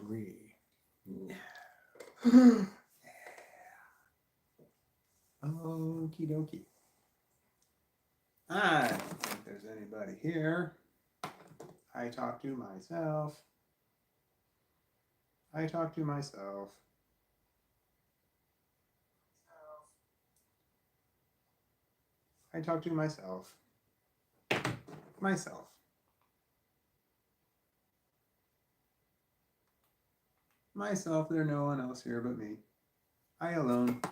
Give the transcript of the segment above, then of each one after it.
3. No. Okie dokie. I don't think there's anybody here. I talk to myself. I talk to myself. I talk to myself. Myself. Myself, there's no one else here but me. I alone.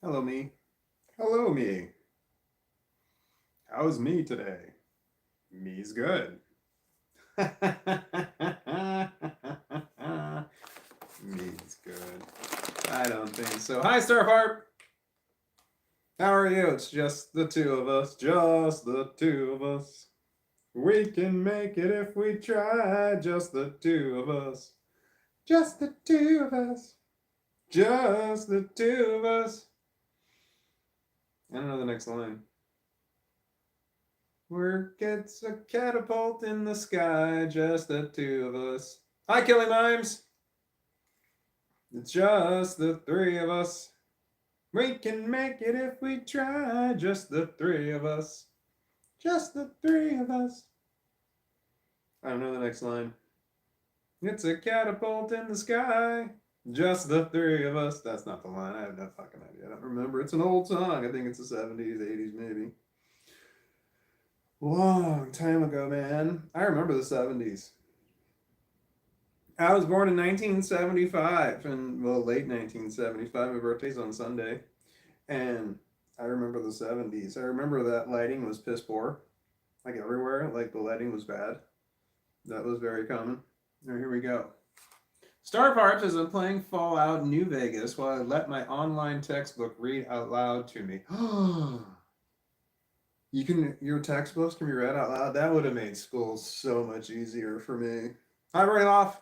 Hello, me. Hello, me. How's me today? Me's good. Me's good. I don't think so. Hi, Starfart. How are you? It's just the two of us. Just the two of us. We can make it if we try. Just the two of us. Just the two of us. Just the two of us. I don't know the next line. Work gets a catapult in the sky. Just the two of us. Hi, Kelly Mimes. It's just the three of us. We can make it if we try. Just the three of us. Just the three of us. I don't know the next line. It's a catapult in the sky. Just the three of us. That's not the line. I have no fucking idea. I don't remember. It's an old song. I think it's the 70s, 80s, maybe. Long time ago, man. I remember the 70s. I was born in 1975, and well, late 1975. My birthday's on Sunday, and I remember the 70s. I remember that lighting was piss poor, like everywhere. Like the lighting was bad. That was very common. Now here we go. Star Parks has been playing Fallout New Vegas while I let my online textbook read out loud to me. Your textbooks can be read out loud. That would have made school so much easier for me. Hi, Rayloff.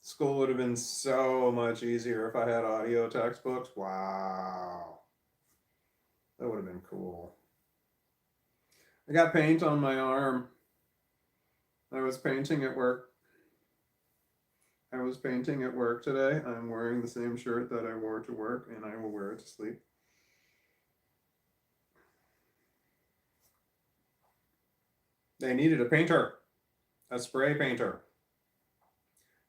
School would have been so much easier if I had audio textbooks. Wow. That would have been cool. I got paint on my arm. I was painting at work. Today. I'm wearing the same shirt that I wore to work, and I will wear it to sleep. They needed a painter. A spray painter.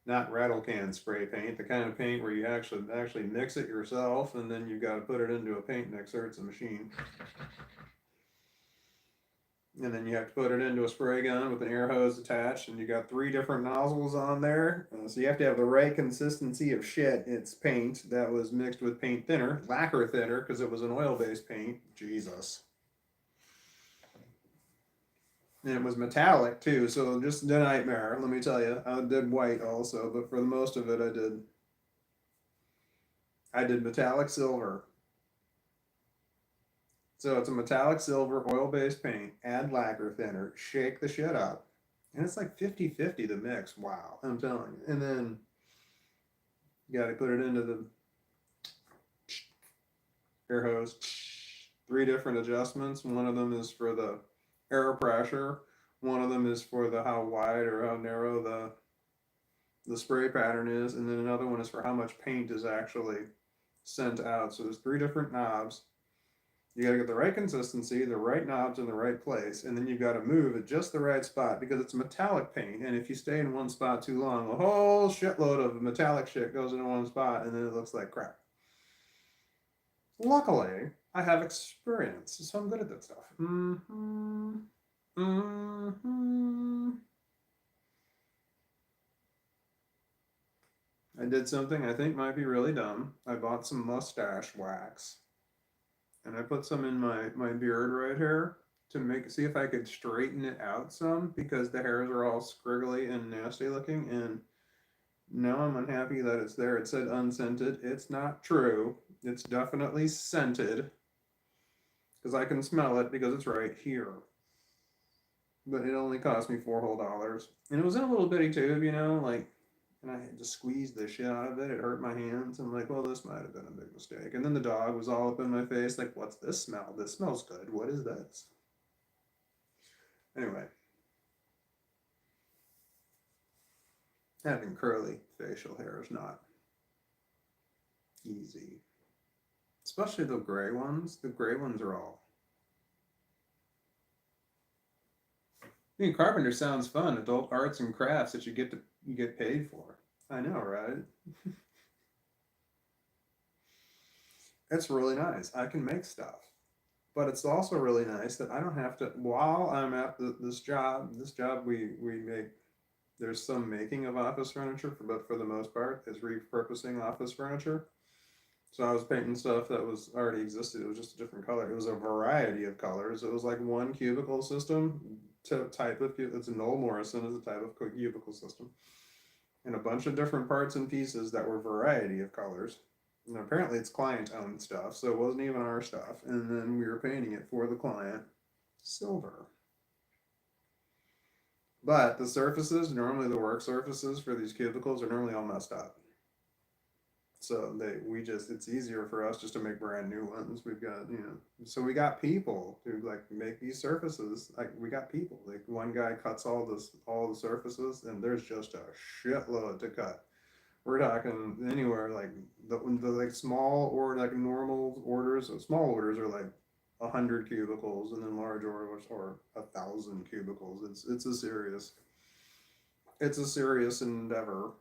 Not rattle can spray paint, the kind of paint where you actually mix it yourself, and then you got to put it into a paint mixer. It's a machine. And then you have to put it into a spray gun with an air hose attached, and you got 3 different nozzles on there. So you have to have the right consistency of shit. It's paint that was mixed with paint thinner, lacquer thinner, because it was an oil-based paint. Jesus. And it was metallic too, so just a nightmare, let me tell you. I did white also, but for the most of it I did metallic silver. So it's a metallic silver oil-based paint, add lacquer thinner, shake the shit up. And it's like 50-50 the mix. Wow, I'm telling you. And then you got to put it into the air hose. 3 different adjustments. One of them is for the air pressure. One of them is for the how wide or how narrow the spray pattern is. And then another one is for how much paint is actually sent out. So there's 3 different knobs. You got to get the right consistency, the right knobs in the right place, and then you've got to move at just the right spot because it's metallic paint, and if you stay in one spot too long, a whole shitload of metallic shit goes into one spot, and then it looks like crap. Luckily, I have experience, so I'm good at that stuff. I did something I think might be really dumb. I bought some mustache wax. And I put some in my beard right here to see if I could straighten it out some because the hairs are all scriggly and nasty looking. And now I'm unhappy that it's there. It said unscented. It's not true. It's definitely scented because I can smell it because it's right here. But it only cost me $4 whole. And it was in a little bitty tube, you know, like, and I had to squeeze the shit out of it. It hurt my hands. I'm like, well, this might have been a big mistake. And then the dog was all up in my face, like, what's this smell? This smells good. What is this? Anyway. Having curly facial hair is not easy. Especially the gray ones. The gray ones are all. I mean, carpenter sounds fun. Adult arts and crafts that you get paid for. I know, right? It's really nice. I can make stuff. But it's also really nice that I don't have to, while I'm at this job we make, there's some making of office furniture, but for the most part, it's repurposing office furniture. So I was painting stuff that was already existed. It was just a different color. It was a variety of colors. It was like one cubicle system type of, it's a Noel Morrison is a type of cubicle system. And a bunch of different parts and pieces that were variety of colors. And apparently it's client owned stuff, so it wasn't even our stuff. And then we were painting it for the client silver. But the surfaces, normally the work surfaces for these cubicles are normally all messed up. So we just, it's easier for us just to make brand new ones. We've got, so we got people who like make these surfaces. Like we got people, like one guy cuts all the surfaces, and there's just a shitload to cut. We're talking anywhere like the like small or like normal orders. So small orders are like 100 cubicles, and then large orders are 1,000 cubicles. It's a serious endeavor.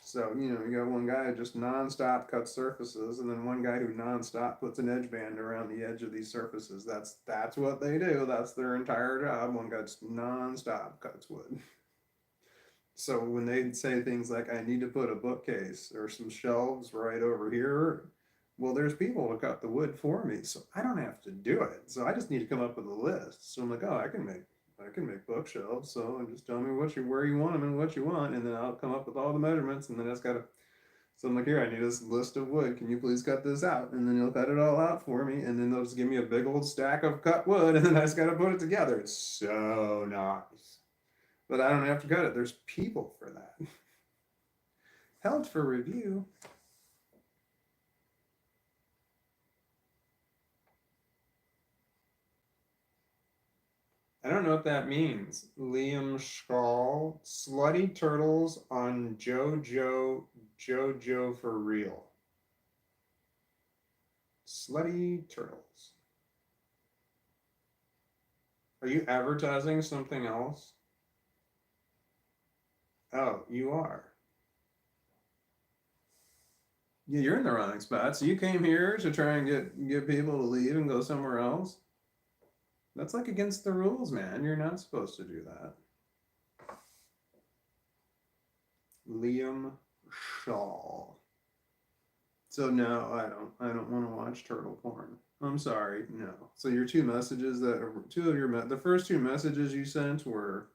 So, you got one guy who just nonstop cuts surfaces, and then one guy who nonstop puts an edge band around the edge of these surfaces. That's what they do. That's their entire job. One guy just nonstop cuts wood. So when they say things like, I need to put a bookcase or some shelves right over here, well, there's people to cut the wood for me, so I don't have to do it. So I just need to come up with a list. So I'm like, oh, I can make bookshelves. So just tell me where you want them and what you want, and then I'll come up with all the measurements, and then I just gotta. So I'm like, here, I need this list of wood. Can you please cut this out? And then you'll cut it all out for me, and then they'll just give me a big old stack of cut wood, and then I just gotta put it together. It's so nice. But I don't have to cut it. There's people for that. Held for review. I don't know what that means. Liam Schall, slutty turtles on JoJo for real. Slutty turtles. Are you advertising something else? Oh, you are. Yeah, you're in the wrong spot. So you came here to try and get people to leave and go somewhere else. That's like against the rules, man. You're not supposed to do that. Liam Shaw. So no, I don't. I don't want to watch turtle porn. I'm sorry, no. So your two messages that two of your the first two messages you sent were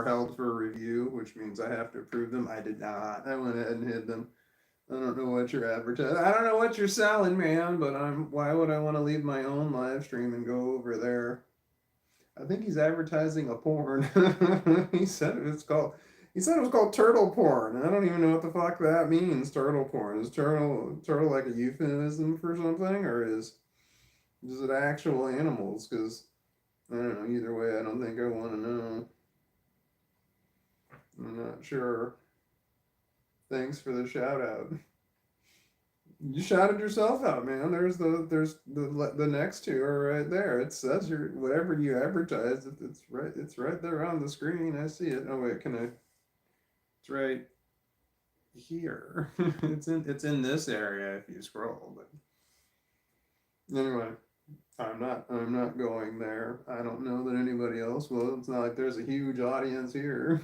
held for review, which means I have to approve them. I did not. I went ahead and hid them. I don't know what you're advertising. I don't know what you're selling, man. But Why would I want to leave my own live stream and go over there? I think he's advertising a porn. he said it was called. He said it was called turtle porn. I don't even know what the fuck that means. Turtle porn is turtle like a euphemism for something, or is it actual animals? Because I don't know. Either way, I don't think I want to know. I'm not sure. Thanks for the shout out. You shouted yourself out, man. There's the next two are right there. It says your whatever you advertised. It's right there on the screen. I see it. Oh wait, can I? It's right here. It's in this area if you scroll. But anyway, I'm not going there. I don't know that anybody else will. It's not like there's a huge audience here.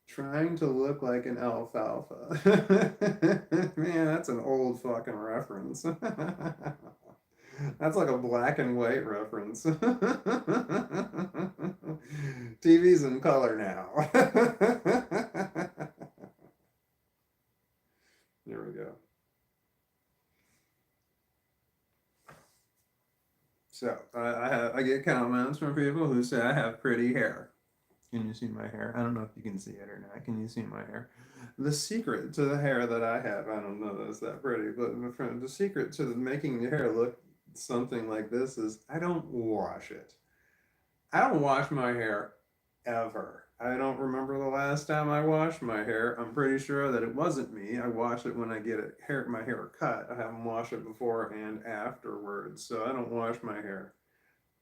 Trying to look like an alfalfa. Man, that's an old fucking reference. That's like a black and white reference. TV's in color now. There we go. So I get comments from people who say I have pretty hair. Can you see my hair? I don't know if you can see it or not. Can you see my hair? The secret to the hair that I have, I don't know that it's that pretty, but the secret to making the hair look something like this is I don't wash it. I don't wash my hair ever. I don't remember the last time I washed my hair. I'm pretty sure that it wasn't me. I wash it when I get my hair cut. I haven't washed it before and afterwards, so I don't wash my hair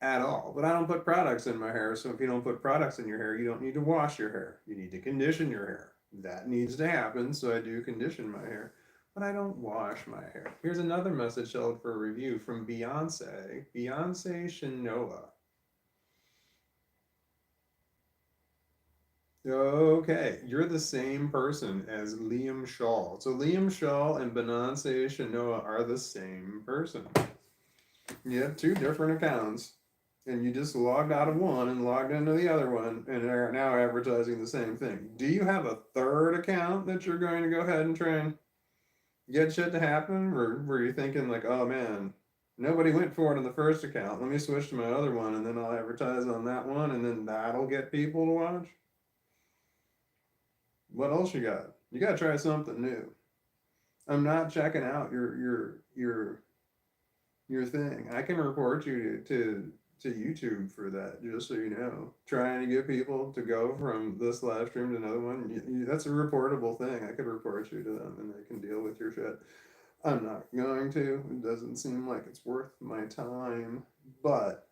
at all. But I don't put products in my hair, so if you don't put products in your hair, you don't need to wash your hair. You need to condition your hair. That needs to happen, so I do condition my hair. But I don't wash my hair. Here's another message held for review from Beyonce. Beyonce Shinoa. Okay, you're the same person as Liam Shaw. So Liam Shaw and Beyonce Shinoa are the same person. You have two different accounts, and you just logged out of one and logged into the other one, and are now advertising the same thing. Do you have a third account that you're going to go ahead and try and get shit to happen? Or were you thinking like, oh man, nobody went for it on the first account. Let me switch to my other one, and then I'll advertise on that one, and then that'll get people to watch? What else you got? You got to try something new. I'm not checking out your thing. I can report you to YouTube for that, just so you know. Trying to get people to go from this live stream to another one, that's a reportable thing. I could report you to them, and they can deal with your shit. I'm not going to. It doesn't seem like it's worth my time, but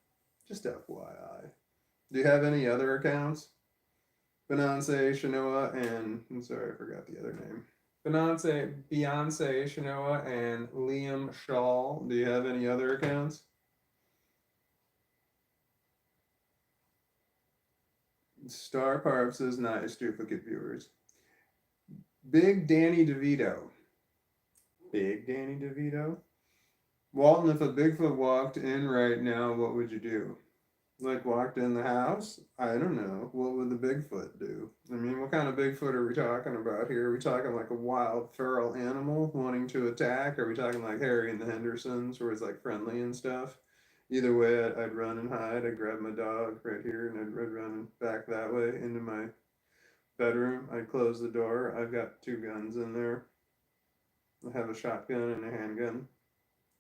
just FYI. Do you have any other accounts? Beyonce, Shinoa, and I'm sorry, I forgot the other name. Beyonce, Shinoa, and Liam Shaw. Do you have any other accounts? Star Parp says nice, duplicate viewers. Big Danny DeVito. Big Danny DeVito? Walton, if a Bigfoot walked in right now, what would you do? Like walked in the house? I don't know. What would the Bigfoot do? I mean, what kind of Bigfoot are we talking about here? Are we talking like a wild feral animal wanting to attack? Are we talking like Harry and the Hendersons, where it's like friendly and stuff? Either way, I'd run and hide. I'd grab my dog right here, and I'd run back that way into my bedroom. I'd close the door. I've got two guns in there. I have a shotgun and a handgun.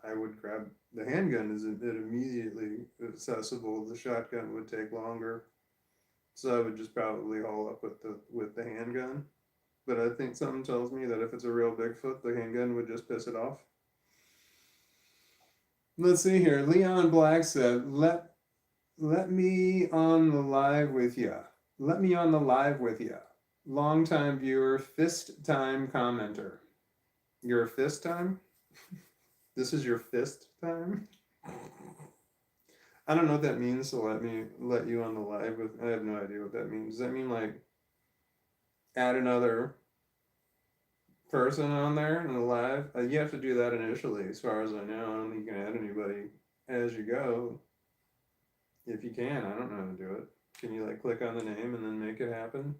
I would grab the handgun is immediately accessible. The shotgun would take longer, so I would just probably haul up with the handgun. But I think something tells me that if it's a real Bigfoot, the handgun would just piss it off. Let's see here. Leon Black said, "Let me on the live with ya. Let me on the live with ya." Longtime viewer, fist time commenter. Your fist time? This is your fist time? I don't know what that means, so let you on the live with. I have no idea what that means. Does that mean like add another person on there in the live? You have to do that initially, as far as I know. I don't think you can add anybody as you go. If you can, I don't know how to do it. Can you like click on the name and then make it happen?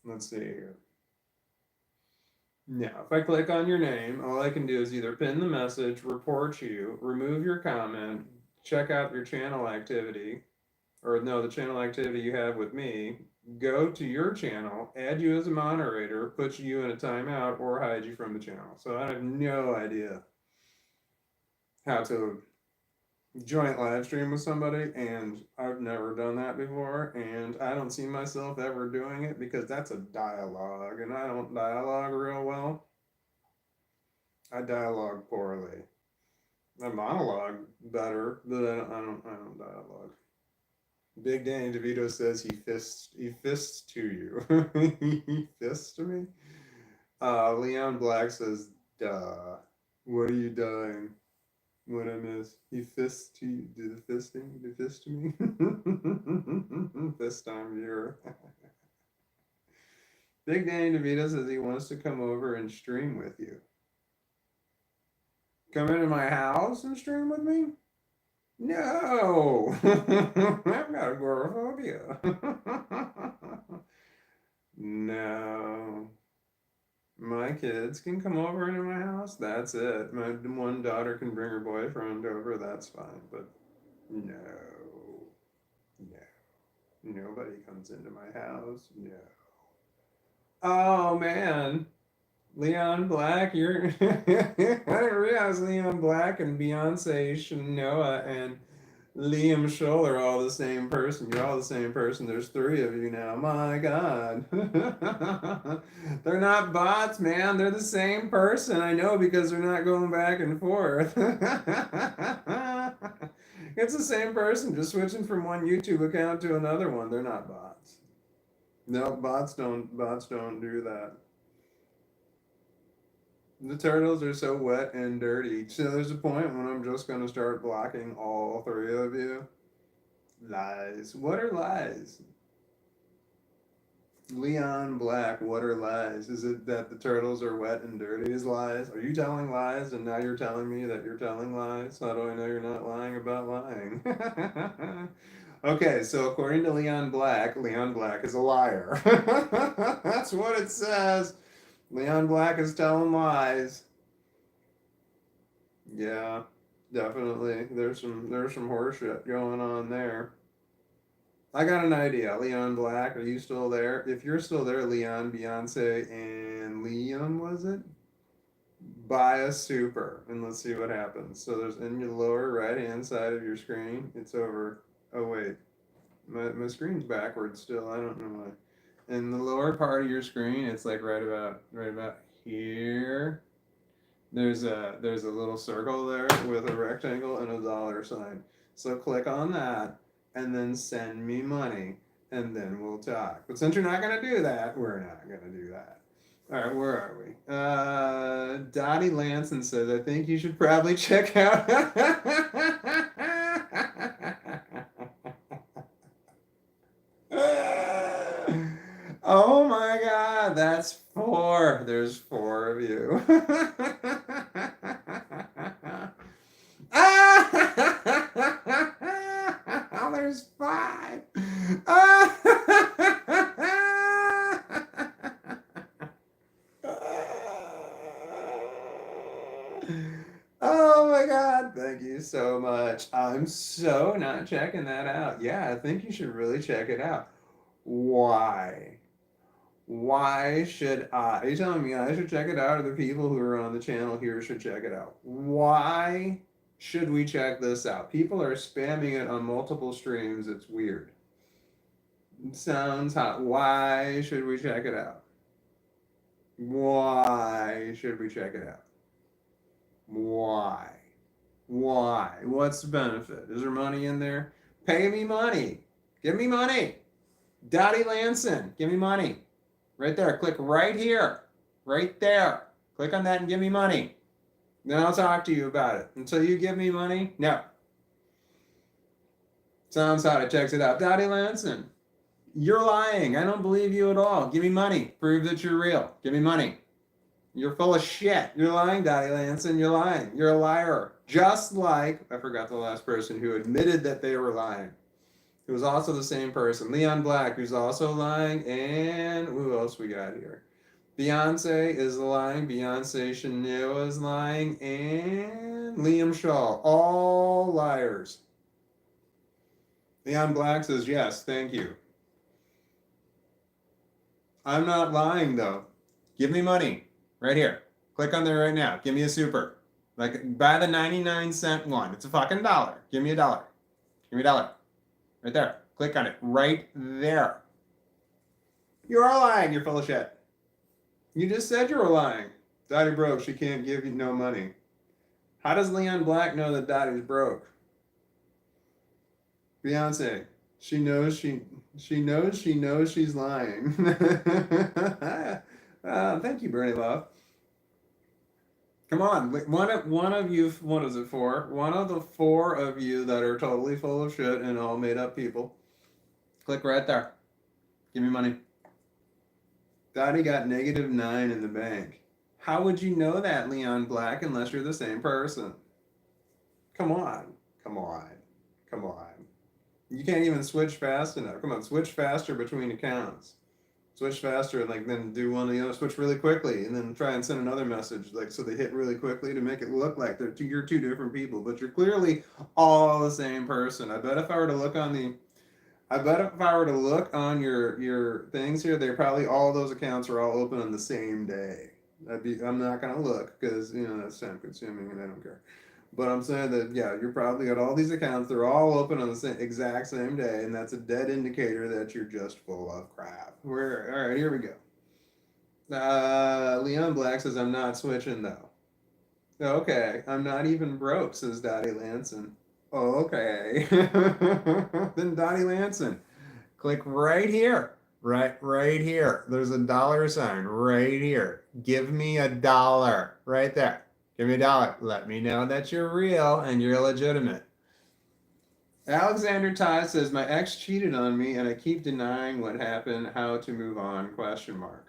Let's see here. Now, if I click on your name, all I can do is either pin the message, report you, remove your comment, check out your channel activity, or no, the channel activity you have with me, go to your channel, add you as a moderator, put you in a timeout, or hide you from the channel. So I have no idea how to joint live stream with somebody, and I've never done that before, and I don't see myself ever doing it because that's a dialogue, and I don't dialogue real well. I dialogue poorly. I monologue better, but I don't dialogue. Big Danny DeVito says he fists to you. He fists to me. Leon Black says, "Duh. What are you dying? What I miss? He fists to you. Do the fisting? Do fist to me? Fist time viewer." Big Danny DeVito says he wants to come over and stream with you. Come into my house and stream with me? No, I've got agoraphobia. No, my kids can come over into my house. That's it. My one daughter can bring her boyfriend over. That's fine. But no, no, nobody comes into my house. No. Oh man, Leon Black, you're. I didn't realize Leon Black and Beyonce Shinoa and Liam Scholl are all the same person. You're all the same person. There's 3 of you now. My God. They're not bots, man. They're the same person. I know because they're not going back and forth. It's the same person, just switching from one YouTube account to another one. They're not bots. No, bots don't do that. The turtles are so wet and dirty. So there's a point when I'm just gonna start blocking all 3 of you. Lies. What are lies? Leon Black, what are lies? Is it that the turtles are wet and dirty is lies? Are you telling lies and now you're telling me that you're telling lies? How do I know you're not lying about lying? Okay, so according to Leon Black is a liar. That's what it says. Leon Black is telling lies. Yeah, definitely. There's some horseshit going on there. I got an idea. Leon Black, are you still there? If you're still there, Leon, Beyonce, and Liam, was it? Buy a super and let's see what happens. So there's in your lower right hand side of your screen. It's over. Oh wait, my screen's backwards still. I don't know why. In the lower part of your screen, it's like right about here. There's a little circle there with a rectangle and a dollar sign. So click on that and then send me money and then we'll talk. But since you're not gonna do that, we're not gonna do that. All right, where are we? Dottie Lanson says, I think you should probably check out. Oh my God, that's 4. There's 4 of you. Oh, there's 5. Oh my God, thank you so much. I'm so not checking that out. Yeah, I think you should really check it out. Why? Why should I? Are you telling me I should check it out, or the people who are on the channel here should check it out? Why should we check this out? People are spamming it on multiple streams. It's weird. It sounds hot. Why should we check it out? Why should we check it out? Why? Why? What's the benefit? Is there money in there? Pay me money. Give me money. Dottie Lanson, give me money. Right there. Click right here. Right there. Click on that and give me money. Then I'll talk to you about it. Until you give me money, no. Sounds hot. It checks it out. Dottie Lanson, you're lying. I don't believe you at all. Give me money. Prove that you're real. Give me money. You're full of shit. You're lying, Dottie Lanson. You're lying. You're a liar. Just like, I forgot the last person who admitted that they were lying. It was also the same person. Leon Black, who's also lying. And who else we got here? Beyonce is lying. Beyonce Chanel is lying. And Liam Shaw. All liars. Leon Black says, yes, thank you. I'm not lying, though. Give me money. Right here. Click on there right now. Give me a super. Like, buy the 99-cent one. It's a fucking dollar. Give me a dollar. Give me a dollar. Right there. Click on it. Right there. You are lying. You're full of shit. You just said you were lying. Dottie broke. She can't give you no money. How does Leon Black know that Dottie's broke? Beyonce. She knows she's lying. Thank you, Bernie Love. Come on, one of you. What is it for? One of the 4 of you that are totally full of shit and all made up people. Click right there. Give me money. Dottie got -9 in the bank. How would you know that, Leon Black, unless you're the same person? Come on. Come on. Come on. You can't even switch fast enough. Come on, switch faster between accounts. Switch faster and like then do one, switch really quickly and then try and send another message like so they hit really quickly to make it look like you're 2 different people, but you're clearly all the same person. I bet if I were to look on your things here, they're probably all those accounts are all open on the same day. I'm not gonna look because that's time consuming and I don't care. But I'm saying that, yeah, you're probably got all these accounts. They're all open on the exact same day, and that's a dead indicator that you're just full of crap. All right, here we go. Leon Black says, I'm not switching, though. Okay, I'm not even broke, says Dottie Lanson. Okay. Then Dottie Lanson, click right here. Right here. There's a dollar sign right here. Give me a dollar. Right there. Give me a dollar. Let me know that you're real and you're legitimate. Alexander Ty says, my ex cheated on me and I keep denying what happened. How to move on? Question mark.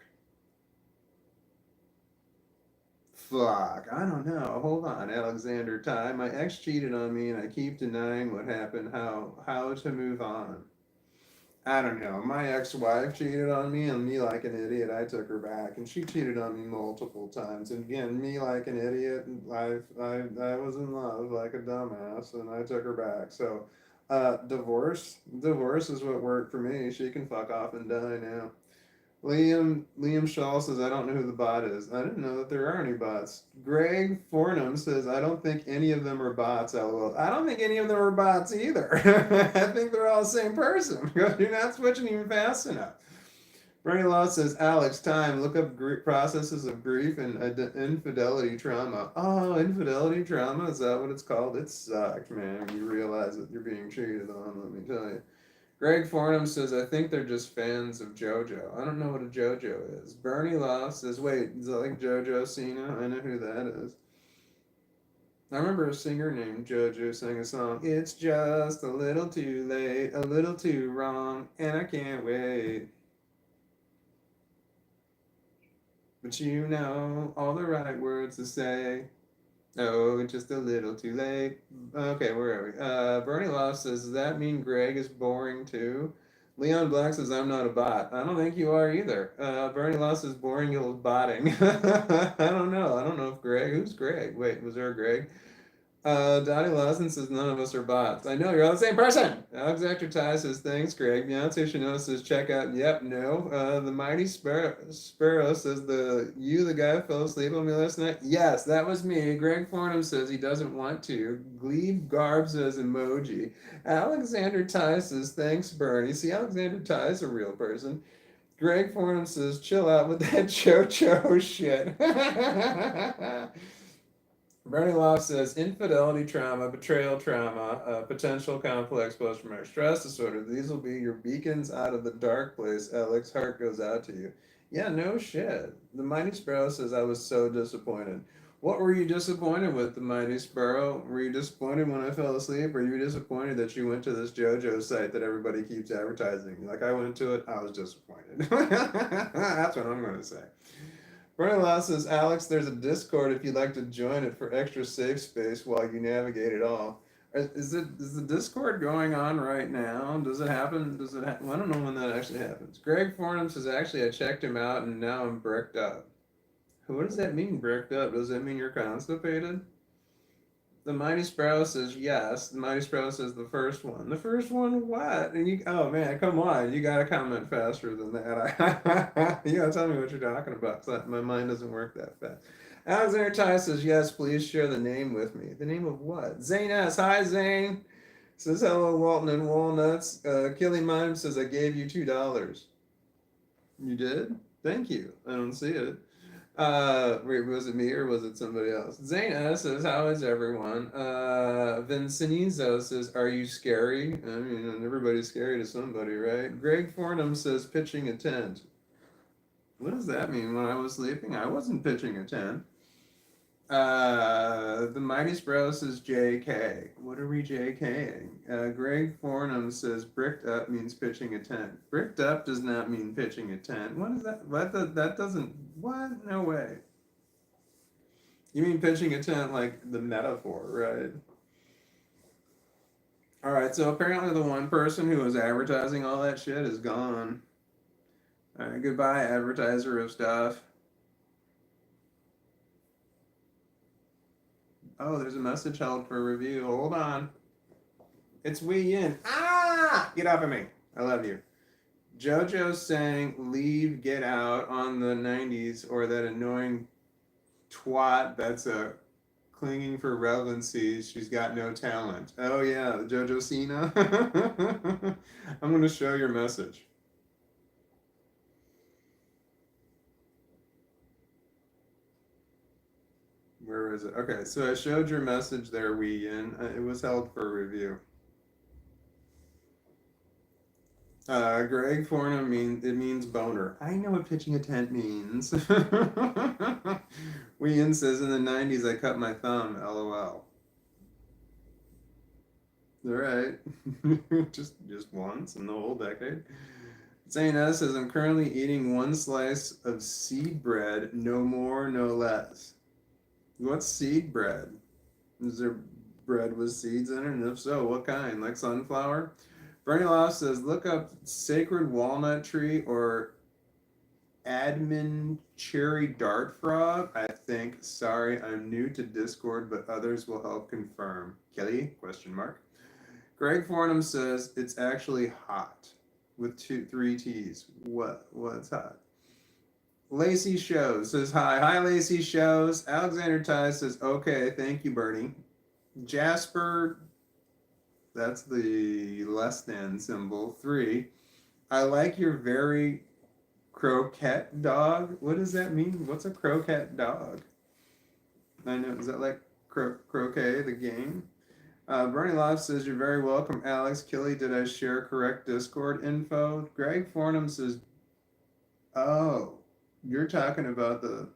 Fuck, I don't know. Hold on, Alexander Ty. My ex cheated on me and I keep denying what happened. How to move on? I don't know. My ex-wife cheated on me, and me like an idiot, I took her back, and she cheated on me multiple times. And again, me like an idiot, I was in love like a dumbass, and I took her back. So, divorce is what worked for me. She can fuck off and die now. Liam Shaw says, I don't know who the bot is. I didn't know that there are any bots. Greg Fornham says, I don't think any of them are bots, lol. I don't think any of them are bots either. I think they're all the same person because you're not switching even fast enough. Bernie Law says, Alex, time, look up processes of grief and infidelity trauma. Oh, infidelity trauma, is that what it's called? It sucked, man. You realize that you're being cheated on, let me tell you. Greg Fornham says, I think they're just fans of JoJo. I don't know what a JoJo is. Bernie Love says, wait, is that like JoJo Cena? I know who that is. I remember a singer named JoJo sang a song, It's just a little too late, a little too wrong, and I can't wait. But you know all the right words to say. Oh, just a little too late. Okay, where are we? Bernie Law says, does that mean Greg is boring too? Leon Black says, I'm not a bot. I don't think you are either. Bernie Law says, boring little botting. I don't know. I don't know if who's Greg? Wait, was there a Greg? Donnie Lawson says none of us are bots. I know you're all the same person. Alexander Ty says thanks, Greg. Beyonce Chanel says check out. Yep, no. The Mighty Sparrow says the guy who fell asleep on me last night. Yes, that was me. Greg Fornham says he doesn't want to. Glebe Garb says emoji. Alexander Ty says thanks, Bernie. See, Alexander Ty is a real person. Greg Fornham says chill out with that cho shit. Bernie Loft says infidelity trauma, betrayal trauma, potential complex post-traumatic stress disorder. These will be your beacons out of the dark place. Alex, heart goes out to you. Yeah, no shit. The Mighty Sparrow says I was so disappointed. What were you disappointed with, the Mighty Sparrow? Were you disappointed when I fell asleep? Or were you disappointed that you went to this JoJo site that everybody keeps advertising? Like I went to it, I was disappointed. That's what I'm going to say. Bernie Law says, Alex, there's a Discord if you'd like to join it for extra safe space while you navigate it all. Is the Discord going on right now? Does it happen? Well, I don't know when that actually happens. Greg Fornham says, actually, I checked him out and now I'm bricked up. What does that mean, bricked up? Does that mean you're constipated? The Mighty Sparrow says yes. The Mighty Sparrow says the first one. The first one, what? And you, oh man, come on! You gotta comment faster than that. You gotta tell me what you're talking about. So my mind doesn't work that fast. Alexander Ty says yes. Please share the name with me. The name of what? Zane S. Hi Zane. Says hello Walton and Walnuts. Killing Mime says I gave you $2. You did? Thank you. I don't see it. Wait, was it me or was it somebody else? Zane S says, how is everyone? Vincenizo says, are you scary? I mean, everybody's scary to somebody, right? Greg Fornham says, pitching a tent. What does that mean? When I was sleeping, I wasn't pitching a tent. The Mighty Sparrow says JK. What are we JKing? Greg Fornham says bricked up means pitching a tent. Bricked up does not mean pitching a tent. What is that? That doesn't. What? No way. You mean pitching a tent like the metaphor, right? All right. So apparently the one person who was advertising all that shit is gone. All right. Goodbye, advertiser of stuff. Oh, there's a message held for review. Hold on. It's Wee Yin. Ah! Get off of me. I love you. JoJo sang Leave, Get Out on the 90s, or that annoying twat that's a clinging for relevancy. She's got no talent. Oh yeah, Jojo Cena. I'm gonna show your message. Where is it? Okay, so I showed your message there, Wee Yin. It was held for review. Greg Fornham means boner. I know what pitching a tent means. Wee Yin says in the '90s I cut my thumb. LOL. All right, just once in the whole decade. Zane S says I'm currently eating one slice of seed bread, no more, no less. What's seed bread? Is there bread with seeds in it? And if so, what kind? Like sunflower? Bernie Loft says look up sacred walnut tree or admin cherry dart frog. I think. Sorry, I'm new to Discord, but others will help confirm. Kelly? Question mark. Greg Fornham says it's actually hot with three T's. What's hot? Lacey Shows says hi. Hi Lacey Shows. Alexander Ty says okay, thank you, Bernie. Jasper, that's the less than symbol. 3. I like your very croquette dog. What does that mean? What's a croquette dog? I know, is that like croquet, the game? Bernie Loft says, you're very welcome, Alex. Killy, did I share correct Discord info? Greg Fornham says, oh, you're talking about the,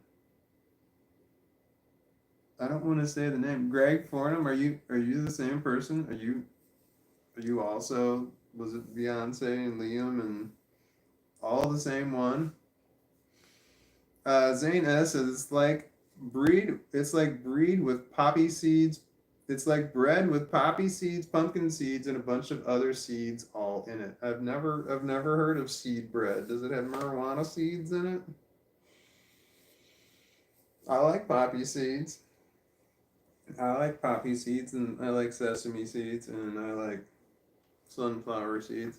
I don't want to say the name. Greg Fornham, are you the same person? Are you also, was it Beyonce and Liam and all the same one? Zane S says, it's like breed with poppy seeds. It's like bread with poppy seeds, pumpkin seeds, and a bunch of other seeds all in it. I've never heard of seed bread. Does it have marijuana seeds in it? I like poppy seeds. I like poppy seeds, and I like sesame seeds, and I like sunflower seeds.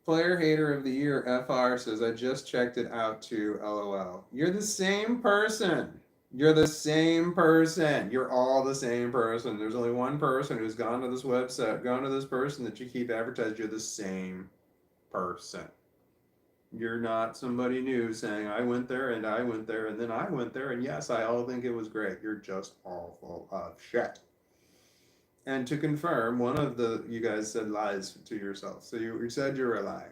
Player Hater of the Year FR says, I just checked it out too, LOL. You're the same person. You're the same person. You're all the same person. There's only one person who's gone to this website, gone to this person that you keep advertising. You're the same person. You're not somebody new saying, I went there and I went there and then I went there and yes, I all think it was great. You're just all full of shit. And to confirm, one of you guys said lies to yourself. So you said you're a lie.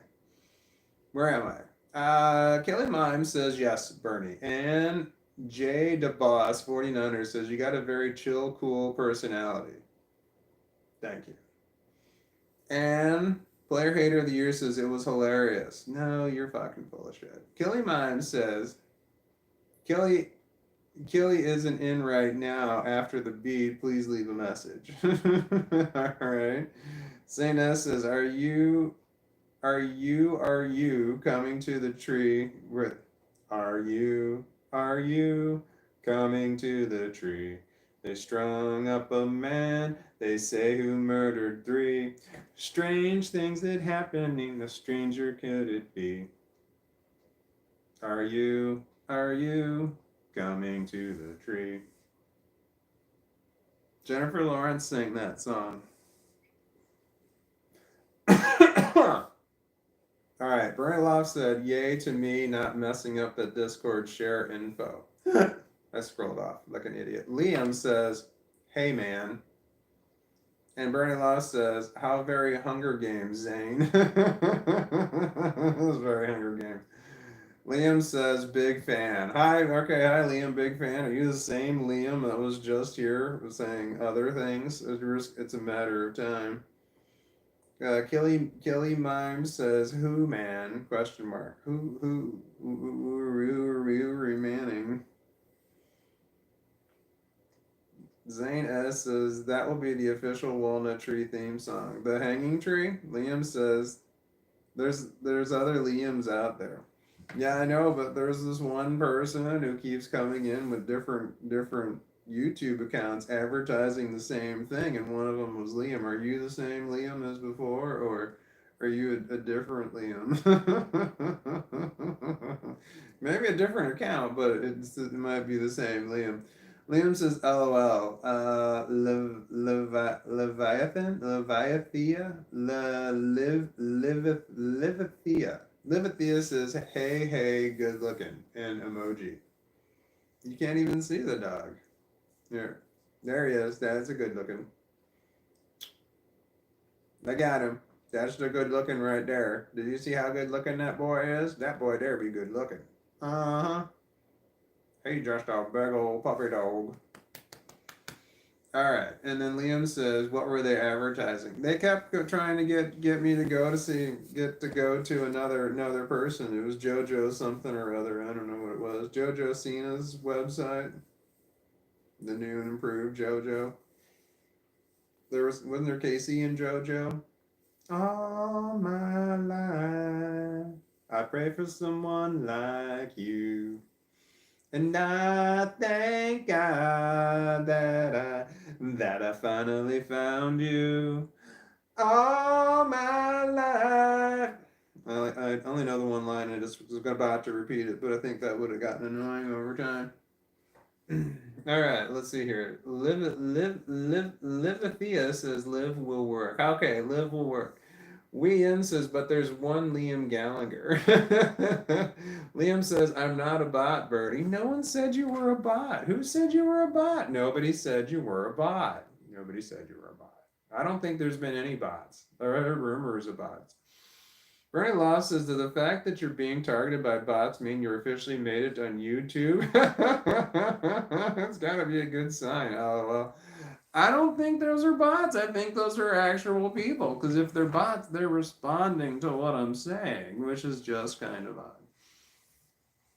Where am I? Kelly Mime says yes, Bernie. And Jay DeBoss 49er says you got a very chill, cool personality. Thank you. And Player Hater of the Year says it was hilarious. No, you're fucking full of shit. Kelly Mime says Kelly isn't in right now after the beat. Please leave a message. All right. Saint S says, are you coming to the tree with, are you coming to the tree? They strung up a man, they say who murdered 3. Strange things that happening, the stranger could it be? Are you coming to the tree? Jennifer Lawrence sang that song. All right, Bernie Loft said, yay to me not messing up the Discord share info. I scrolled off like an idiot. Liam says, hey man. And Bernie Loft says, how very Hunger Games, Zane. It was very Hunger Games. Liam says, big fan. Hi, Liam, big fan. Are you the same Liam that was just here saying other things? It's a matter of time. Kelly Mime says, who man? Question mark. Who Manning? Zane S says, that will be the official Walnut Tree theme song. The Hanging Tree? Liam says, there's other Liams out there. Yeah, I know, but there's this one person who keeps coming in with different YouTube accounts advertising the same thing, and one of them was Liam. Are you the same Liam as before, or are you a different Liam? Maybe a different account, but it might be the same Liam. Liam says, LOL. Leviathan? Livithia. Livithia says, hey, hey, good looking. And emoji. You can't even see the dog. There he is. That's a good looking. I got him. That's the good looking right there. Did you see how good looking that boy is? That boy there be good looking. Uh-huh. He just a big old puppy dog. All right, and then Liam says, "What were they advertising?" They kept trying to get me to go to another person. It was JoJo something or other. I don't know what it was. JoJo Cena's website, the new and improved JoJo. Wasn't there Casey and JoJo? All my life, I pray for someone like you. And I thank God that I finally found you all my life. I only know the one line. I just was about to repeat it, but I think that would have gotten annoying over time. All right, let's see here. Livethea says live will work. Okay, live will work. Liam says, but there's one Liam Gallagher. Liam says, I'm not a bot, Bertie. No one said you were a bot. Who said you were a bot? Nobody said you were a bot. Nobody said you were a bot. I don't think there's been any bots. There are rumors of bots. Bernie Law says, does the fact that you're being targeted by bots mean you're officially made it on YouTube? That's got to be a good sign. Oh, well. I don't think those are bots. I think those are actual people. Because if they're bots, they're responding to what I'm saying, which is just kind of odd.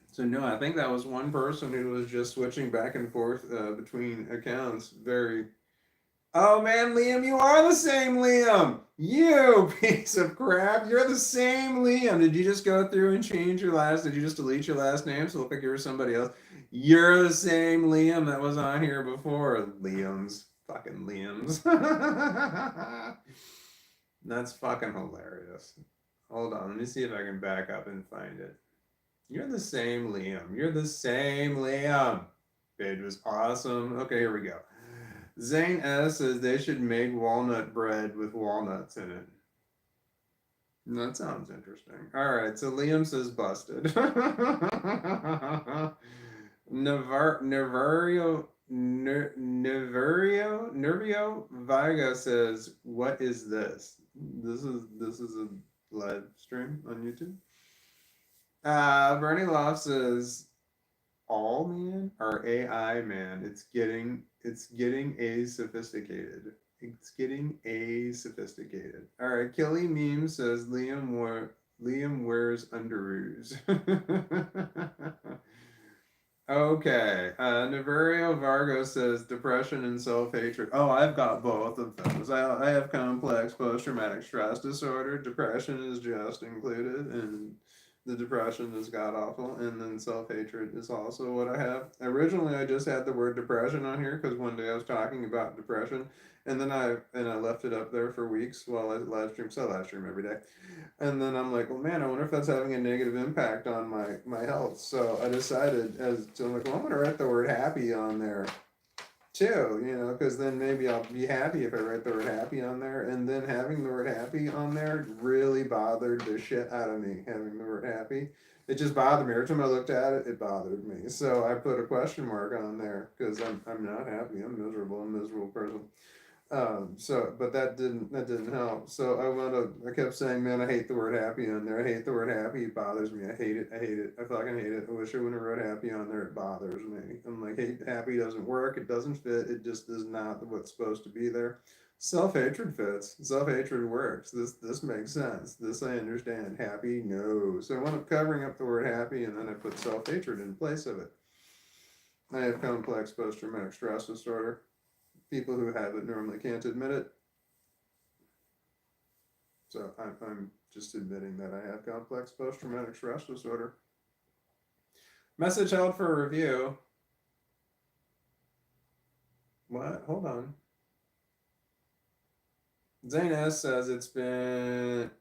So no, I think that was one person who was just switching back and forth between accounts. Very. Oh man, Liam, you are the same Liam. You piece of crap. You're the same Liam. Did you just go through and change your last? Did you just delete your last name so it looked like you were somebody else? You're the same Liam that was on here before. Liams. Fucking Liams. That's fucking hilarious. Hold on, let me see if I can back up and find it. You're the same Liam. You're the same Liam. It was awesome. Okay, here we go. Zane S says they should make walnut bread with walnuts in it. That sounds interesting. All right, so Liam says busted. Nervio Viga says, "What is this? This is a live stream on YouTube." Bernie Loft says, "All man or AI man? It's getting a sophisticated. It's getting a sophisticated." All right, Kelly Meme says Liam wears underoos. Okay. Naverio Vargo says depression and self-hatred. Oh, I've got both of those. I have complex post-traumatic stress disorder. Depression is just included, and the depression is god-awful. And then self-hatred is also what I have. Originally, I just had the word depression on here because one day I was talking about depression, and then I left it up there for weeks while I live stream. So I live stream every day. And then I'm like, well, man, I wonder if that's having a negative impact on my health. So I decided, I'm like, well, I'm going to write the word happy on there too, because then maybe I'll be happy if I write the word happy on there. And then having the word happy on there really bothered the shit out of me, having the word happy. It just bothered me. Every time I looked at it, it bothered me. So I put a question mark on there because I'm not happy. I'm miserable. I'm a miserable person. But that didn't help. So I kept saying, man, I hate the word happy on there. I hate the word happy. It bothers me. I hate it. I fucking hate it. I wish I wouldn't have wrote happy on there. It bothers me. I'm like, happy doesn't work. It doesn't fit. It just is not what's supposed to be there. Self-hatred fits. Self-hatred works. This makes sense. This I understand. Happy, no. So I wound up covering up the word happy, and then I put self-hatred in place of it. I have complex post-traumatic stress disorder. People who have it normally can't admit it. So I'm just admitting that I have complex post-traumatic stress disorder. Message held for review. What? Hold on. Zane S says it's the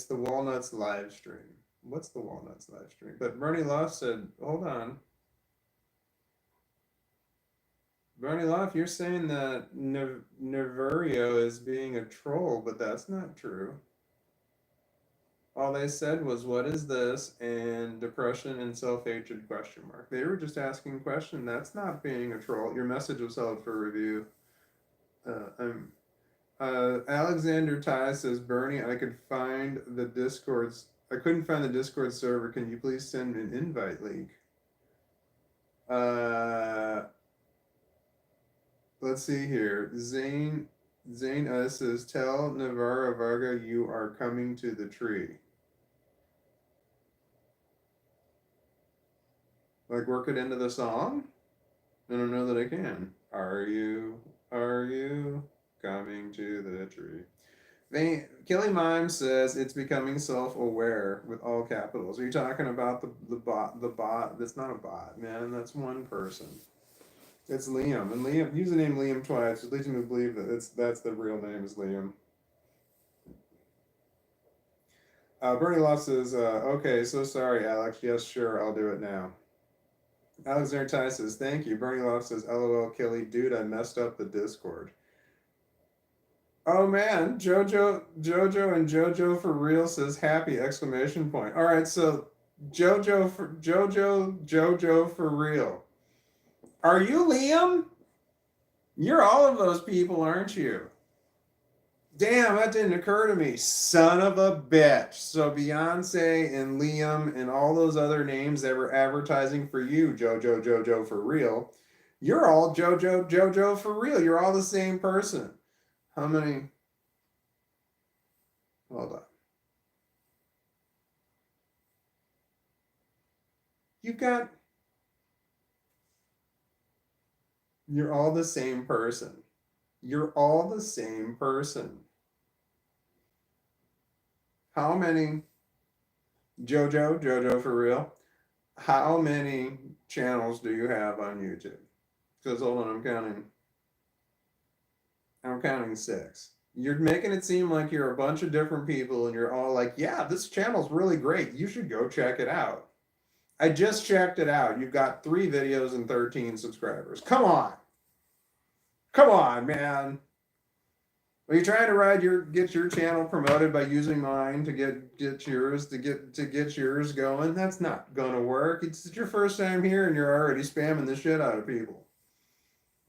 Walnuts live stream. What's the Walnuts live stream? But Bernie Law said, hold on. Bernie Loff, you're saying that Neverio is being a troll, but that's not true. All they said was, "What is this?" and depression and self-hatred question mark. They were just asking a question. That's not being a troll. Your message was held for review. I'm Alexander Ty says, Bernie, I couldn't find the Discord server. Can you please send an invite link? Uh, let's see here. Zane says, tell Navarro Varga you are coming to the tree. Like work it into the song? I don't know that I can. Are you coming to the tree? Killy Mime says it's becoming self-aware with all capitals. Are you talking about the bot? The bot? That's not a bot, man. That's one person. It's Liam, and Liam. Use the name Liam twice. It leads me to believe that that's the real name is Liam. Bernie Love says, "Okay, so sorry, Alex. Yes, sure, I'll do it now." Alexander Ty says, "Thank you." Bernie Love says, "LOL, Killy, dude, I messed up the Discord." Oh man, Jojo for real says happy exclamation point. All right, so Jojo for real. Are you Liam? You're all of those people, aren't you? Damn, that didn't occur to me. Son of a bitch. So Beyonce and Liam and all those other names that were advertising for you, Jojo for real. You're all Jojo for real. You're all the same person. How many? Hold on. You've got. You're all the same person. You're all the same person. How many? Jojo for real. How many channels do you have on YouTube? Because hold on, I'm counting 6. You're making it seem like you're a bunch of different people and you're all like, yeah, this channel's really great. You should go check it out. I just checked it out. You've got 3 videos and 13 subscribers. Come on. Come on, man. Are you trying to get your channel promoted by using mine to get yours going? That's not gonna work. It's your first time here and you're already spamming the shit out of people.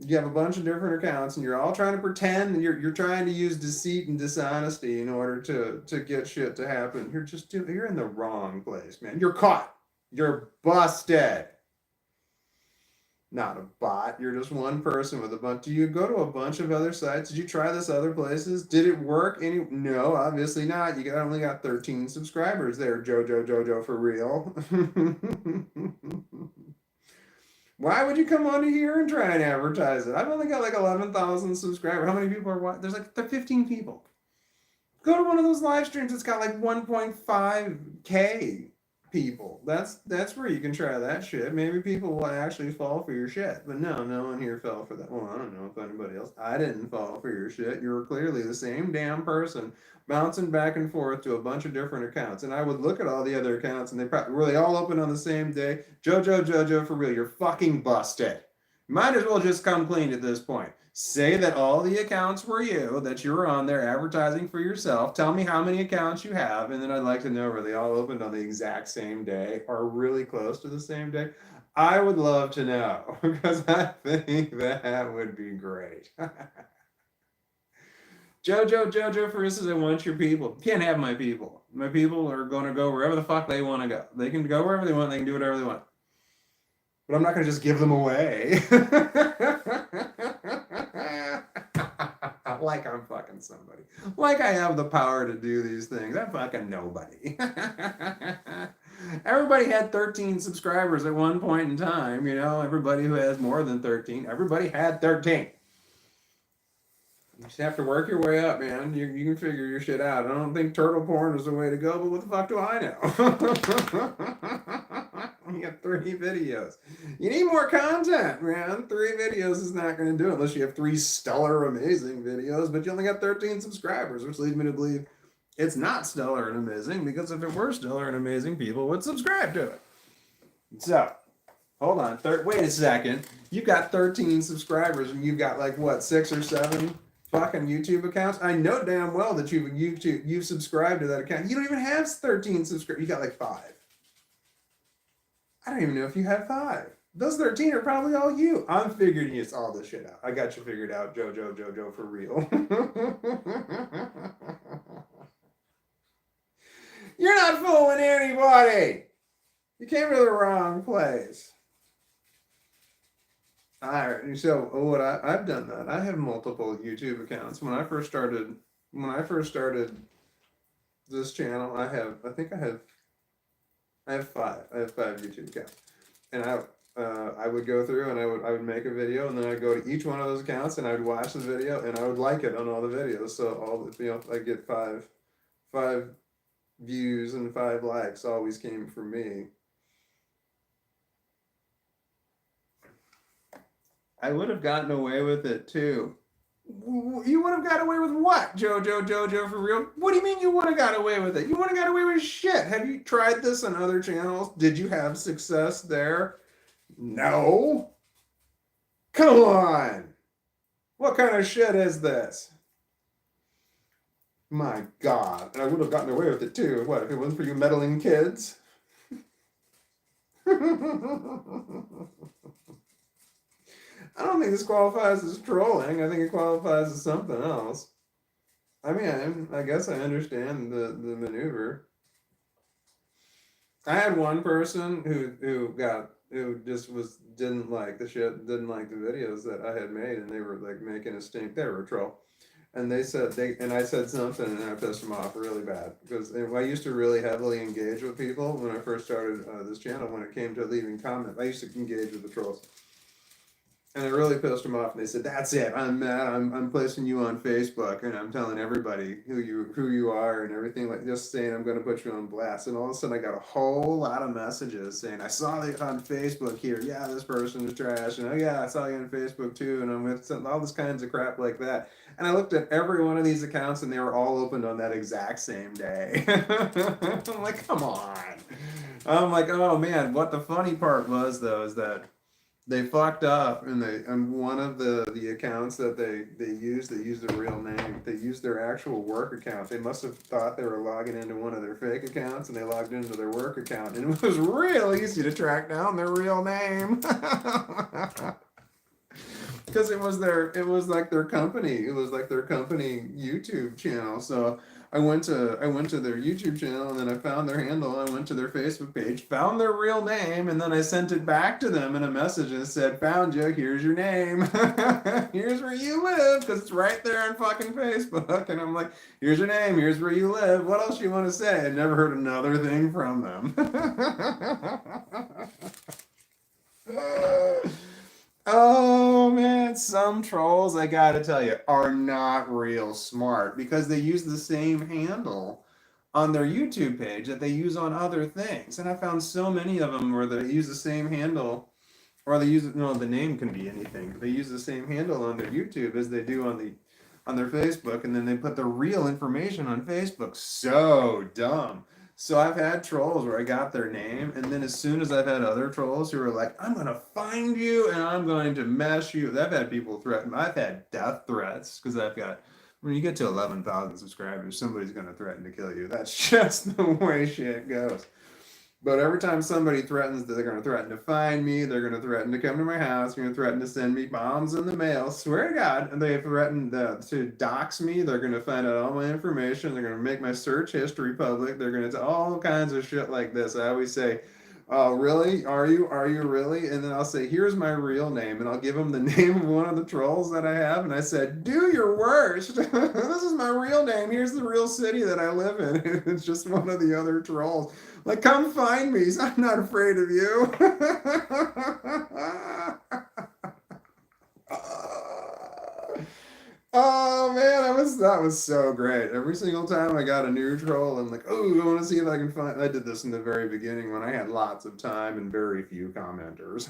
You have a bunch of different accounts and you're all trying to pretend and you're trying to use deceit and dishonesty in order to get shit to happen. You're in the wrong place, man. You're caught. You're busted. Not a bot. You're just one person with a bunch. Do you go to a bunch of other sites? Did you try this other places? Did it work? No, obviously not. Only got 13 subscribers there, Jojo for real. Why would you come onto here and try and advertise it? I've only got like 11,000 subscribers. How many people are watching? There's like 15 people. Go to one of those live streams. It's got like 1.5K people. That's where you can try that shit. Maybe people will actually fall for your shit. But no one here fell for that. Well, I don't know if anybody else. I didn't fall for your shit. You were clearly the same damn person bouncing back and forth to a bunch of different accounts. And I would look at all the other accounts and were they all open on the same day? Jojo for real, you're fucking busted. Might as well just come clean at this point. Say that all the accounts were you, that you were on there advertising for yourself. Tell me how many accounts you have, and then I'd like to know were they all opened on the exact same day or really close to the same day? I would love to know because I think that would be great. Jojo, for instance, I want your people. You can't have my people. My people are going to go wherever the fuck they want to go. They can go wherever they want. They can do whatever they want. But I'm not going to just give them away. Like I'm fucking somebody. Like I have the power to do these things. I'm fucking nobody. Everybody had 13 subscribers at one point in time. Everybody who has more than 13, everybody had 13. You just have to work your way up, man. You can figure your shit out. I don't think turtle porn is the way to go, but what the fuck do I know? You got 3 videos. You need more content, man. 3 videos is not going to do it unless you have 3 stellar, amazing videos, but you only got 13 subscribers, which leads me to believe it's not stellar and amazing, because if it were stellar and amazing, people would subscribe to it. So, Hold on. Wait a second. You've got 13 subscribers and you've got like what, 6 or 7 fucking YouTube accounts? I know damn well that you've subscribed to that account. You don't even have 13 subscribers. You got like 5. I don't even know if you have 5. Those 13 are probably all you. I'm figuring it's all this shit out. I got you figured out, Jojo, for real. You're not fooling anybody. You came to the wrong place. All right. So what I've done that. I have multiple YouTube accounts. When I first started this channel, I have 5. I have 5 YouTube accounts, and I would go through and I would make a video, and then I'd go to each one of those accounts and I would watch the video and I would like it on all the videos. So I get 5 views and 5 likes always came from me. I would have gotten away with it too. You would have got away with what, Jojo, for real? What do you mean you would have got away with it? You would have got away with shit. Have you tried this on other channels? Did you have success there? No. Come on. What kind of shit is this? My God. And I would have gotten away with it too. What, if it wasn't for you meddling kids? I don't think this qualifies as trolling. I think it qualifies as something else. I mean, I guess I understand the maneuver. I had one person who just didn't like the shit, didn't like the videos that I had made, and they were like making a stink. They were a troll. And I said something, and I pissed them off really bad because I used to really heavily engage with people when I first started this channel. When it came to leaving comments, I used to engage with the trolls. And I really pissed them off, and they said, "That's it. I'm mad. I'm placing you on Facebook, and I'm telling everybody who you are and everything. Like just saying I'm going to put you on blast." And all of a sudden, I got a whole lot of messages saying, "I saw it on Facebook here. Yeah, this person is trash, and oh yeah, I saw you on Facebook too, and I'm with all this kinds of crap like that." And I looked at every one of these accounts, and they were all opened on that exact same day. I'm like, come on. I'm like, oh man. What the funny part was though is that they fucked up, and one of the accounts that they used a real name. They used their actual work account. They must have thought they were logging into one of their fake accounts, and they logged into their work account, and it was real easy to track down their real name. Because it was like their company. It was like their company YouTube channel. So I went to their YouTube channel, and then I found their handle. I went to their Facebook page, found their real name, and then I sent it back to them in a message and said, "Found you. Here's your name. Here's where you live," because it's right there on fucking Facebook. And I'm like, "Here's your name. Here's where you live. What else you want to say?" I never heard another thing from them. Oh man, some trolls, I gotta tell you, are not real smart because they use the same handle on their YouTube page that they use on other things. And I found so many of them where they use the same handle, or they use it, no, the name can be anything, but they use the same handle on their YouTube as they do on their Facebook, and then they put the real information on Facebook. So dumb. So I've had trolls where I got their name, and then as soon as I've had other trolls who are like, "I'm gonna find you and I'm going to mess you." I've had people threaten. I've had death threats because when you get to 11,000 subscribers, somebody's gonna threaten to kill you. That's just the way shit goes. But every time somebody threatens that they're going to threaten to find me, they're going to threaten to come to my house, they're going to threaten to send me bombs in the mail, swear to God, and they threaten to dox me, they're going to find out all my information, they're going to make my search history public, they're going to do all kinds of shit like this. I always say, "Oh, really? Are you really?" And then I'll say, "Here's my real name," and I'll give them the name of one of the trolls that I have, and I said, "Do your worst." This is my real name. Here's the real city that I live in. It's just one of the other trolls. Like, come find me. I'm not afraid of you. Oh man, that was so great. Every single time I got a new troll, I'm like, "Oh, I want to see if I can find." I did this in the very beginning when I had lots of time and very few commenters.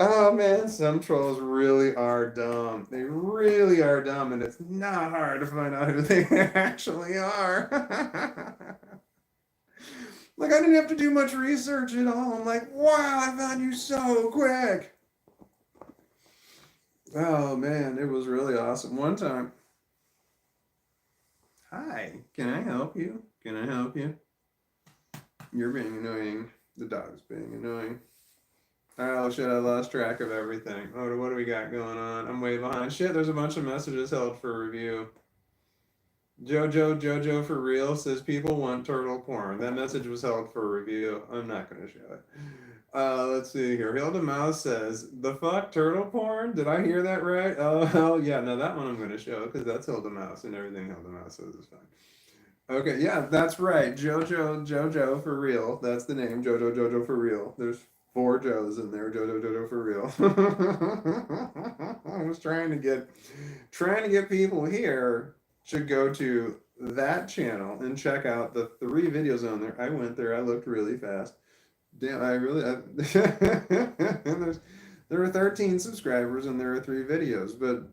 Oh man, some trolls really are dumb. They really are dumb, and it's not hard to find out who they actually are. Like, I didn't have to do much research at all. I'm like, wow, I found you so quick. Oh man, it was really awesome. One time, hi, can I help you? Can I help you? You're being annoying. The dog's being annoying. Oh shit, I lost track of everything. Oh, what do we got going on? I'm way behind. Shit, there's a bunch of messages held for review. Jojo for real says people want turtle porn. That message was held for review. I'm not going to show it. Let's see here. Hilda Mouse says, the fuck turtle porn? Did I hear that right? Oh, hell yeah. No, that one I'm going to show because that's Hilda Mouse and everything Hilda Mouse says is fine. Okay, yeah, that's right. Jojo for real. That's the name. Jojo for real. There's 4 Joes in there. Jojo for real. I was trying to get people here to go to that channel and check out the 3 videos on there. I went there. I looked really fast. Damn, and there are 13 subscribers and there are 3 videos, but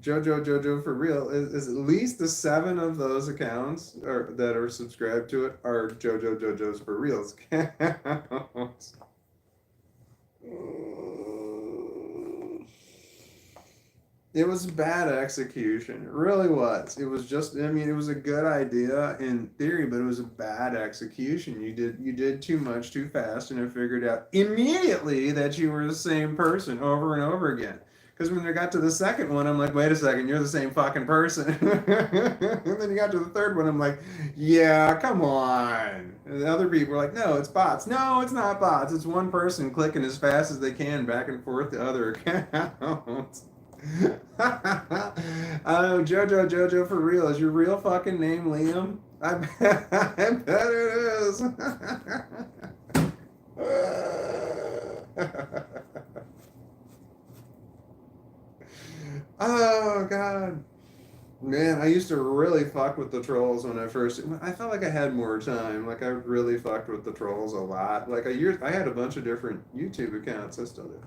Jojo for real is at least the 7 of those accounts that are subscribed to it are Jojo's for reals accounts. It was bad execution. It really was. It was just, I mean, it was a good idea in theory, but it was a bad execution. You did too much too fast, and I figured out immediately that you were the same person over and over again. Because when I got to the second one, I'm like, wait a second, you're the same fucking person. And then you got to the third one, I'm like, yeah, come on. And the other people were like, no, it's bots. No, it's not bots. It's one person clicking as fast as they can back and forth to other accounts. Oh, Jojo for real. Is your real fucking name Liam? I bet it is. Oh god. Man, I used to really fuck with the trolls when I felt like I had more time. Like I really fucked with the trolls a lot. Like I had a bunch of different YouTube accounts. I still do.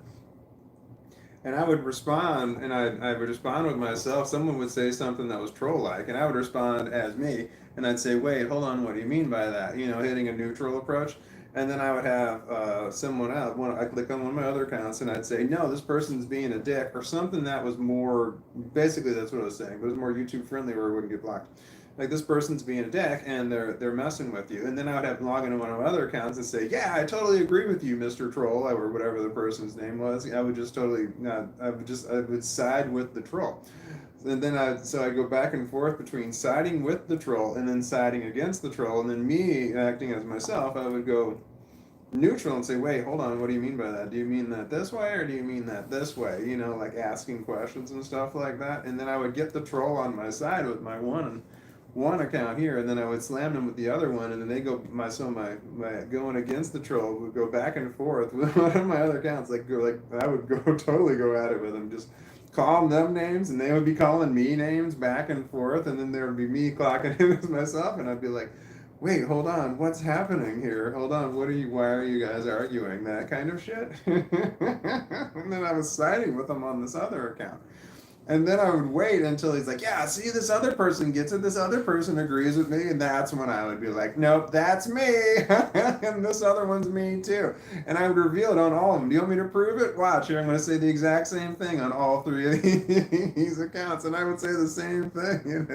And I would respond, and I would respond with myself. Someone would say something that was troll-like, and I would respond as me, and I'd say, wait, hold on, what do you mean by that? You know, hitting a neutral approach. And then I would have someone else, I'd click on one of my other accounts, and I'd say, no, this person's being a dick, or something that was more, basically that's what I was saying, but it was more YouTube-friendly where it wouldn't get blocked. Like this person's being a dick and they're messing with you, and then I would have to log into one of my other accounts and say, yeah, I totally agree with you, Mr. Troll, or whatever the person's name was. I would just totally, I would side with the troll. And then I go back and forth between siding with the troll and then siding against the troll, and then me acting as myself, I would go neutral and say, wait, hold on, what do you mean by that? Do you mean that this way or do you mean that this way? You know, like asking questions and stuff like that. And then I would get the troll on my side with my one account here, and then I would slam them with the other one, and then they go my going against the troll would go back and forth with one of my other accounts. Like I would go totally go at it with them, just call them names, and they would be calling me names back and forth, and then there would be me clocking in as myself, and I'd be like, wait, hold on, what's happening here? Hold on, why are you guys arguing? That kind of shit. And then I was siding with them on this other account. And then I would wait until he's like, yeah, see, this other person gets it. This other person agrees with me. And that's when I would be like, nope, that's me. And this other one's me too. And I would reveal it on all of them. Do you want me to prove it? Watch here. I'm going to say the exact same thing on all 3 of these accounts. And I would say the same thing.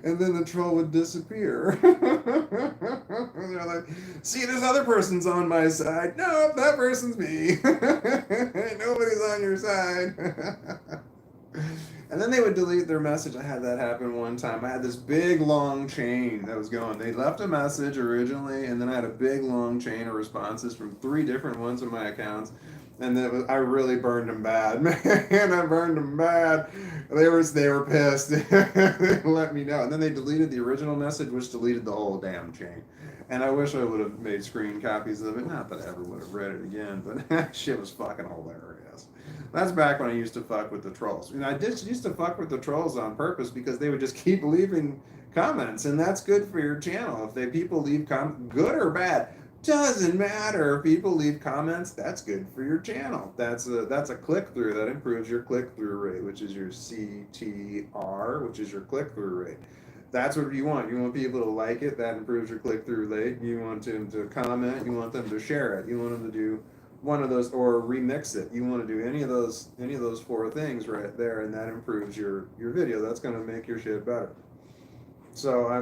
And then the troll would disappear. And they're like, see, this other person's on my side. Nope, that person's me. Nobody's on your side. And then they would delete their message. I had that happen one time. I had this big long chain that was going. They left a message originally, and then I had a big long chain of responses from 3 different ones of my accounts. And I really burned them bad. Man, I burned them bad. They were pissed. They let me know. And then they deleted the original message, which deleted the whole damn chain. And I wish I would have made screen copies of it. Not that I ever would have read it again, but that shit was fucking hilarious. That's back when I used to fuck with the trolls. I used to fuck with the trolls on purpose because they would just keep leaving comments, and that's good for your channel. If people leave good or bad, doesn't matter. If people leave comments, that's good for your channel. That's a click-through. That improves your click-through rate, which is your CTR, which is your click-through rate. That's what you want. You want people to like it. That improves your click-through rate. You want them to comment. You want them to share it. You want them to do one of those or remix it. You want to do any of those four things right there, and that improves your video. That's going to make your shit better. So I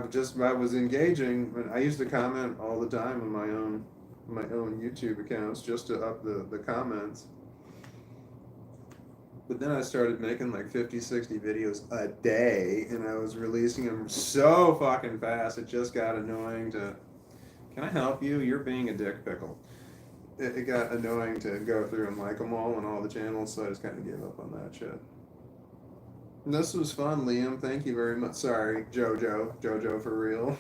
was engaging, and I used to comment all the time on my own YouTube accounts just to up the comments. But then I started making like 50, 60 videos a day, and I was releasing them so fucking fast, it just got annoying to, can I help you? You're being a dick pickle. It got annoying to go through and like them all on all the channels, so I just kind of gave up on that shit. And this was fun, Liam. Thank you very much. Sorry, Jojo for real.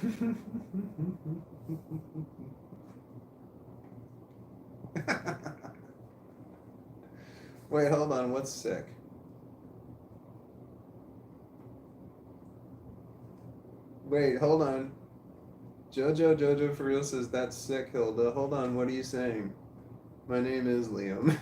Wait, hold on. What's sick? Wait, hold on. Jojo for real says that's sick, Hilda. Hold on. What are you saying? My name is Liam.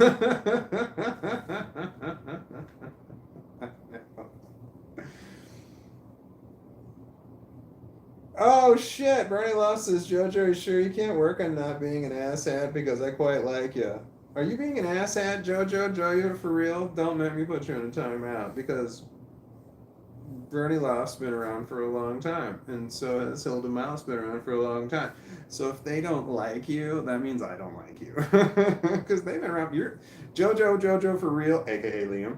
Oh shit! Bernie Love says, Jojo, are you sure you can't work on not being an asshat because I quite like you? Are you being an asshat, Jojo, for real? Don't make me put you in a timeout because Bernie Loft's been around for a long time, and so has Hilda Mouse been around for a long time. So if they don't like you, that means I don't like you because they've been around. You're Jojo for real, aka Liam.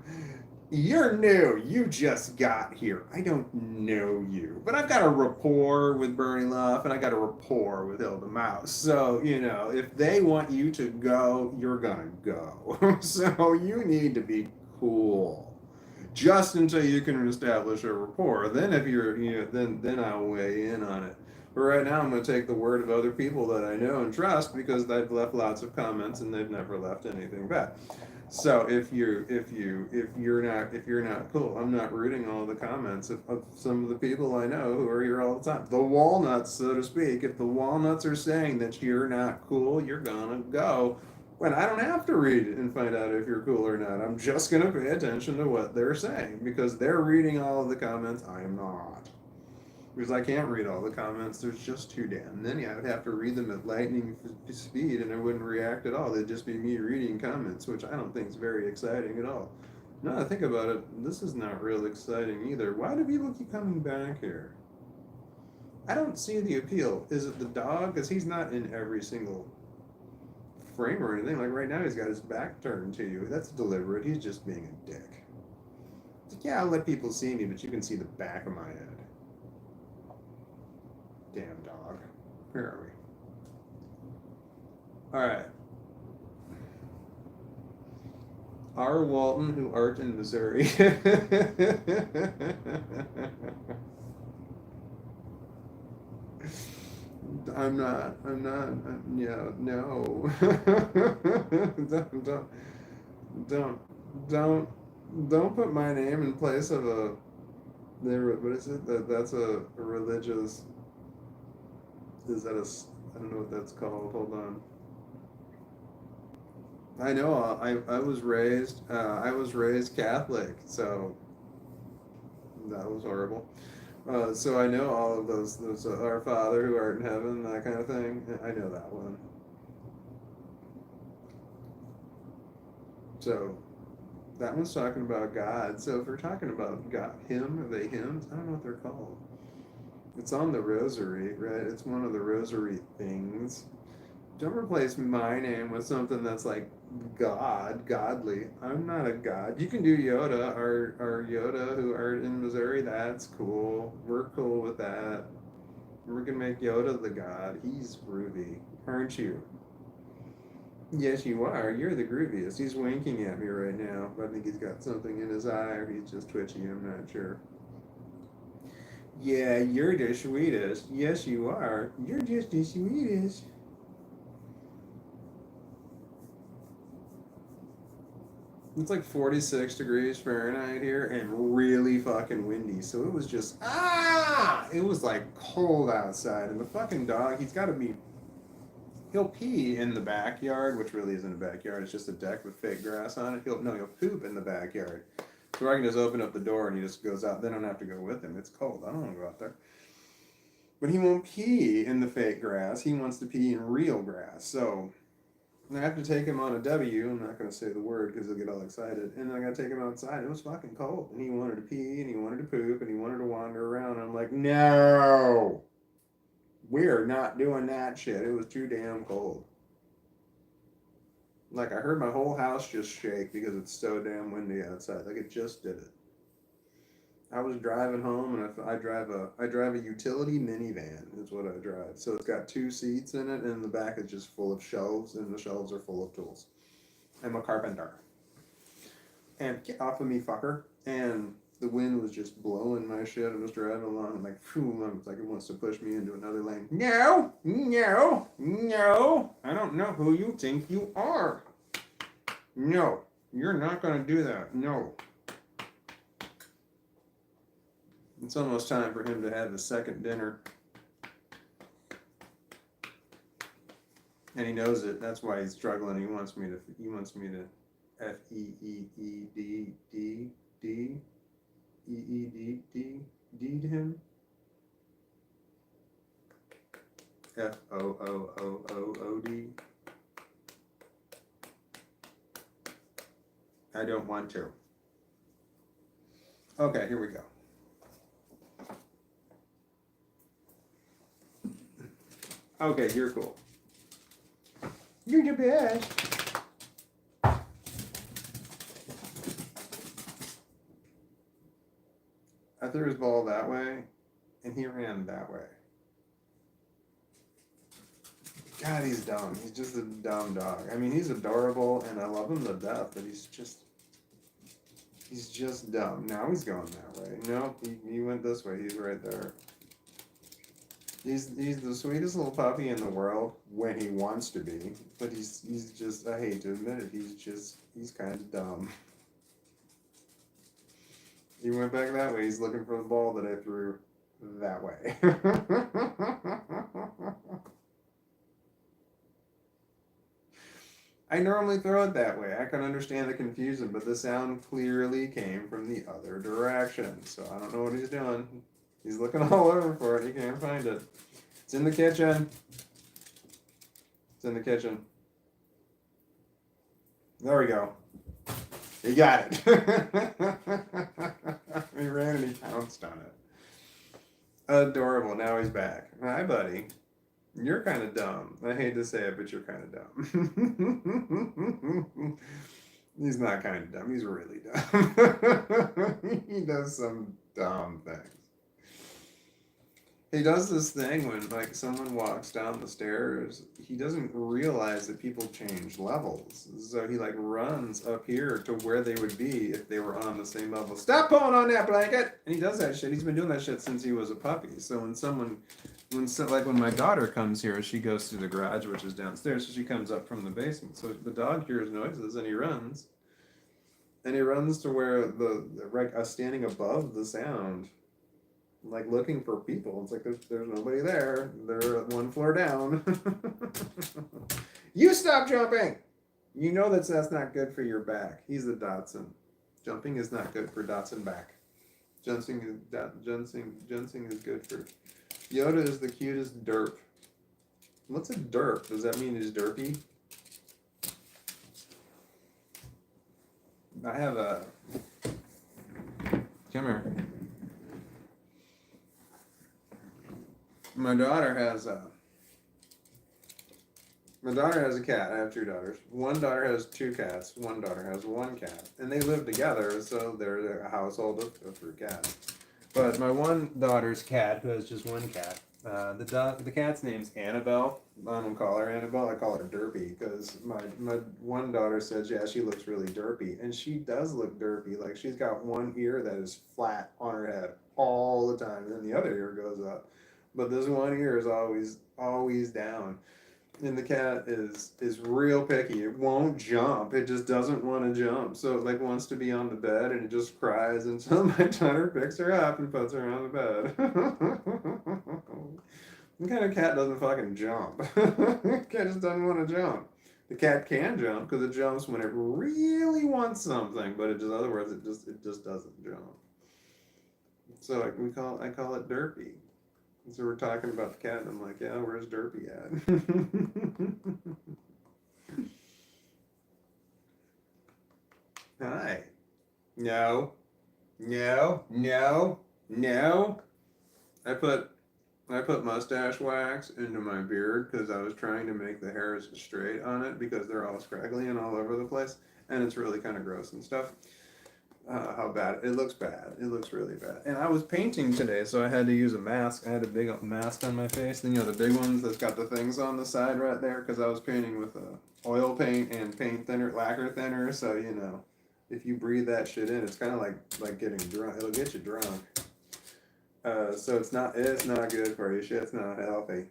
You're new. You just got here. I don't know you. But I've got a rapport with Bernie Luff and I got a rapport with Hilda Mouse. So, you know, if they want you to go, you're going to go. So you need to be cool. Just until you can establish a rapport. Then if you're, you know, then I'll weigh in on it. But right now I'm going to take the word of other people that I know and trust because they've left lots of comments and they've never left anything back. So if you're not cool, I'm not reading all the comments of some of the people I know who are here all the time. The walnuts, so to speak. If the walnuts are saying that you're not cool, you're gonna go. When I don't have to read it and find out if you're cool or not. I'm just gonna pay attention to what they're saying because they're reading all of the comments. I am not. Because I can't read all the comments. There's just too damn many. I would have to read them at lightning speed and I wouldn't react at all. They'd just be me reading comments, which I don't think is very exciting at all. Now that I think about it, this is not real exciting either. Why do people keep coming back here? I don't see the appeal. Is it the dog? Because he's not in every single frame or anything. Like right now, he's got his back turned to you. That's deliberate. He's just being a dick. It's like, yeah, I'll let people see me, but you can see the back of my head. Damn dog. Where are we? Alright. R. Walton, who art in Missouri. Yeah, no. Don't put my name in place of a, what is it? That's a religious, is that I don't know what that's called. Hold on. I know. I was raised Catholic, so that was horrible. So I know all of those Our Father who art in heaven, that kind of thing. I know that one. So that one's talking about God. So if we're talking about God, him, are they hymns? I don't know what they're called. It's on the rosary, right? It's one of the rosary things. Don't replace my name with something that's like God, godly. I'm not a god. You can do Yoda, or Yoda who are in Missouri. That's cool. We're cool with that. We're gonna make Yoda the god. He's groovy, aren't you? Yes, you are. You're the grooviest. He's winking at me right now. I think he's got something in his eye, or he's just twitchy. I'm not sure. Yeah, you're the sweetest. Yes, you are. You're just the sweetest. It's like 46 degrees Fahrenheit here and really fucking windy. So it was just, it was like cold outside. And the fucking dog, he'll pee in the backyard, which really isn't a backyard. It's just a deck with fake grass on it. He'll poop in the backyard. So I can just open up the door and he just goes out. Then I don't have to go with him. It's cold. I don't want to go out there. But he won't pee in the fake grass. He wants to pee in real grass. So I have to take him on a W. I'm not going to say the word because he'll get all excited. And I got to take him outside. It was fucking cold. And he wanted to pee and he wanted to poop and he wanted to wander around. I'm like, no, we're not doing that shit. It was too damn cold. Like I heard my whole house just shake because it's so damn windy outside. Like it just did it. I was driving home, and I drive a utility minivan is what I drive. So it's got 2 seats in it, and the back is just full of shelves, and the shelves are full of tools. I'm a carpenter. And get off of me, fucker! And the wind was just blowing my shit. I was driving along, and like, phew, it's like it wants to push me into another lane. No, no, no! I don't know who you think you are. No, you're not gonna do that. No. It's almost time for him to have his second dinner. And he knows it. That's why he's struggling. He wants me to F-E-E-E-D-D-D-E-E-D-D-D to him. F-O-O-O-O-O-D. I don't want to. Okay, here we go. Okay, you're cool. You're the best. I threw his ball that way, and he ran that way. God, he's dumb. He's just a dumb dog. I mean, he's adorable, and I love him to death, but he's just dumb. Now he's going that way. No, he went this way. He's right there. He's the sweetest little puppy in the world when he wants to be, but he's just, I hate to admit it, he's kind of dumb. He went back that way. He's looking for the ball that I threw that way. I normally throw it that way. I can understand the confusion, but the sound clearly came from the other direction. So I don't know what he's doing. He's looking all over for it. He can't find it. It's in the kitchen. It's in the kitchen. There we go. He got it. He ran and he pounced on it. Adorable. Now he's back. Hi, buddy. You're kind of dumb. I hate to say it, but you're kind of dumb. He's not kind of dumb. He's really dumb. He does some dumb things. He does this thing when, like, someone walks down the stairs, he doesn't realize that people change levels. So he, like, runs up here to where they would be if they were on the same level. Stop pulling on that blanket! And he does that shit. He's been doing that shit since he was a puppy. So when my daughter comes here, she goes through the garage, which is downstairs, so she comes up from the basement. So the dog hears noises and he runs. And he runs to where standing above the sound, like looking for people. It's like there's nobody there. They're 1 floor down. You stop jumping. You know that's not good for your back. He's a Dotson. Jumping is not good for Dotson back. Jumping is good for. Yoda is the cutest derp. What's a derp? Does that mean he's derpy? I have a. Come here. My daughter has a cat. I have 2 daughters. One daughter has 2 cats. One daughter has 1 cat. And they live together, so they're a household of 3 cats. But my one daughter's cat, who has just 1 cat, the cat's name's Annabelle. I don't call her Annabelle, I call her Derpy, because my one daughter says, yeah, she looks really derpy. And she does look derpy. Like, she's got one ear that is flat on her head all the time, and then the other ear goes up. But this one ear is always down. And the cat is real picky. It won't jump. It just doesn't want to jump. So it like wants to be on the bed and it just cries until my daughter picks her up and puts her on the bed. What kind of cat doesn't fucking jump? Cat just doesn't want to jump. The cat can jump because it jumps when it really wants something, but it just, other words, it just doesn't jump. So I call it Derpy. So we're talking about the cat, and I'm like, yeah, where's Derpy at? Hi. No. No. No. No. I put mustache wax into my beard because I was trying to make the hairs straight on it because they're all scraggly and all over the place, and it's really kind of gross and stuff. How bad it looks bad. It looks really bad. And I was painting today, so I had to use a mask. I had a big mask on my face. Then the big ones that's got the things on the side right there because I was painting with oil paint and paint thinner, lacquer thinner. So if you breathe that shit in, it's kind of like getting drunk. It'll get you drunk. So it's not good for you. Shit's not healthy.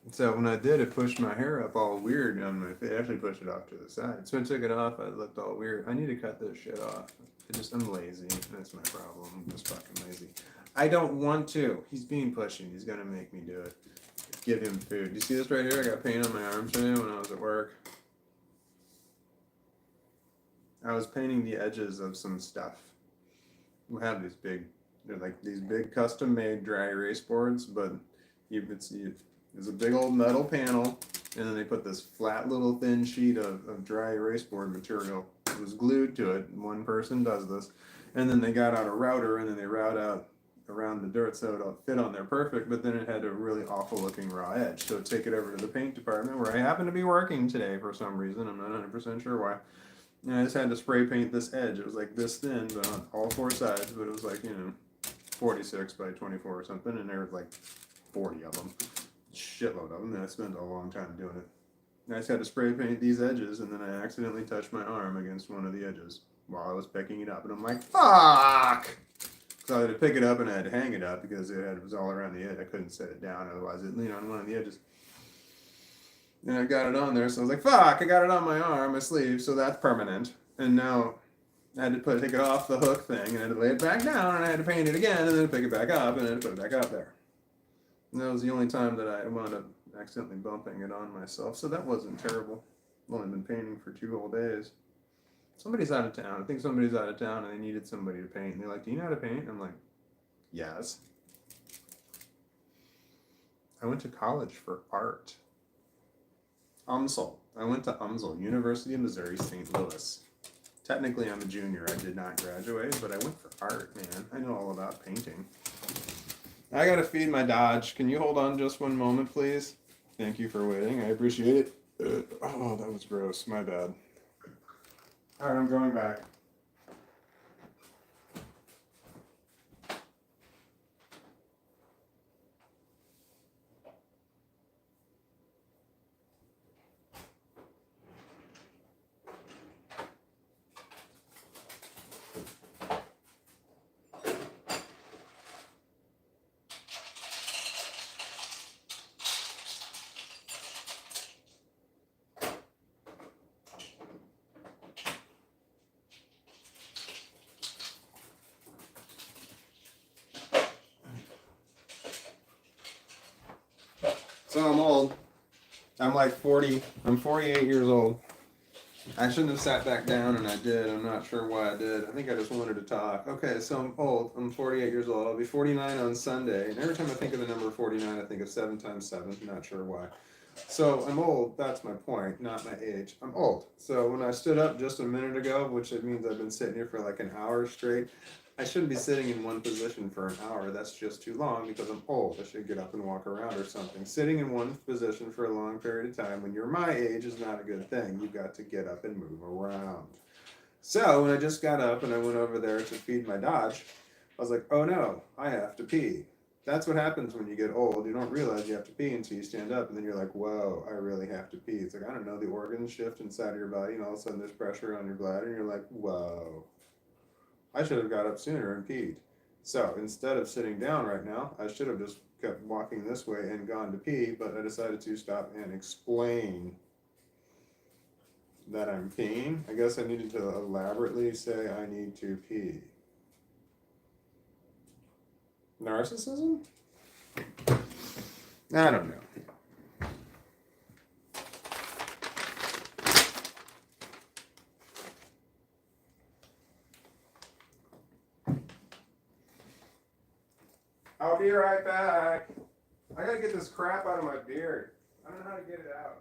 So when I did, it pushed my hair up all weird on my face. I actually pushed it off to the side. So when I took it off, I looked all weird. I need to cut this shit off. I'm lazy. That's my problem. I'm just fucking lazy. I don't want to. He's being pushy. He's gonna make me do it. Give him food. You see this right here? I got paint on my arms today when I was at work. I was painting the edges of some stuff. We have they're like these big custom-made dry erase boards, but there's a big old metal panel, and then they put this flat little thin sheet of dry erase board material. It was glued to it. One person does this, and then they got out a router, and then they route out around the dirt so it'll fit on there perfect, but then it had a really awful looking raw edge. So take it over to the paint department where I happen to be working today for some reason. I'm not 100% sure why. And I just had to spray paint this edge. It was like this thin, but on all four sides, but it was like, 46 by 24 or something, and there was like 40 of them. Shitload of them, and I spent a long time doing it. And I just had to spray paint these edges, and then I accidentally touched my arm against one of the edges while I was picking it up, and I'm like, fuck! So I had to pick it up and I had to hang it up because it was all around the edge. I couldn't set it down, otherwise it'd lean on one of the edges. And I got it on there, so I was like, fuck, I got it on my arm, my sleeve, so that's permanent. And now I had to take it off the hook thing, and I had to lay it back down, and I had to paint it again, and then pick it back up, and then put it back up there. And that was the only time that I wound up accidentally bumping it on myself, so that wasn't terrible. I've only been painting for 2 whole days. Somebody's out of town. I think somebody's out of town, and they needed somebody to paint. And they're like, do you know how to paint? I'm like, yes. I went to college for art. UMSL. I went to UMSL, University of Missouri, St. Louis. Technically, I'm a junior. I did not graduate, but I went for art, man. I know all about painting. I gotta feed my Dodge. Can you hold on just one moment, please? Thank you for waiting. I appreciate it. Oh, that was gross. My bad. All right, I'm going back. So I'm old. I'm like 40. I'm 48 years old. I shouldn't have sat back down, and I did. I'm not sure why I did. I think I just wanted to talk. Okay, so I'm old. I'm 48 years old. I'll be 49 on Sunday. And every time I think of the number 49, I think of 7 times 7. I'm not sure why. So I'm old. That's my point, not my age. I'm old. So when I stood up just a minute ago, which it means I've been sitting here for like an hour straight, I shouldn't be sitting in one position for an hour. That's just too long because I'm old. I should get up and walk around or something. Sitting in one position for a long period of time when you're my age is not a good thing. You've got to get up and move around. So when I just got up and I went over there to feed my Dodge, I was like, oh no, I have to pee. That's what happens when you get old. You don't realize you have to pee until you stand up, and then you're like, whoa, I really have to pee. It's like, I don't know, the organs shift inside of your body, and all of a sudden there's pressure on your bladder, and you're like, whoa. I should have got up sooner and peed. So instead of sitting down right now, I should have just kept walking this way and gone to pee, but I decided to stop and explain that I'm peeing. I guess I needed to elaborately say I need to pee. Narcissism? I don't know. I'll be right back. I gotta get this crap out of my beard. I don't know how to get it out.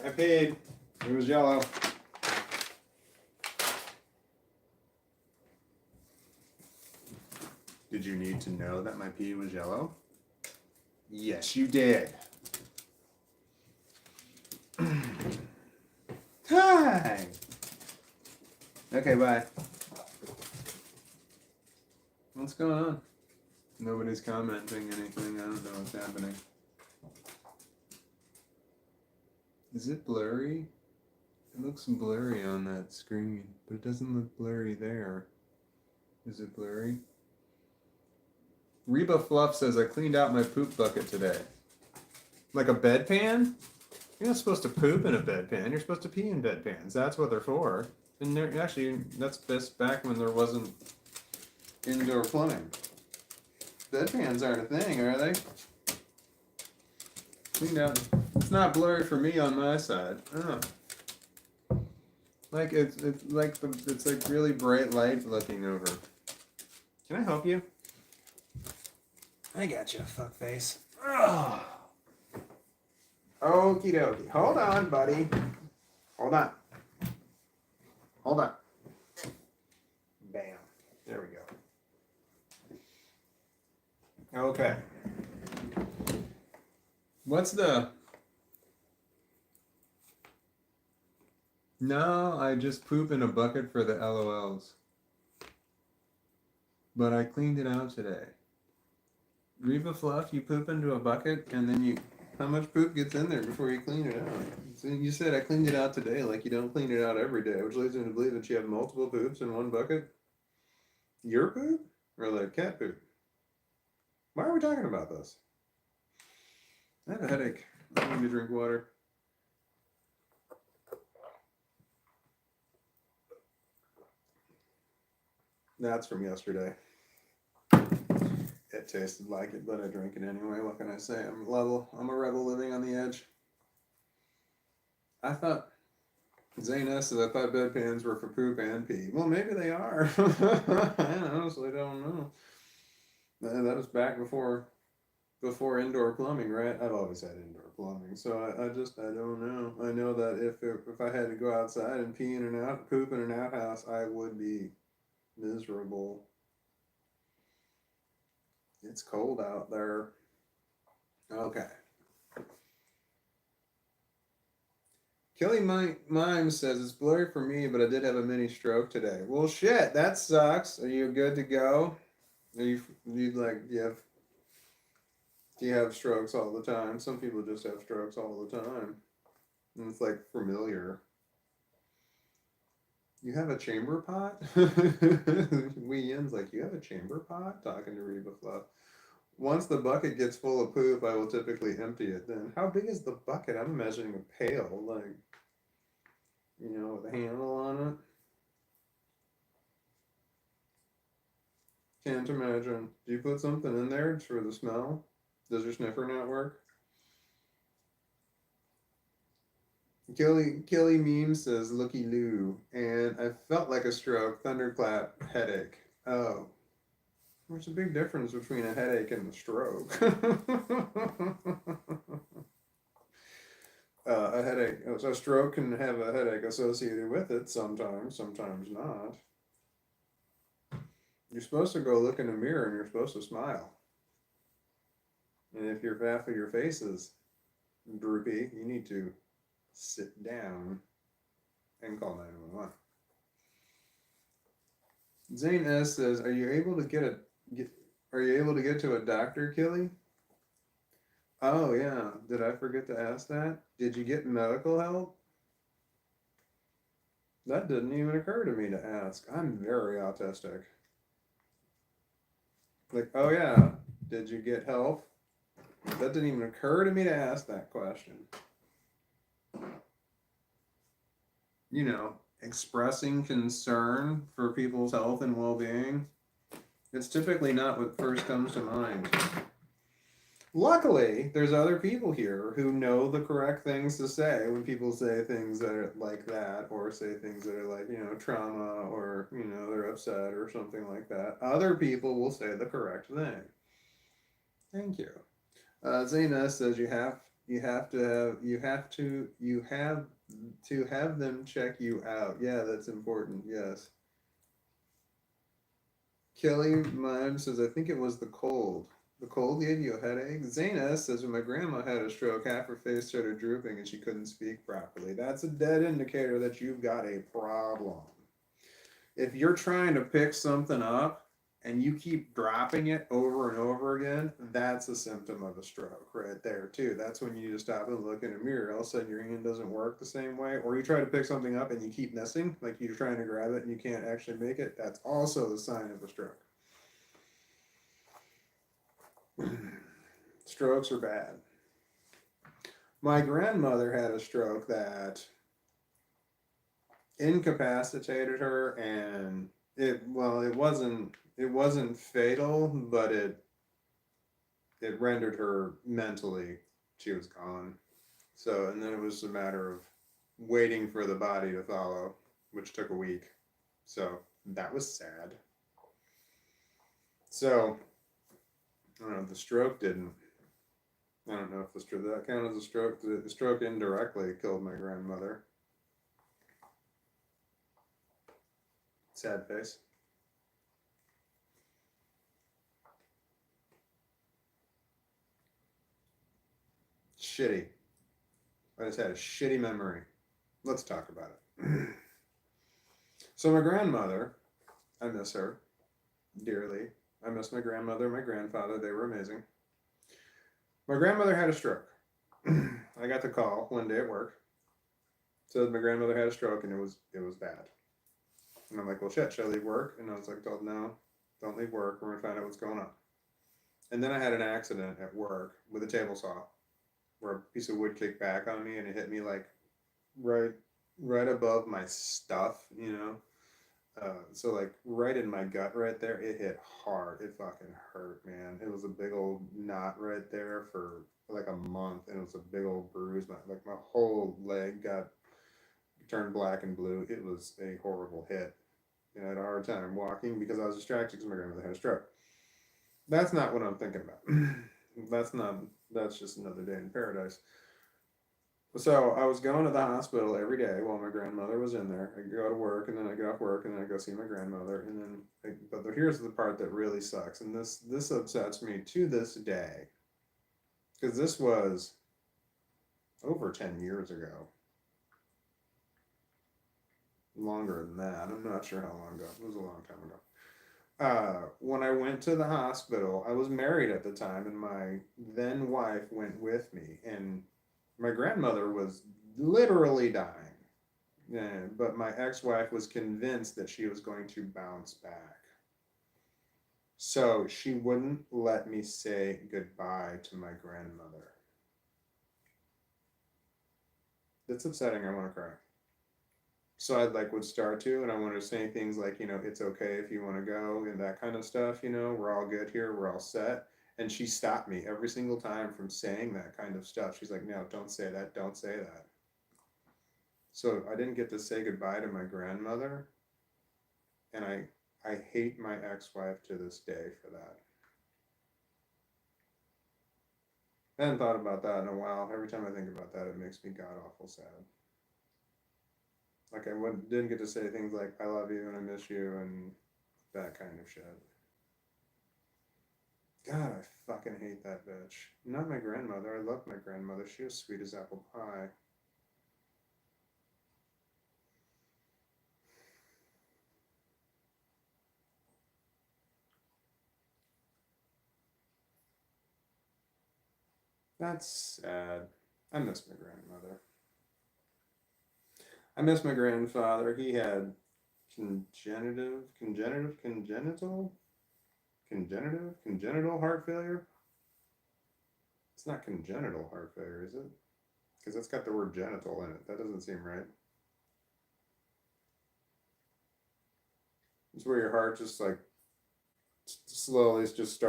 I paid. It was yellow. Did you need to know that my pee was yellow? Yes, you did. Hi. Okay, bye. What's going on? Nobody's commenting anything. I don't know what's happening. Is it blurry? It looks blurry on that screen, but it doesn't look blurry there. Is it blurry? Reba Fluff says, I cleaned out my poop bucket today. Like a bedpan? You're not supposed to poop in a bedpan. You're supposed to pee in bedpans. That's what they're for. And actually, that's best back when there wasn't indoor plumbing. Bedpans aren't a thing, are they? Cleaned out. It's not blurry for me on my side. Oh. Like it's like really bright light looking over. Can I help you? I got you, fuckface. Oh. Okie dokie. Hold on, buddy. Hold on. Hold on. Bam. There we go. Okay. What's the... No, I just poop in a bucket for the LOLs. But I cleaned it out today. Reba Fluff, you poop into a bucket and then you... How much poop gets in there before you clean it out? So you said I cleaned it out today, like you don't clean it out every day, which leads me to believe that you have multiple poops in one bucket. Your poop? Or like cat poop? Why are we talking about this? I have a headache. I need to drink water. That's from yesterday. It tasted like it, but I drank it anyway. What can I say? I'm a rebel living on the edge. I thought, Zane S says, I thought bedpans were for poop and pee. Well, maybe they are. I honestly don't know. That was back before indoor plumbing, right? I've always had indoor plumbing, so I don't know. I know that if I had to go outside and pee in and out, poop in an outhouse, I would be miserable. It's cold out there. Okay. Kelly Mime says, it's blurry for me, but I did have a mini stroke today. Well, shit, that sucks. Are you good to go? Do you have strokes all the time? Some people just have strokes all the time. And it's like familiar. You have a chamber pot? Wee Yin's like, you have a chamber pot? Talking to Reba Fluff. Once the bucket gets full of poop, I will typically empty it then. How big is the bucket? I'm imagining a pail, like, with a handle on it. Can't imagine. Do you put something in there for the smell? Does your sniffer not work? Kelly Meme says, looky Lou, and I felt like a stroke, thunderclap, headache. Oh. There's a big difference between a headache and a stroke. A headache, so a stroke can have a headache associated with it sometimes not. You're supposed to go look in the mirror and you're supposed to smile. And if your half of your face is droopy, you need to sit down and call 911. Zane S says, are you able to get a Get, are you able to get to a doctor, Killy? Oh yeah. Did I forget to ask that? Did you get medical help? That didn't even occur to me to ask. I'm very autistic. Like, oh yeah, did you get help? That didn't even occur to me to ask that question. You know, expressing concern for people's health and well being. It's typically not what first comes to mind. Luckily, there's other people here who know the correct things to say when people say things that are like that, or say things that are like, trauma, or, they're upset or something like that. Other people will say the correct thing. Thank you. Zena says you have to have them check you out. Yeah, that's important. Yes. Kelly Mime says, I think it was the cold. The cold gave you a headache. Zena says, when my grandma had a stroke, half her face started drooping and she couldn't speak properly. That's a dead indicator that you've got a problem. If you're trying to pick something up and you keep dropping it over and over again, that's a symptom of a stroke right there too. That's when you need to stop and look in a mirror. All of a sudden your hand doesn't work the same way, or you try to pick something up and you keep missing, like you're trying to grab it and you can't actually make it. That's also the sign of a stroke. Strokes are bad. My grandmother had a stroke that incapacitated her, and it wasn't fatal, but it rendered her mentally, she was gone. So, and then it was a matter of waiting for the body to follow, which took a week. So that was sad. So I don't know, the stroke didn't. I don't know if the stroke that counted as a stroke. The stroke indirectly killed my grandmother. Sad face. Shitty. I just had a shitty memory. Let's talk about it. So my grandmother, I miss her dearly. I miss my grandmother, my grandfather. They were amazing. My grandmother had a stroke. I got the call one day at work. Said my grandmother had a stroke and it was bad. And I'm like, well, shit, should I leave work? And I was like, told, no, don't leave work. We're gonna find out what's going on. And then I had an accident at work with a table saw, where a piece of wood kicked back on me and it hit me like right above my stuff, so like right in my gut right there, it hit hard. It fucking hurt, man. It was a big old knot right there for like a month, and it was a big old bruise. My whole leg got turned black and blue. It was a horrible hit. And I had a hard time walking because I was distracted because my grandmother had a stroke. That's not what I'm thinking about. that's not. That's just another day in paradise. So I was going to the hospital every day while my grandmother was in there. I go to work, and then I get off work, and then I go see my grandmother, and then. But here's the part that really sucks, and this upsets me to this day, because this was over 10 years ago. Longer than that. I'm not sure how long ago. It was a long time ago. When I went to the hospital, I was married at the time, and my then wife went with me, and my grandmother was literally dying. Yeah, but my ex-wife was convinced that she was going to bounce back. So she wouldn't let me say goodbye to my grandmother. It's upsetting. I want to cry. So I would start to, and I wanted to say things like, it's okay if you want to go and that kind of stuff, we're all good here, we're all set. And she stopped me every single time from saying that kind of stuff. She's like, no, don't say that, don't say that. So I didn't get to say goodbye to my grandmother, and I hate my ex-wife to this day for that. I hadn't thought about that in a while. Every time I think about that, it makes me god awful sad. Like didn't get to say things like "I love you" and "I miss you" and that kind of shit. God, I fucking hate that bitch. Not my grandmother. I love my grandmother. She was sweet as apple pie. That's sad. I miss my grandmother. I miss my grandfather. He had congenital heart failure. It's not congenital heart failure, is it? Because it's got the word genital in it. That doesn't seem right. It's where your heart just like slowly just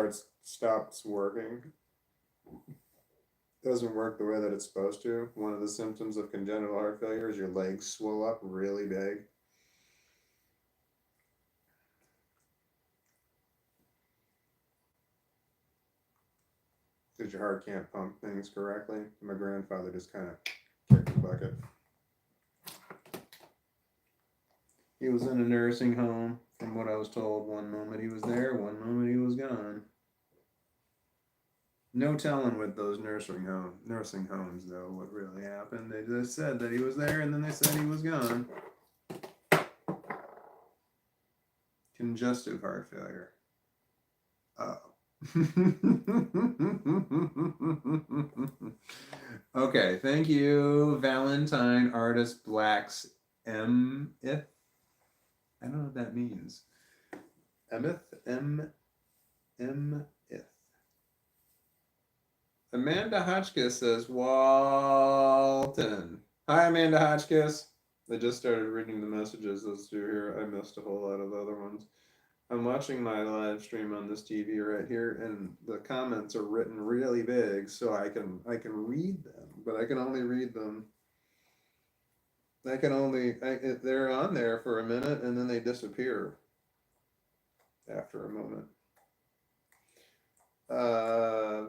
stops working. Doesn't work the way that it's supposed to. One of the symptoms of congenital heart failure is your legs swell up really big. Because your heart can't pump things correctly. My grandfather just kind of kicked the bucket. He was in a nursing home, from what I was told. One moment he was there, one moment he was gone. No telling with those nursing homes though what really happened. They just said that he was there, and then they said he was gone. Congestive heart failure. Oh. Okay, thank you, Valentine Artist Blacks M-ith. I don't know what that means. Emith, M-ith. Amanda Hotchkiss says, Walton. Hi, Amanda Hotchkiss. I just started reading the messages. Those two here. I missed a whole lot of the other ones. I'm watching my live stream on this TV right here, and the comments are written really big, so I can read them, but I can only read them. They're on there for a minute, and then they disappear after a moment.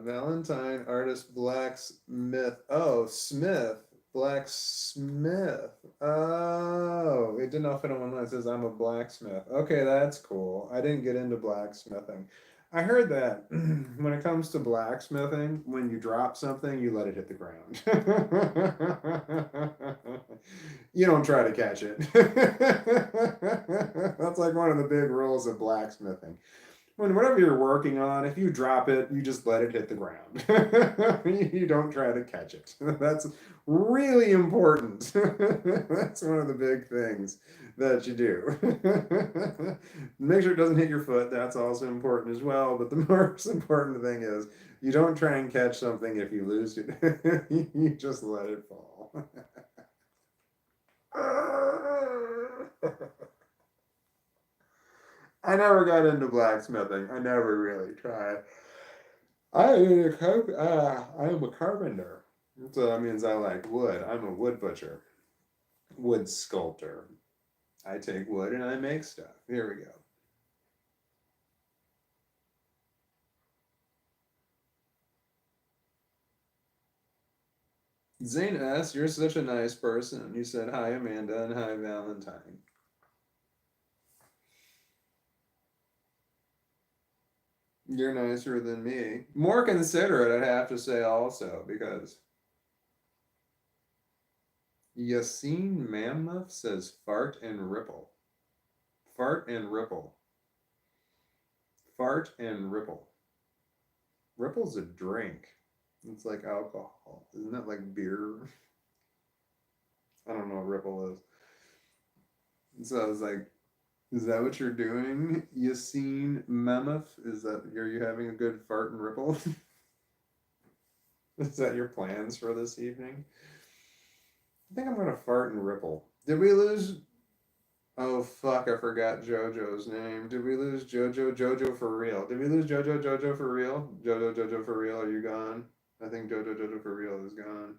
Valentine Artist Blacksmith. Oh, Smith. Blacksmith. Oh, it didn't fit on one line. It says I'm a blacksmith. Okay, that's cool. I didn't get into blacksmithing. I heard that when it comes to blacksmithing, when you drop something, you let it hit the ground. You don't try to catch it. That's like one of the big rules of blacksmithing. Whatever you're working on, if you drop it, you just let it hit the ground. You don't try to catch it. That's really important. That's one of the big things that you do. Make sure it doesn't hit your foot. That's also important as well. But the most important thing is you don't try and catch something if you lose it. You just let it fall. I never got into blacksmithing. I never really tried. I am a carpenter. So that means I like wood. I'm a wood butcher, wood sculptor. I take wood and I make stuff. Here we go. Zane S., you're such a nice person. You said hi, Amanda, and hi, Valentine. You're nicer than me. More considerate, I'd have to say also, because Yassine Mammoth says fart and ripple. Fart and ripple. Fart and ripple. Ripple's a drink. It's like alcohol. Isn't that like beer? I don't know what ripple is. So I was like, is that what you're doing, Yassine Mammoth? Are you having a good fart and ripple? Is that your plans for this evening? I think I'm gonna fart and ripple. Did we lose? Oh fuck! I forgot JoJo's name. Did we lose JoJo? JoJo for real? Did we lose JoJo? JoJo for real? JoJo for real? Are you gone? I think JoJo for real is gone.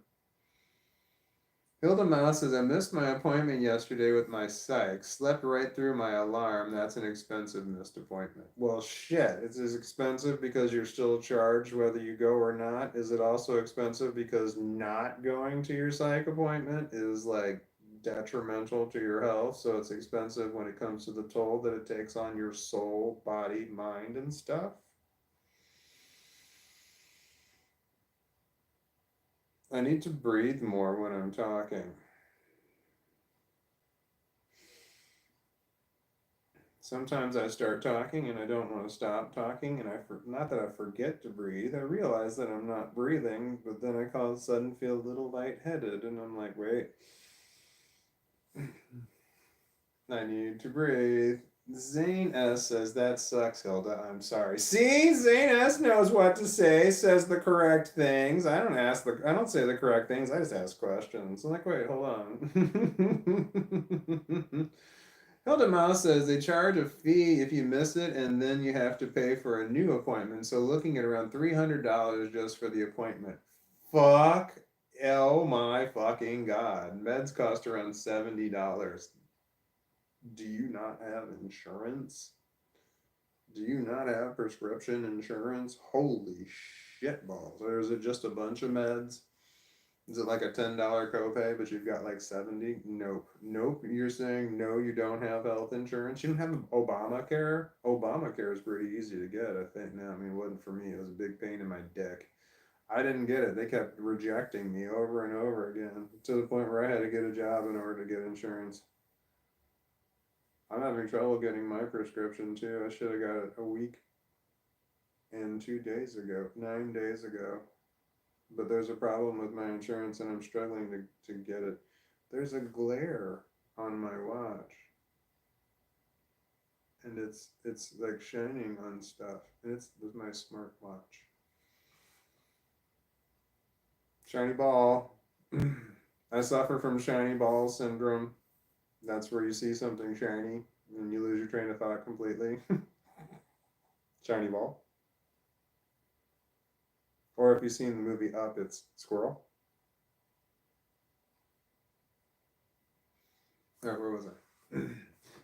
Hilda Mouse says, I missed my appointment yesterday with my psych. Slept right through my alarm. That's an expensive missed appointment. Well, shit. It's as expensive because you're still charged whether you go or not. Is it also expensive because not going to your psych appointment is like detrimental to your health? So it's expensive when it comes to the toll that it takes on your soul, body, mind, and stuff? I need to breathe more when I'm talking. Sometimes I start talking and I don't want to stop talking, and not that I forget to breathe. I realize that I'm not breathing, but then I all of a sudden feel a little lightheaded, and I'm like, wait, I need to breathe. Zane S says, that sucks, Hilda. I'm sorry. See, Zane S knows what to say, says the correct things. I don't say the correct things. I just ask questions. I'm like, wait, hold on. Hilda Mouse says they charge a fee if you miss it, and then you have to pay for a new appointment. So looking at around $300 just for the appointment. Fuck. Oh my fucking god. Meds cost around $70. Do you not have insurance? Do you not have prescription insurance? Holy shit balls. Or is it just a bunch of meds? Is it like a $10 copay, but you've got like 70? Nope. Nope. You're saying no, you don't have health insurance? You don't have Obamacare? Obamacare is pretty easy to get, I think. No, I mean, it wasn't for me. It was a big pain in my dick. I didn't get it. They kept rejecting me over and over again to the point where I had to get a job in order to get insurance. I'm having trouble getting my prescription too. I should have got it a week and 2 days ago, 9 days ago. But there's a problem with my insurance and I'm struggling to get it. There's a glare on my watch. And it's like shining on stuff. And it's with my smartwatch. Shiny ball. I suffer from shiny ball syndrome. That's where you see something shiny and you lose your train of thought completely. Shiny ball. Or if you've seen the movie Up, it's squirrel. Alright, where was I?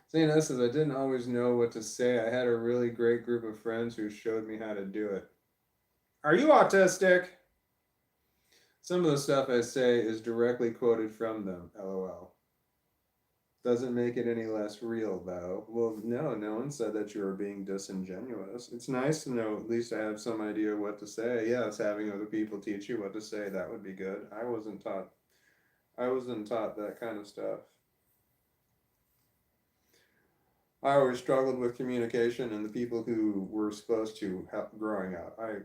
Saying this says I didn't always know what to say. I had a really great group of friends who showed me how to do it. Are you autistic? Some of the stuff I say is directly quoted from them, lol. Doesn't make it any less real, though. Well, no, no one said that you were being disingenuous. It's nice to know at least I have some idea what to say. Yes, having other people teach you what to say, that would be good. I wasn't taught that kind of stuff. I always struggled with communication and the people who were supposed to help growing up. I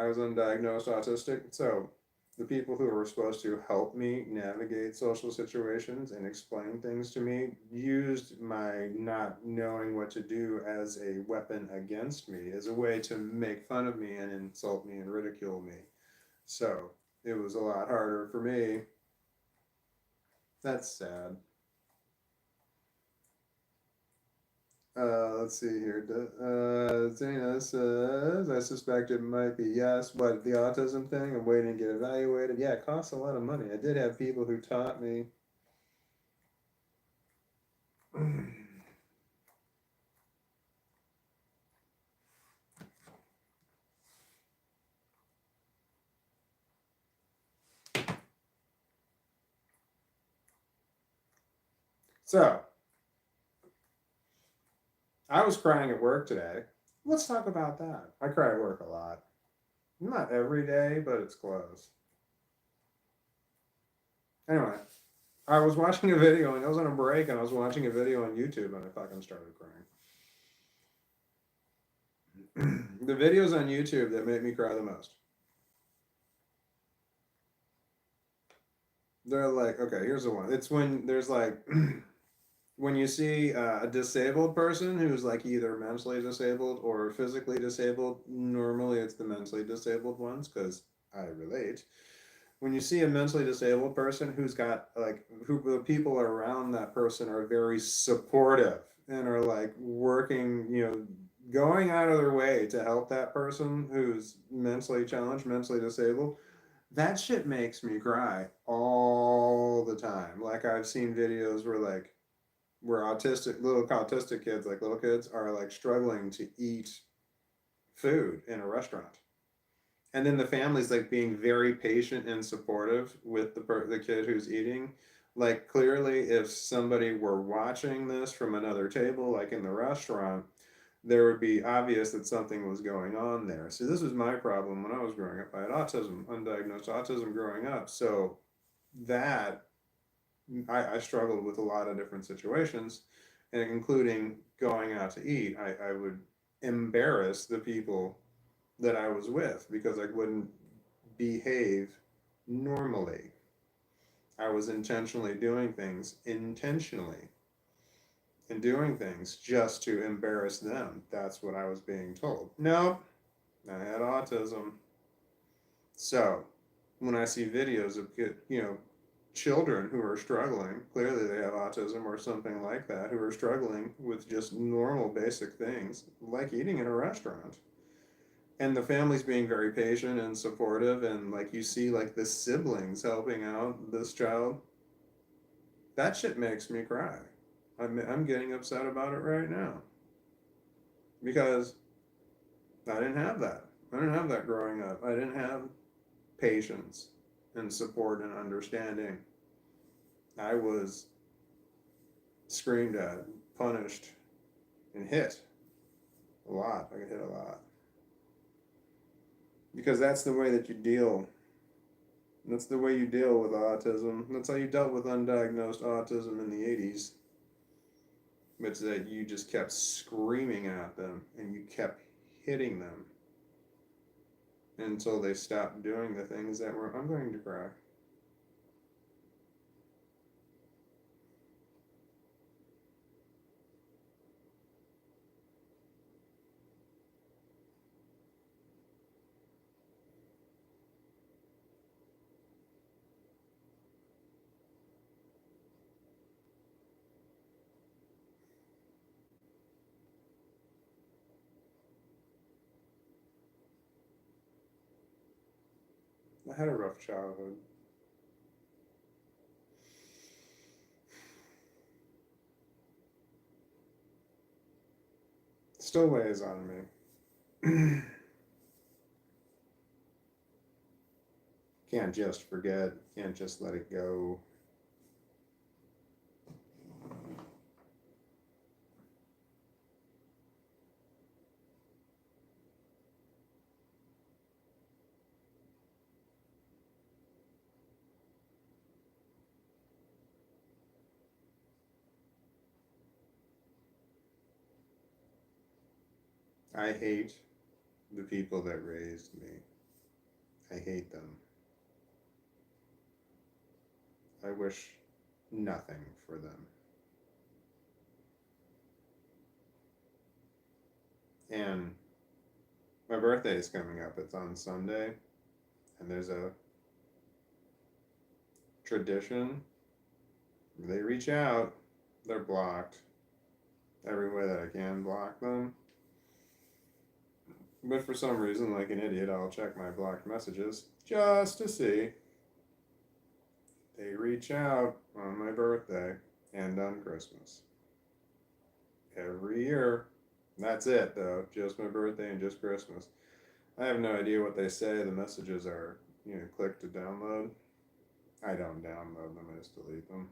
was undiagnosed autistic, so the people who were supposed to help me navigate social situations and explain things to me used my not knowing what to do as a weapon against me, as a way to make fun of me and insult me and ridicule me. So it was a lot harder for me. That's sad. Let's see here. Zena says, I suspect it might be yes, but the autism thing, I'm waiting to get evaluated. Yeah, it costs a lot of money. I did have people who taught me. So, I was crying at work today. Let's talk about that. I cry at work a lot. Not every day, but it's close. Anyway, I was watching a video and I was on a break and I was watching a video on YouTube and I fucking started crying. The videos on YouTube that make me cry the most. They're like, okay, here's the one. It's when there's like, when you see a disabled person who's like either mentally disabled or physically disabled, normally it's the mentally disabled ones because I relate. When you see a mentally disabled person who's got like, who the people around that person are very supportive and are like working, going out of their way to help that person who's mentally challenged, mentally disabled, that shit makes me cry all the time. Like I've seen videos where autistic kids, like little kids, are like struggling to eat food in a restaurant, and then the family's like being very patient and supportive with the kid who's eating. Like clearly, if somebody were watching this from another table, like in the restaurant, there would be obvious that something was going on there. So this was my problem when I was growing up. I had autism, undiagnosed autism growing up. So that I struggled with a lot of different situations, including going out to eat, I would embarrass the people that I was with because I wouldn't behave normally. I was intentionally doing things intentionally and doing things just to embarrass them. That's what I was being told. No, I had autism. So when I see videos of children who are struggling, clearly they have autism or something like that, who are struggling with just normal basic things like eating in a restaurant. And the family's being very patient and supportive, and like you see like the siblings helping out this child. That shit makes me cry. I'm getting upset about it right now because I didn't have that. I didn't have that growing up. I didn't have patience and support and understanding. I was screamed at, punished, and hit a lot. I got hit a lot. Because that's the way that you deal. That's the way you deal with autism. That's how you dealt with undiagnosed autism in the 80s. It's that you just kept screaming at them and you kept hitting them until they stopped doing the things that were, I'm going to cry. I had a rough childhood. Still weighs on me. Can't just forget, can't just let it go. I hate the people that raised me. I hate them. I wish nothing for them. And my birthday is coming up. It's on Sunday. And there's a tradition. They reach out. They're blocked. Every way that I can block them. But for some reason, like an idiot, I'll check my blocked messages just to see. They reach out on my birthday and on Christmas. Every year. That's it, though. Just my birthday and just Christmas. I have no idea what they say. The messages are, click to download. I don't download them, I just delete them.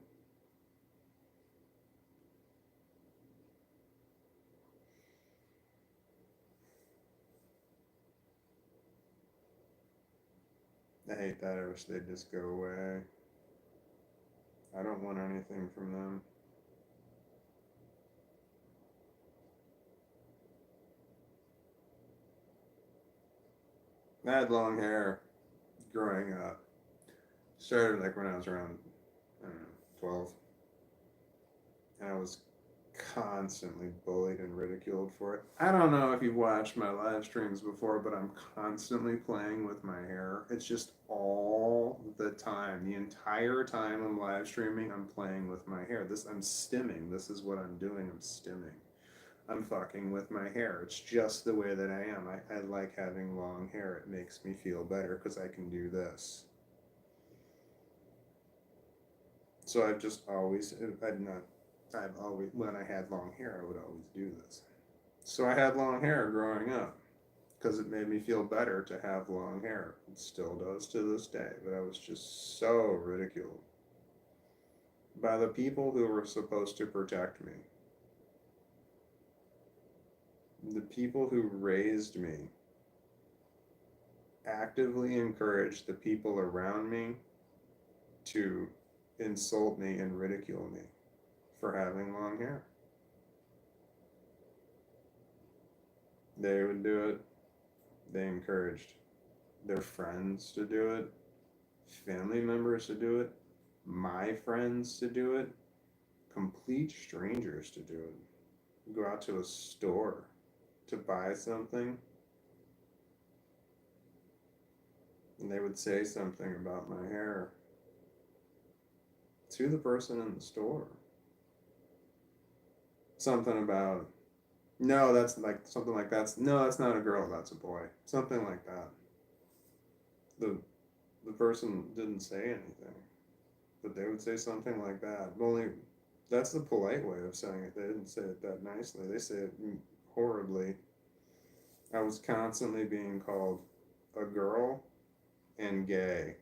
I hate that. I wish they'd just go away. I don't want anything from them. I had long hair growing up. Started like when I was around, I don't know, 12. And I was constantly bullied and ridiculed for it. I don't know if you've watched my live streams before, but I'm constantly playing with my hair. It's just all the time. The entire time I'm live streaming, I'm playing with my hair. I'm stimming. This is what I'm doing. I'm stimming. I'm fucking with my hair. It's just the way that I am. I like having long hair. It makes me feel better because I can do this. So I've just always, when I had long hair, I would always do this. So I had long hair growing up because it made me feel better to have long hair. It still does to this day, but I was just so ridiculed by the people who were supposed to protect me. The people who raised me actively encouraged the people around me to insult me and ridicule me for having long hair. They would do it. They encouraged their friends to do it, family members to do it, my friends to do it, complete strangers to do it. Go out to a store to buy something, and they would say something about my hair to the person in the store. Something about, no, that's like something like that's no, that's not a girl, that's a boy. Something like that. The the person didn't say anything, but they would say something like that. Only that's the polite way of saying it. They didn't say it that nicely. They say it horribly. I was constantly being called a girl and gay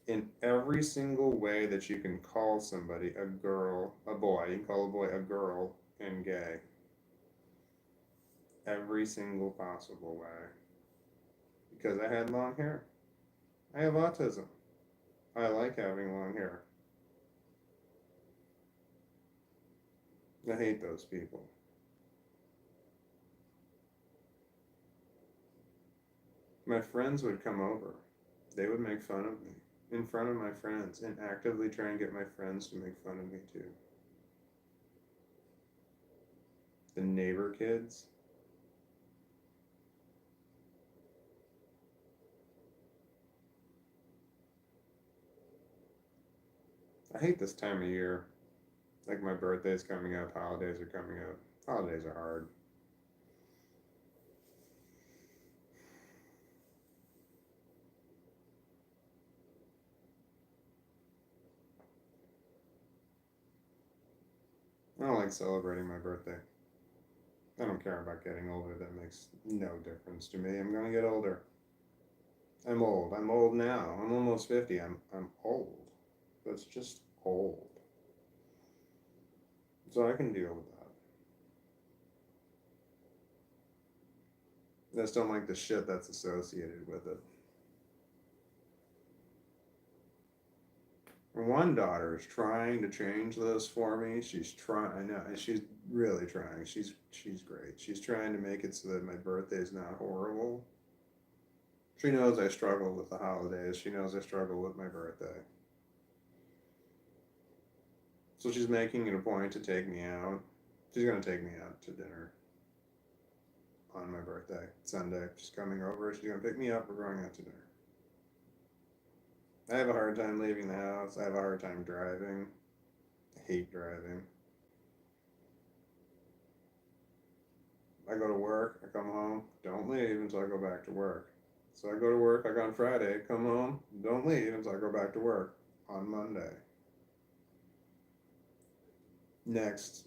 in every single way that you can call somebody a girl, a boy. You can call a boy a girl and gay. Every single possible way. Because I had long hair. I have autism. I like having long hair. I hate those people. My friends would come over. They would make fun of me in front of my friends and actively try and get my friends to make fun of me too. The neighbor kids. I hate this time of year. Like my birthday's coming up, holidays are coming up. Holidays are hard. I don't like celebrating my birthday. I don't care about getting older. That makes no difference to me. I'm gonna get older. I'm old. I'm old now. I'm almost 50. I'm old. That's just old. So I can deal with that. I just don't like the shit that's associated with it. One daughter is trying to change this for me. She's trying. I know she's really trying. She's great. She's trying to make it so that my birthday is not horrible. She knows I struggle with the holidays. She knows I struggle with my birthday. So she's making it a point to take me out. She's gonna take me out to dinner on my birthday, Sunday. She's coming over. She's gonna pick me up. We're going out to dinner. I have a hard time leaving the house. I have a hard time driving. I hate driving. I go to work, I come home, don't leave until I go back to work. So I go to work like on Friday, come home, don't leave until I go back to work on Monday. Next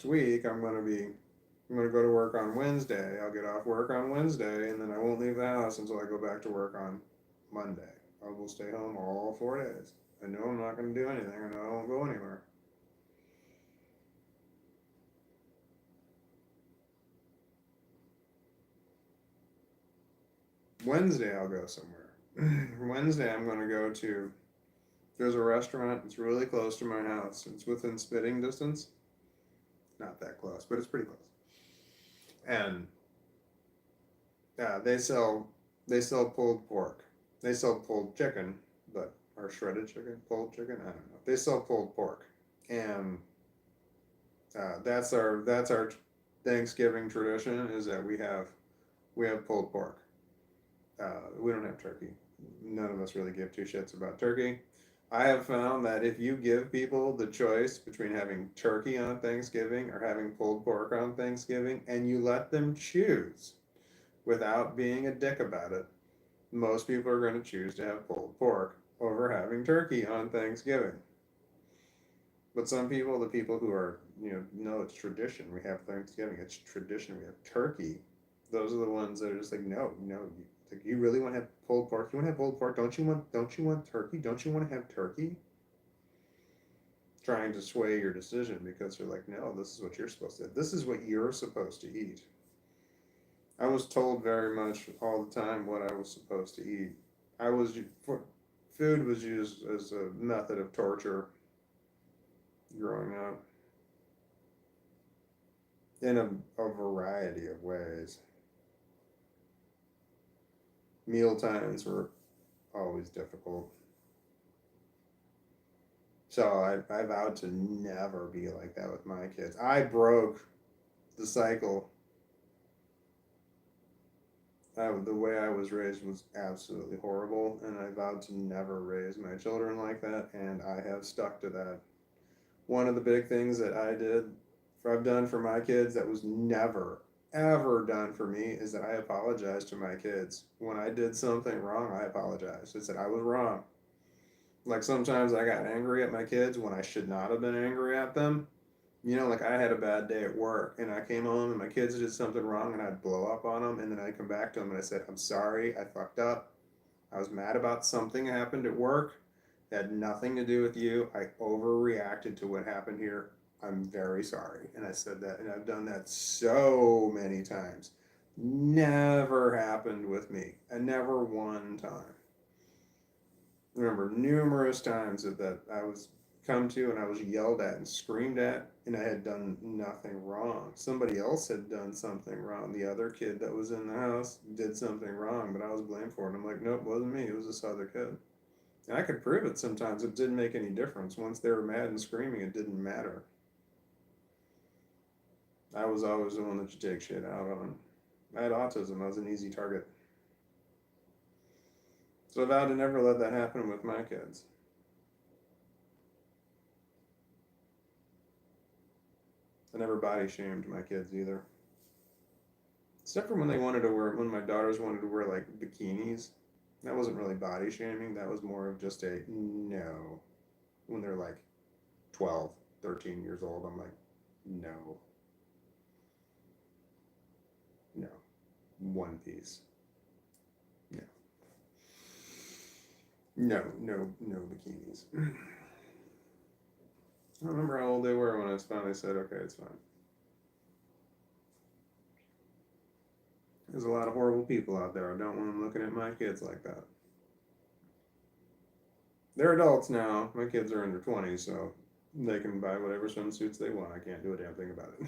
week I'm gonna go to work on Wednesday. I'll get off work on Wednesday and then I won't leave the house until I go back to work on Monday. I will stay home all 4 days. I know I'm not gonna do anything. I know I won't go anywhere. Wednesday I'll go somewhere. Wednesday I'm gonna go to there's a restaurant, it's really close to my house. It's within spitting distance. Not that close, but it's pretty close. And they sell pulled pork. They sell pulled chicken, but or shredded chicken, pulled chicken. I don't know. They sell pulled pork, and that's our Thanksgiving tradition is that we have pulled pork. We don't have turkey. None of us really give two shits about turkey. I have found that if you give people the choice between having turkey on Thanksgiving or having pulled pork on Thanksgiving, and you let them choose without being a dick about it, most people are going to choose to have pulled pork over having turkey on Thanksgiving. But some people, the people who are, no, it's tradition. We have Thanksgiving. It's tradition. We have turkey. Those are the ones that are just like, no, no. Like, you really want to have pulled pork? You want to have pulled pork? Don't you want turkey? Don't you want to have turkey? Trying to sway your decision because they're like, no, this is what you're supposed to. This is what you're supposed to eat. I was told very much all the time what I was supposed to eat. Food was used as a method of torture growing up. in a variety of ways. Meal times were always difficult. So I vowed to never be like that with my kids. I broke the cycle. The way I was raised was absolutely horrible, and I vowed to never raise my children like that, and I have stuck to that. One of the big things that I've done for my kids that was never, ever done for me is that I apologized to my kids. When I did something wrong, I apologized. I said I was wrong. Like sometimes I got angry at my kids when I should not have been angry at them. You know, like I had a bad day at work and I came home and my kids did something wrong and I'd blow up on them and then I'd come back to them and I said, I'm sorry, I fucked up. I was mad about something that happened at work. It had nothing to do with you. I overreacted to what happened here. I'm very sorry. And I said that and I've done that so many times. Never happened with me. And never one time. I remember numerous times that I was come to and I was yelled at and screamed at and I had done nothing wrong. Somebody else had done something wrong. The other kid that was in the house did something wrong, but I was blamed for it. I'm like, nope, it wasn't me. It was this other kid. And I could prove it sometimes. It didn't make any difference. Once they were mad and screaming, it didn't matter. I was always the one that you take shit out on. I had autism. I was an easy target. So I vowed to never let that happen with my kids. I never body shamed my kids either. Except for when when my daughters wanted to wear like bikinis. That wasn't really body shaming. That was more of just a no. When they're like 12, 13 years old, I'm like, no, no, one piece. No, no bikinis. I don't remember how old they were when I finally said, okay, it's fine. There's a lot of horrible people out there. I don't want them looking at my kids like that. They're adults now. My kids are in their 20s, so they can buy whatever swimsuits they want. I can't do a damn thing about it.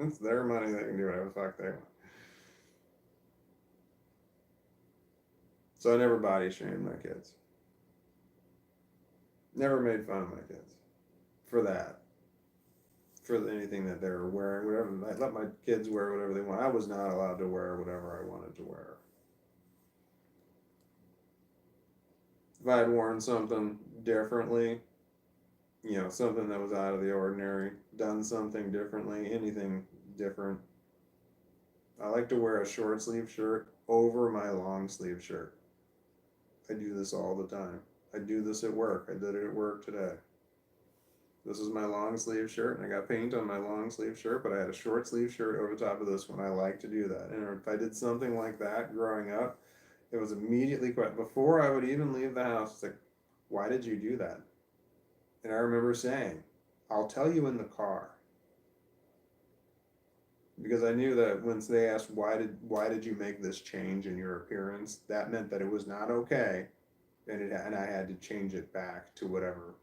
It's their money. They can do whatever the fuck they want. So I never body shamed my kids. Never made fun of my kids for that. For anything that they're wearing, whatever. I let my kids wear whatever they want. I was not allowed to wear whatever I wanted to wear. If I had worn something differently, you know, something that was out of the ordinary, done something differently, anything different. I like to wear a short sleeve shirt over my long sleeve shirt. I do this all the time. I do this at work. I did it at work today. This is my long sleeve shirt, and I got paint on my long sleeve shirt, but I had a short sleeve shirt over top of this one. I like to do that. And if I did something like that growing up, it was immediately quite before I would even leave the house. It's like, why did you do that? And I remember saying, I'll tell you in the car. Because I knew that once they asked why did you make this change in your appearance, that meant that it was not okay, and I had to change it back to whatever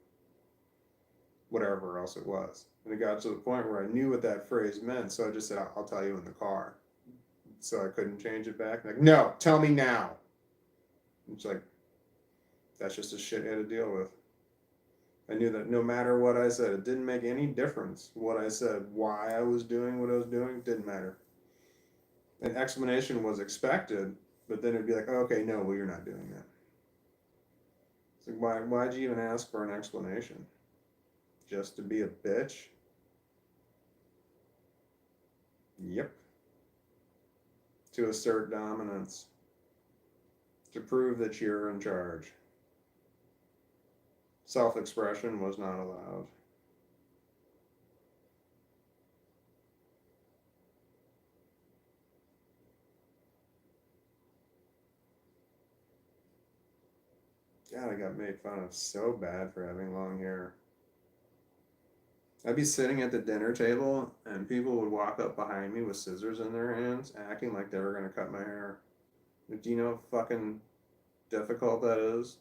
else it was. And it got to the point where I knew what that phrase meant, so I just said, I'll tell you in the car. So I couldn't change it back. Like, no, tell me now. It's like, that's just a shithead to deal with. I knew that no matter what I said, it didn't make any difference what I said. Why I was doing what I was doing didn't matter. An explanation was expected, but then it'd be like, oh, okay, no, well, you're not doing that. It's like, why'd you even ask for an explanation? Just to be a bitch? Yep. To assert dominance. To prove that you're in charge. Self-expression was not allowed. God, I got made fun of so bad for having long hair. I'd be sitting at the dinner table and people would walk up behind me with scissors in their hands, acting like they were going to cut my hair. Do you know how fucking difficult that is?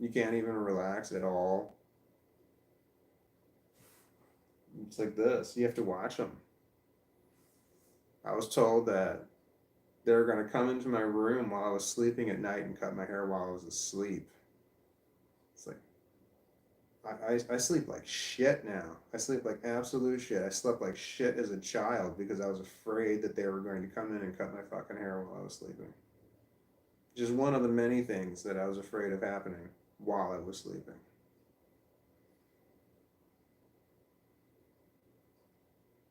You can't even relax at all. It's like this. You have to watch them. I was told that they were going to come into my room while I was sleeping at night and cut my hair while I was asleep. It's like, I sleep like shit now. I sleep like absolute shit. I slept like shit as a child because I was afraid that they were going to come in and cut my fucking hair while I was sleeping. Just one of the many things that I was afraid of happening while I was sleeping.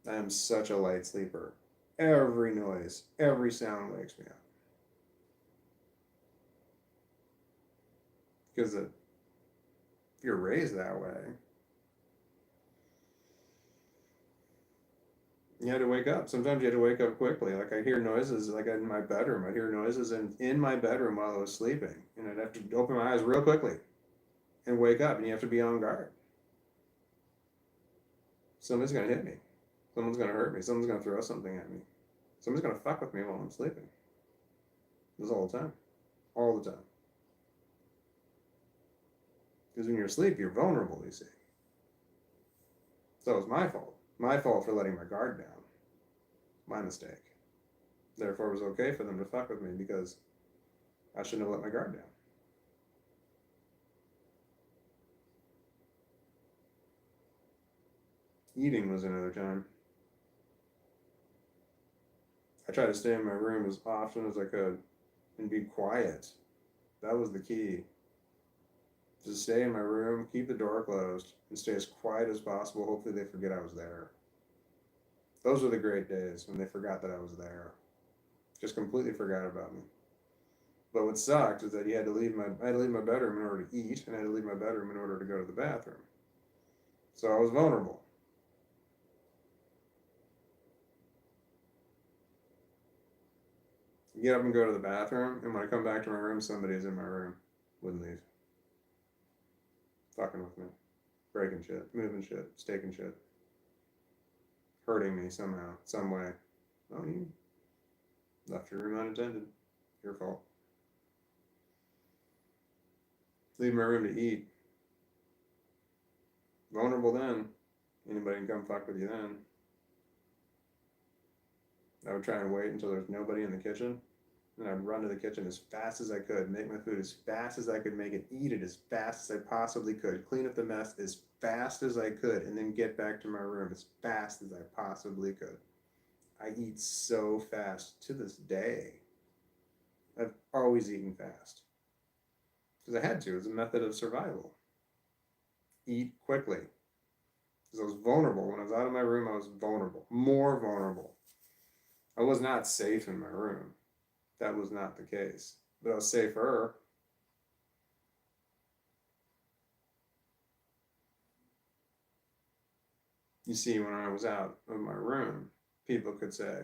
I am such a light sleeper. Every noise, every sound wakes me up. Because if you're raised that way, you had to wake up. Sometimes you had to wake up quickly. Like I hear noises like in my bedroom. I'd hear noises in my bedroom while I was sleeping. And I'd have to open my eyes real quickly and wake up, and you have to be on guard. Somebody's gonna hit me. Someone's gonna hurt me. Someone's gonna throw something at me. Someone's gonna fuck with me while I'm sleeping. This all the time. All the time. Because when you're asleep, you're vulnerable, you see. So it was my fault. My fault for letting my guard down. My mistake. Therefore, it was okay for them to fuck with me because I shouldn't have let my guard down. Eating was another time. I tried to stay in my room as often as I could and be quiet. That was the key. Just stay in my room, keep the door closed, and stay as quiet as possible. Hopefully, they forget I was there. Those were the great days when they forgot that I was there. Just completely forgot about me. But what sucked is that I had to leave my bedroom in order to eat, and I had to leave my bedroom in order to go to the bathroom. So I was vulnerable. Get up and go to the bathroom, and when I come back to my room, somebody's in my room. Wouldn't leave. Fucking with me. Breaking shit, moving shit, staking shit. Hurting me somehow, some way. Oh, you left your room unattended. Your fault. Leave my room to eat. Vulnerable then. Anybody can come fuck with you then. I would try and wait until there's nobody in the kitchen. And I'd run to the kitchen as fast as I could, make my food as fast as I could make it, eat it as fast as I possibly could, clean up the mess as fast as I could, and then get back to my room as fast as I possibly could. I eat so fast to this day. I've always eaten fast. Because I had to, as a method of survival. Eat quickly. Because I was vulnerable. When I was out of my room, I was vulnerable. More vulnerable. I was not safe in my room. That was not the case. But I was safer. You see, when I was out of my room, people could say,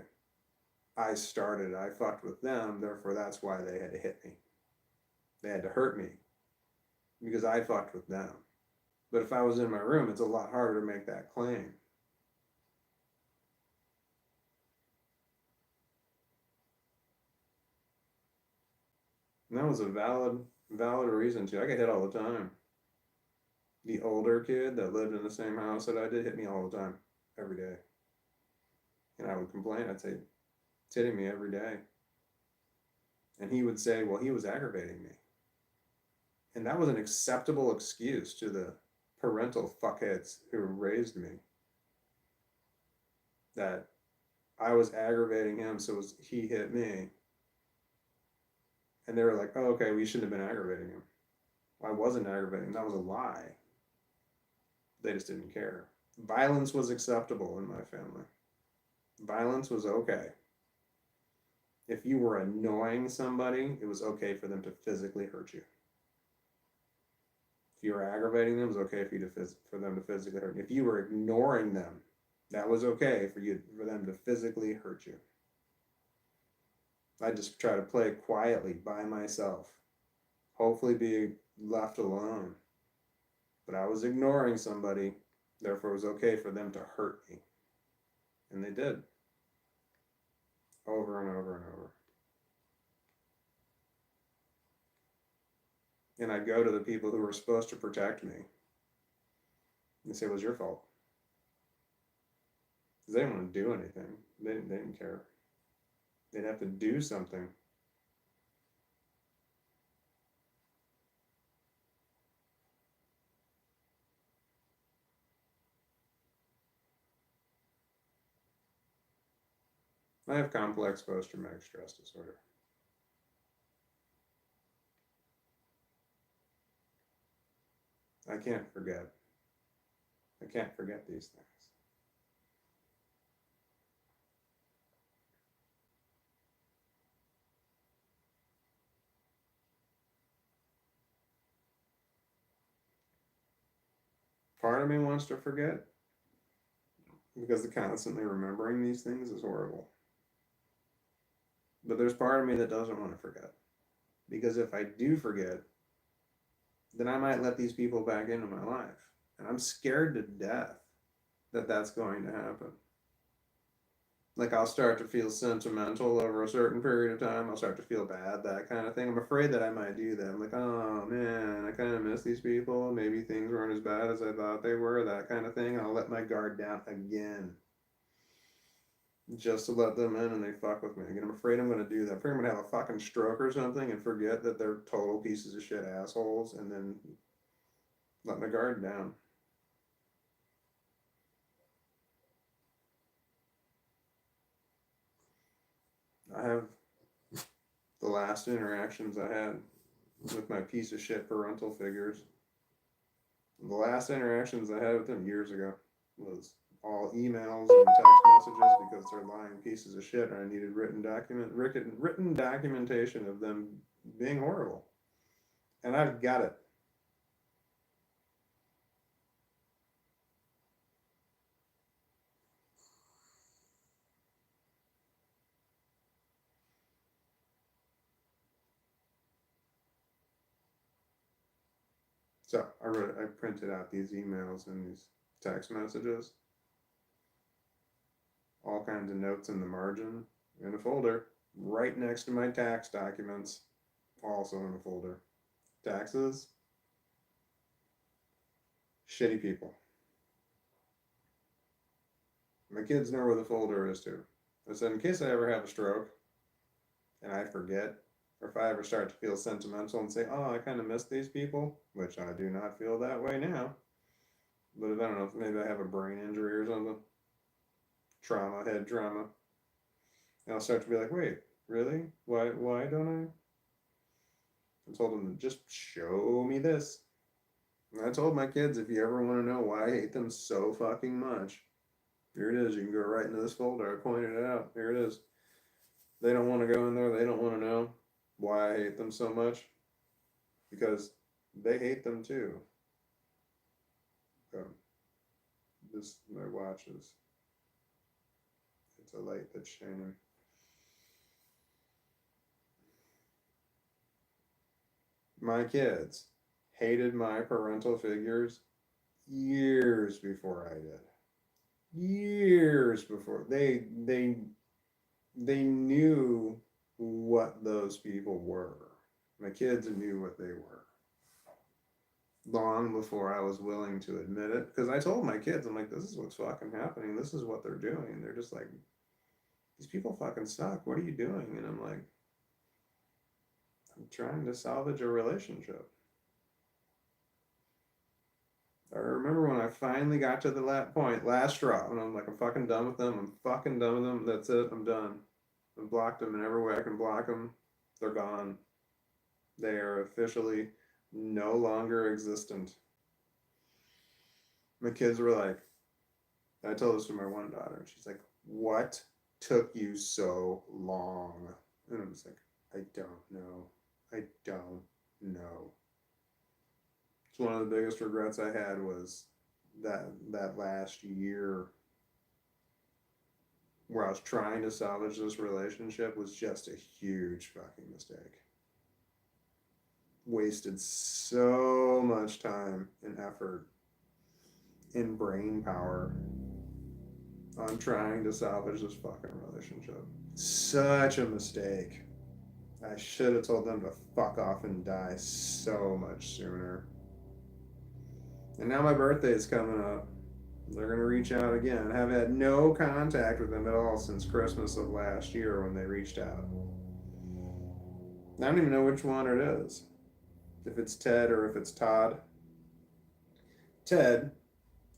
I started, I fucked with them, therefore that's why they had to hit me. They had to hurt me because I fucked with them. But if I was in my room, it's a lot harder to make that claim. And that was a valid reason too. I get hit all the time. The older kid that lived in the same house that I did hit me all the time, every day. And I would complain. I'd say, it's hitting me every day. And he would say, well, he was aggravating me. And that was an acceptable excuse to the parental fuckheads who raised me. That I was aggravating him, so he hit me. And they were like, oh, okay, we shouldn't have been aggravating him. I wasn't aggravating him. That was a lie. They just didn't care. Violence was acceptable in my family. Violence was okay. If you were annoying somebody, it was okay for them to physically hurt you. If you were aggravating them, it was okay for them to physically hurt you. If you were ignoring them, that was okay for them to physically hurt you. I just try to play quietly by myself, hopefully be left alone. But I was ignoring somebody, therefore it was okay for them to hurt me. And they did. Over and over and over. And I'd go to the people who were supposed to protect me and say, it was your fault. Because they didn't want to do anything. They didn't care. They'd have to do something. I have complex post-traumatic stress disorder. I can't forget. I can't forget these things. Part of me wants to forget because the constantly remembering these things is horrible. But there's part of me that doesn't want to forget. Because if I do forget, then I might let these people back into my life. And I'm scared to death that that's going to happen. Like, I'll start to feel sentimental over a certain period of time. I'll start to feel bad, that kind of thing. I'm afraid that I might do that. I'm like, oh man, I kind of miss these people. Maybe things weren't as bad as I thought they were, that kind of thing. I'll let my guard down again just to let them in and they fuck with me again. I'm afraid I'm going to do that. I'm afraid I'm going to have a fucking stroke or something and forget that they're total pieces of shit assholes and then let my guard down. I have the last interactions I had with my piece of shit parental figures. The last interactions I had with them years ago was all emails and text messages because they're lying pieces of shit, and I needed written documentation of them being horrible, and I've got it. So I printed out these emails and these text messages, all kinds of notes in the margin, in a folder right next to my tax documents, also in a folder. Taxes, shitty people. My kids know where the folder is too. I said, in case I ever have a stroke and I forget, or if I ever start to feel sentimental and say, oh, I kind of miss these people, which I do not feel that way now. But if I don't know, if maybe I have a brain injury or something, trauma, head trauma, and I'll start to be like, wait, really? Why don't I told them to just show me this. And I told my kids, if you ever want to know why I hate them so fucking much, here it is. You can go right into this folder. I pointed it out. Here it is. They don't want to go in there. They don't want to know why I hate them so much because they hate them too. This, my watch is, it's a light that's shining. My kids hated my parental figures years before I did. Years before they knew what those people were. My kids knew what they were long before I was willing to admit it. Because I told my kids, I'm like, this is what's fucking happening. This is what they're doing. And they're just like, these people fucking suck. What are you doing? And I'm like, I'm trying to salvage a relationship. I remember when I finally got to the last straw, and I'm like, I'm fucking done with them. I'm fucking done with them. That's it. I'm done. I've blocked them in every way I can block them. They're gone. They are officially no longer existent. My kids were like, I told this to my one daughter, and she's like, what took you so long? And I'm just like, I don't know. I don't know. It's one of the biggest regrets I had was that last year where I was trying to salvage this relationship was just a huge fucking mistake. Wasted so much time and effort and brain power on trying to salvage this fucking relationship. Such a mistake. I should have told them to fuck off and die so much sooner. And now my birthday is coming up. They're going to reach out again. Have had no contact with them at all since Christmas of last year when they reached out. I don't even know which one it is. If it's Ted or if it's Todd. Ted,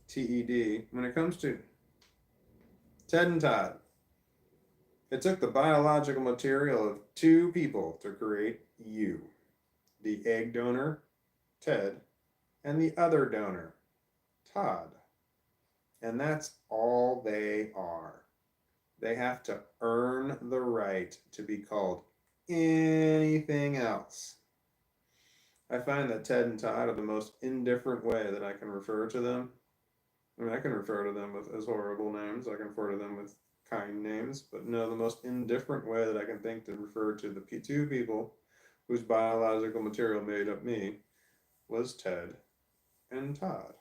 TED, when it comes to Ted and Todd, it took the biological material of two people to create you. The egg donor, Ted, and the other donor, Todd. And that's all they are. They have to earn the right to be called anything else. I find that Ted and Todd are the most indifferent way that I can refer to them. I mean, I can refer to them with as horrible names. I can refer to them with kind names, but no, the most indifferent way that I can think to refer to the two people whose biological material made up me was Ted and Todd,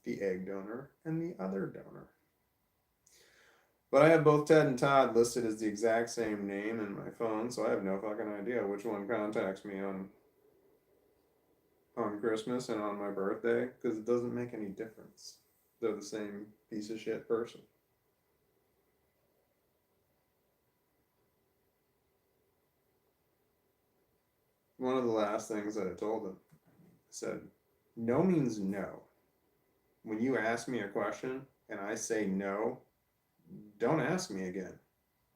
the egg donor and the other donor. But I have both Ted and Todd listed as the exact same name in my phone, so I have no fucking idea which one contacts me on Christmas and on my birthday, because it doesn't make any difference. They're the same piece of shit person. One of the last things that I told them, I said, no means no. When you ask me a question and I say no, don't ask me again.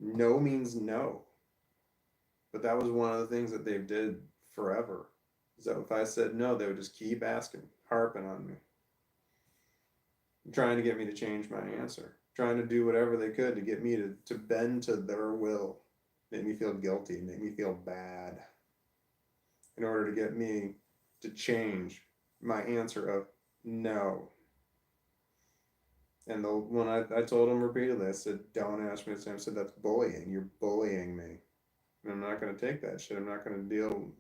No means no. But that was one of the things that they did forever. So if I said no, they would just keep asking, harping on me, trying to get me to change my answer, trying to do whatever they could to get me to bend to their will, make me feel guilty, make me feel bad, in order to get me to change my answer of no. And when I told them repeatedly, I said, don't ask me the same. I said, that's bullying. You're bullying me. And I'm not going to take that shit. I'm not going to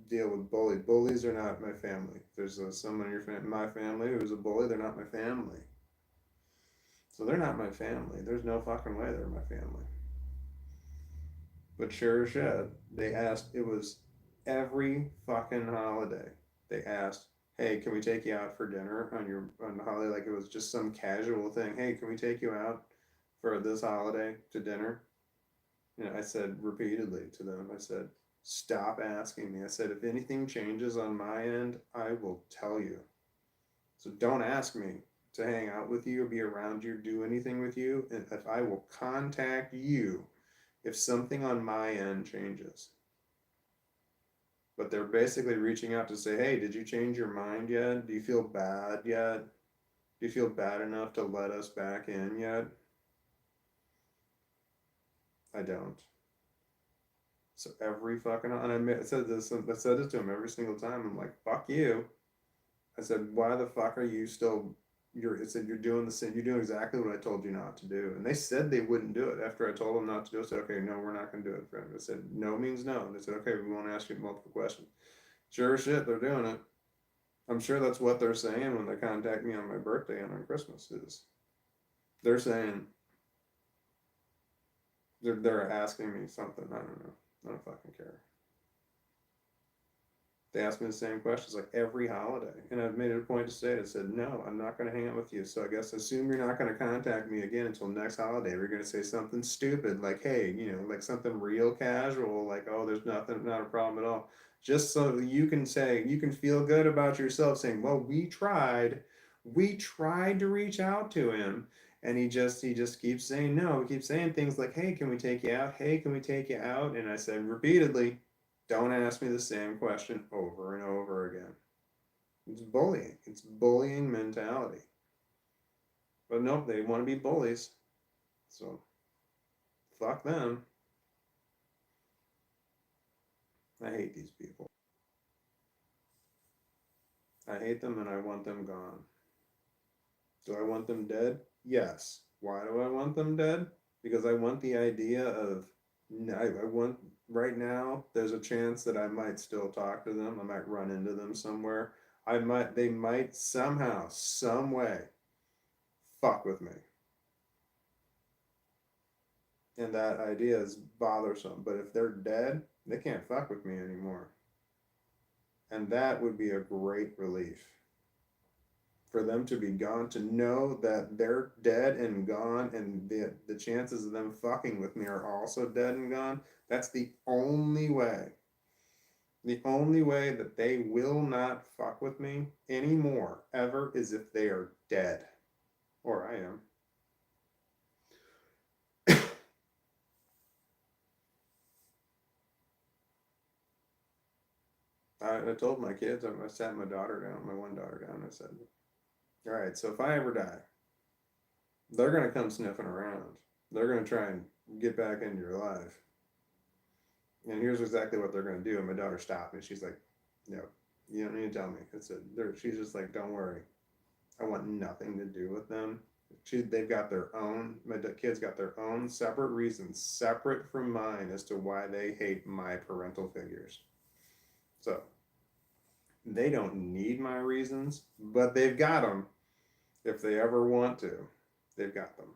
deal with bullies. Bullies are not my family. If there's someone in my family who's a bully, they're not my family. So they're not my family. There's no fucking way they're my family. But sure as shit, they asked, it was every fucking holiday. They asked, hey, can we take you out for dinner on the holiday? Like it was just some casual thing. Hey, can we take you out for this holiday to dinner? And I said repeatedly to them, I said, stop asking me. I said, if anything changes on my end, I will tell you. So don't ask me to hang out with you or be around you, do anything with you. And if I will contact you if something on my end changes. But they're basically reaching out to say, hey, did you change your mind yet? Do you feel bad yet? Do you feel bad enough to let us back in yet? I don't. So every fucking, and I said this to him every single time. I'm like, fuck you. I said, why the fuck are you still, it said, you're doing the same, you're doing exactly what I told you not to do. And they said they wouldn't do it. After I told them not to do it, I said, okay, no, we're not going to do it, friend. I said, no means no. And they said, okay, we won't ask you multiple questions. Sure as shit, they're doing it. I'm sure that's what they're saying when they contact me on my birthday and on Christmas is they're saying, they're asking me something. I don't know. I don't fucking care. They ask me the same questions like every holiday. And I've made it a point to say it. I said, no, I'm not going to hang out with you. So I guess assume you're not going to contact me again until next holiday. We're going to say something stupid like, hey, like something real casual, like, oh, there's nothing, not a problem at all. Just so you can say, you can feel good about yourself saying, well, we tried to reach out to him. And he just keeps saying no. He keeps saying things like, hey, can we take you out? Hey, can we take you out? And I said repeatedly, don't ask me the same question over and over again. It's bullying. It's bullying mentality. But nope, they want to be bullies. So, fuck them. I hate these people. I hate them and I want them gone. Do I want them dead? Yes. Why do I want them dead? Because I want the idea of, I want, right now, there's a chance that I might still talk to them. I might run into them somewhere. They might somehow, some way, fuck with me. And that idea is bothersome. But if they're dead, they can't fuck with me anymore. And that would be a great relief. For them to be gone, to know that they're dead and gone, and the chances of them fucking with me are also dead and gone, that's the only way. The only way that they will not fuck with me anymore, ever, is if they are dead. Or I am. I told my kids, I sat my daughter down, my one daughter down, I said, all right, so if I ever die, they're going to come sniffing around. They're going to try and get back into your life. And here's exactly what they're going to do. And my daughter stopped me. She's like, no, you don't need to tell me. She's just like, don't worry. I want nothing to do with them. They've got their own, my kids got their own separate reasons, separate from mine, as to why they hate my parental figures. So they don't need my reasons, but they've got them. If they ever want to, they've got them.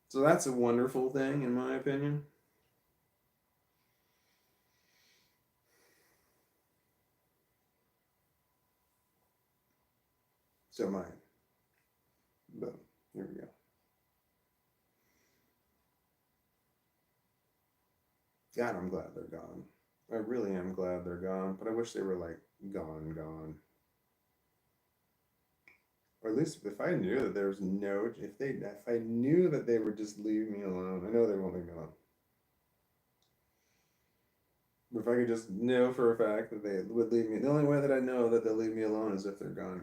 So that's a wonderful thing, in my opinion. So mine. Boom. Here we go. God, I'm glad they're gone. I really am glad they're gone, but I wish they were like gone. Or at least if I knew that there was no, if I knew that they would just leave me alone. I know they won't leave me alone. But if I could just know for a fact that they would leave me, the only way that I know that they'll leave me alone is if they're gone.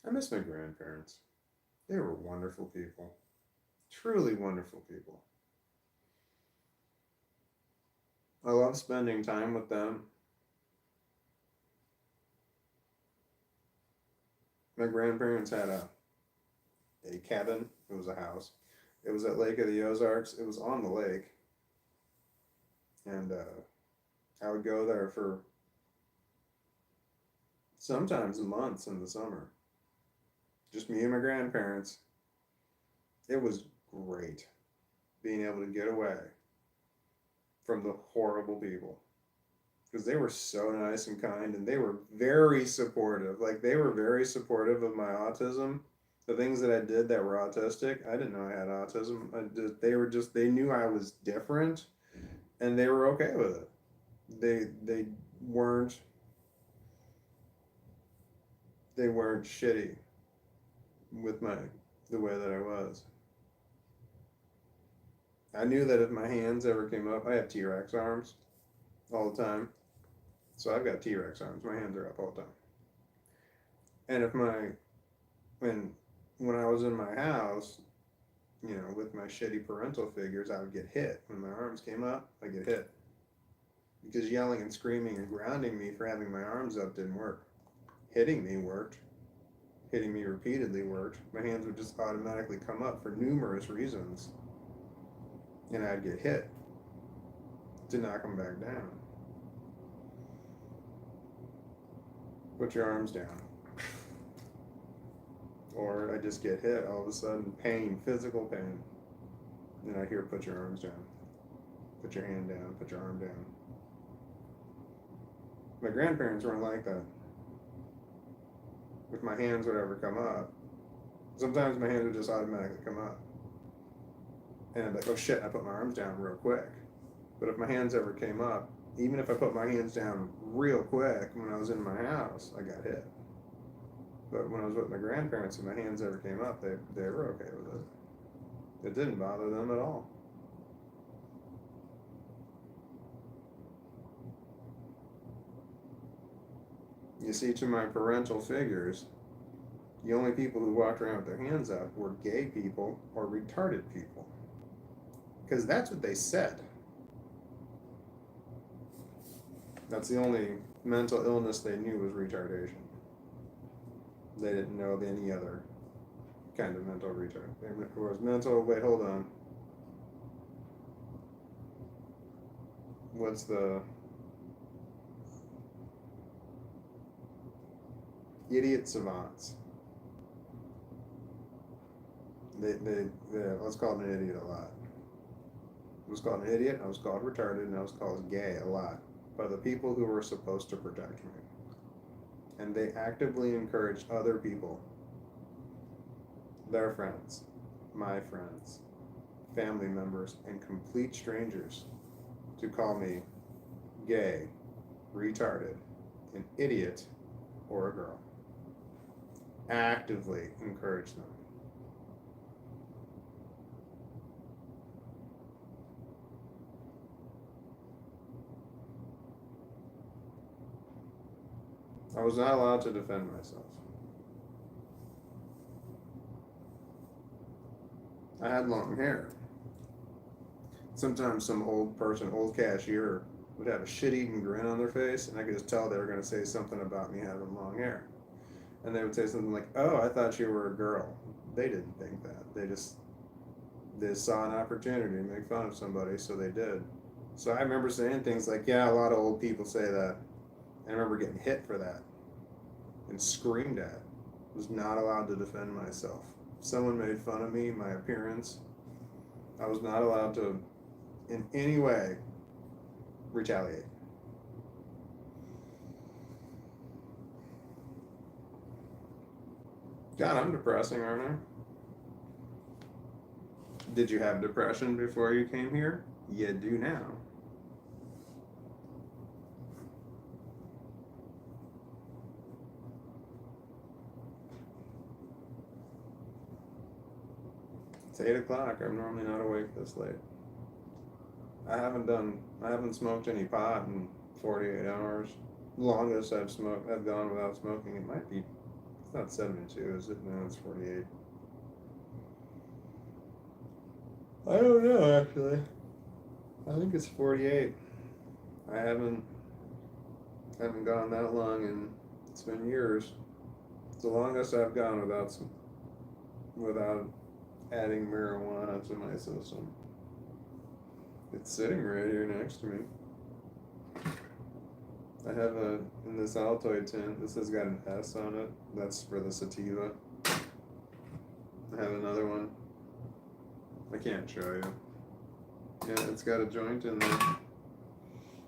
I miss my grandparents. They were wonderful people. Truly wonderful people. I love spending time with them. My grandparents had a cabin. It was a house. It was at Lake of the Ozarks. It was on the lake. And I would go there for sometimes months in the summer. Just me and my grandparents. It was great being able to get away from the horrible people. Because they were so nice and kind, and they were very supportive. Like, they were very supportive of my autism. The things that I did that were autistic, I didn't know I had autism. They knew I was different, and they were okay with it. They weren't they weren't shitty with the way that I was. I knew that if my hands ever came up, I have T-Rex arms all the time. So I've got T-Rex arms. My hands are up all the time. And when I was in my house, with my shitty parental figures, I would get hit. When my arms came up, I get hit. Because yelling and screaming and grounding me for having my arms up didn't work. Hitting me worked. Hitting me repeatedly worked. My hands would just automatically come up for numerous reasons. And I'd get hit to knock them back down. Put your arms down. Or I just get hit all of a sudden, pain, physical pain. And I hear, put your arms down. Put your hand down, put your arm down. My grandparents weren't like that. If my hands would ever come up, sometimes my hands would just automatically come up. And I'd be like, oh shit, I put my arms down real quick. But if my hands ever came up, even if I put my hands down real quick when I was in my house, I got hit. But when I was with my grandparents and my hands ever came up, they were okay with it. It didn't bother them at all. You see, to my parental figures, the only people who walked around with their hands up were gay people or retarded people. Because that's what they said. That's the only mental illness they knew was retardation. They didn't know any other kind of mental retard. It was mental, wait, hold on. What's the Idiot savants. I was called an idiot a lot. I was called an idiot, I was called retarded, and I was called gay a lot by the people who were supposed to protect me. And they actively encouraged other people, their friends, my friends, family members, and complete strangers to call me gay, retarded, an idiot, or a girl. Actively encourage them. I was not allowed to defend myself. I had long hair. Sometimes some old person, old cashier, would have a shit-eating grin on their face, and I could just tell they were going to say something about me having long hair. And they would say something like, "Oh, I thought you were a girl." They didn't think that. They saw an opportunity to make fun of somebody, so they did. So I remember saying things like, "Yeah, a lot of old people say that." And I remember getting hit for that and screamed at. I was not allowed to defend myself. If someone made fun of me, my appearance, I was not allowed to, in any way, retaliate. God, I'm depressing, aren't I? Did you have depression before you came here? You do now. It's 8 o'clock. I'm normally not awake this late. I haven't smoked any pot in 48 hours. Longest I've gone without smoking. It might be, it's not 72, is it? No, it's 48. I don't know, actually. I think it's 48. I haven't gone that long, and it's been years. It's the longest I've gone without adding marijuana to my system. It's sitting right here next to me. I have in this Altoid tin, this has got an S on it. That's for the sativa. I have another one. I can't show you. Yeah, it's got a joint in there.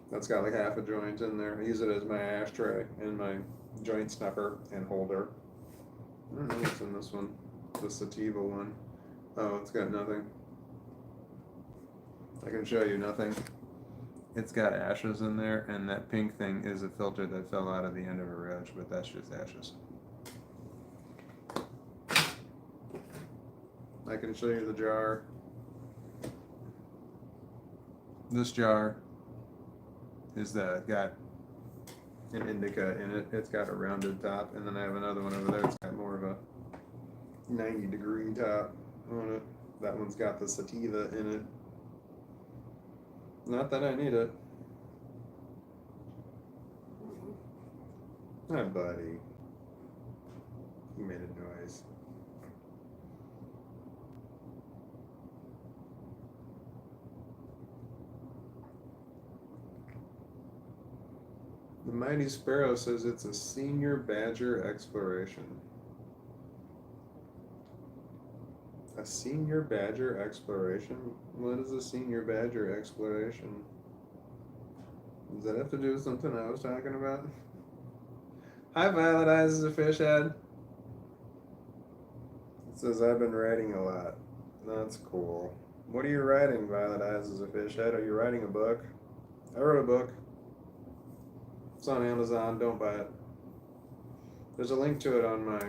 That's got like half a joint in there. I use it as my ashtray and my joint snuffer and holder. I don't know what's in this one. The sativa one. Oh, it's got nothing. I can show you nothing. It's got ashes in there, and that pink thing is a filter that fell out of the end of a reg, but that's just ashes. I can show you the jar. This jar is got an indica in it. It's got a rounded top, and then I have another one over there. It's got more of a 90-degree top on it. That one's got the sativa in it. Not that I need it. Hi, buddy. He made a noise. The Mighty Sparrow says it's a senior badger exploration. A senior badger exploration? What is a senior badger exploration? Does that have to do with something I was talking about? Hi, Violet Eyes is a fish head. It says I've been writing a lot. That's cool. What are you writing, Violet Eyes is a fish head? Are you writing a book? I wrote a book. It's on Amazon. Don't buy it. There's a link to it on my...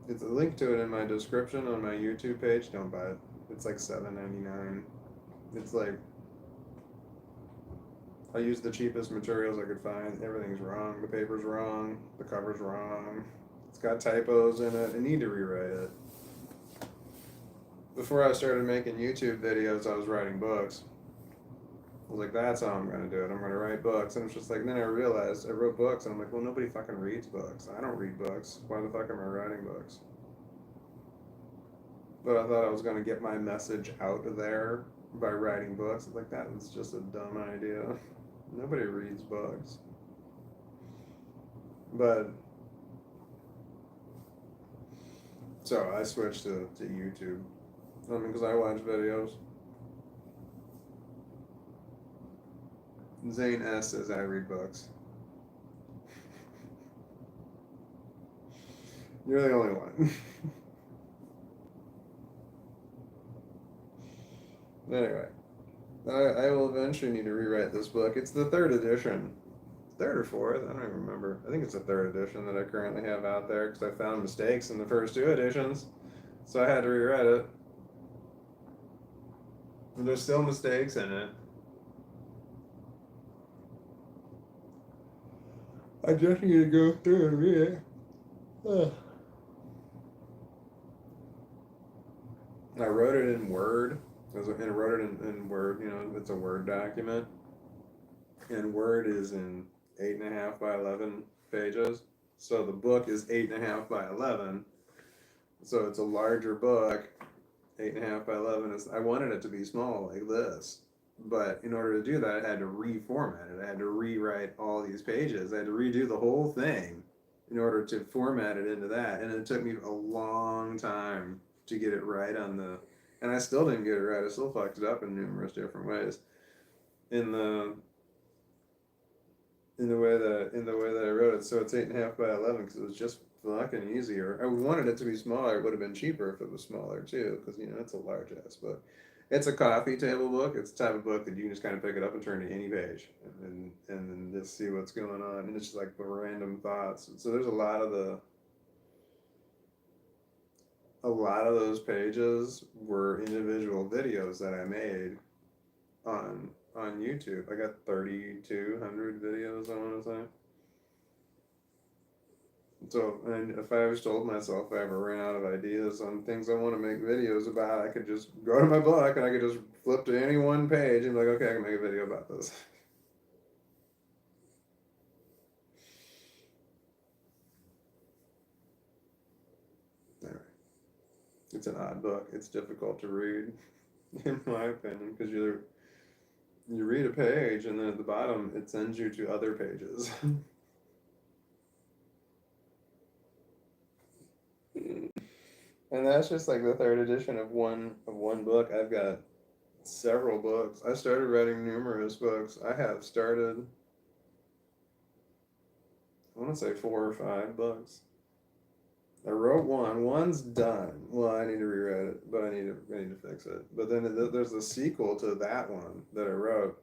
It's a link to it in my description on my YouTube page. Don't buy it. It's like $7.99. It's like... I used the cheapest materials I could find. Everything's wrong. The paper's wrong. The cover's wrong. It's got typos in it. I need to rewrite it. Before I started making YouTube videos, I was writing books. I was like, that's how I'm going to do it. I'm going to write books. And it's just like, then I realized I wrote books. And I'm like, well, nobody fucking reads books. I don't read books. Why the fuck am I writing books? But I thought I was going to get my message out there by writing books. Like, that was just a dumb idea. Nobody reads books. But so I switched to YouTube. I mean, because I watch videos. Zane S says I read books. You're the only one. Anyway, I will eventually need to rewrite this book. It's the third edition. Third or fourth? I don't even remember. I think it's the third edition that I currently have out there because I found mistakes in the first two editions. So I had to rewrite it. And there's still mistakes in it. I just need to go through and read it. Ugh. I wrote it in Word. I wrote it in Word, you know, it's a Word document. And Word is in 8.5 by 11 pages. So the book is 8.5 by 11. So it's a larger book. 8.5 by 11 is, I wanted it to be small like this. But in order to do that, I had to reformat it. I had to rewrite all these pages. I had to redo the whole thing in order to format it into that. And it took me a long time to get it right on the, and I still didn't get it right. I still fucked it up in numerous different ways. In the way that I wrote it, so it's 8.5 by 11 because it was just fucking easier. I wanted it to be smaller. It would have been cheaper if it was smaller too, because you know it's a large ass book. It's a coffee table book. It's the type of book that you can just kind of pick it up and turn to any page, and then just see what's going on. And it's just like the random thoughts. So there's a lot of those pages were individual videos that I made on YouTube. I got 3,200 videos, I want to say. So, and if I always told myself if I ever ran out of ideas on things I want to make videos about, I could just go to my book and I could just flip to any one page and be like, okay, I can make a video about this. Anyway, it's an odd book. It's difficult to read, in my opinion, because you read a page and then at the bottom it sends you to other pages. And that's just like the third edition of one book. I've got several books. I started writing numerous books. I have started, I want to say 4 or 5 books. I wrote one. One's done. Well, I need to rewrite it, but I need to fix it. But then there's a sequel to that one that I wrote,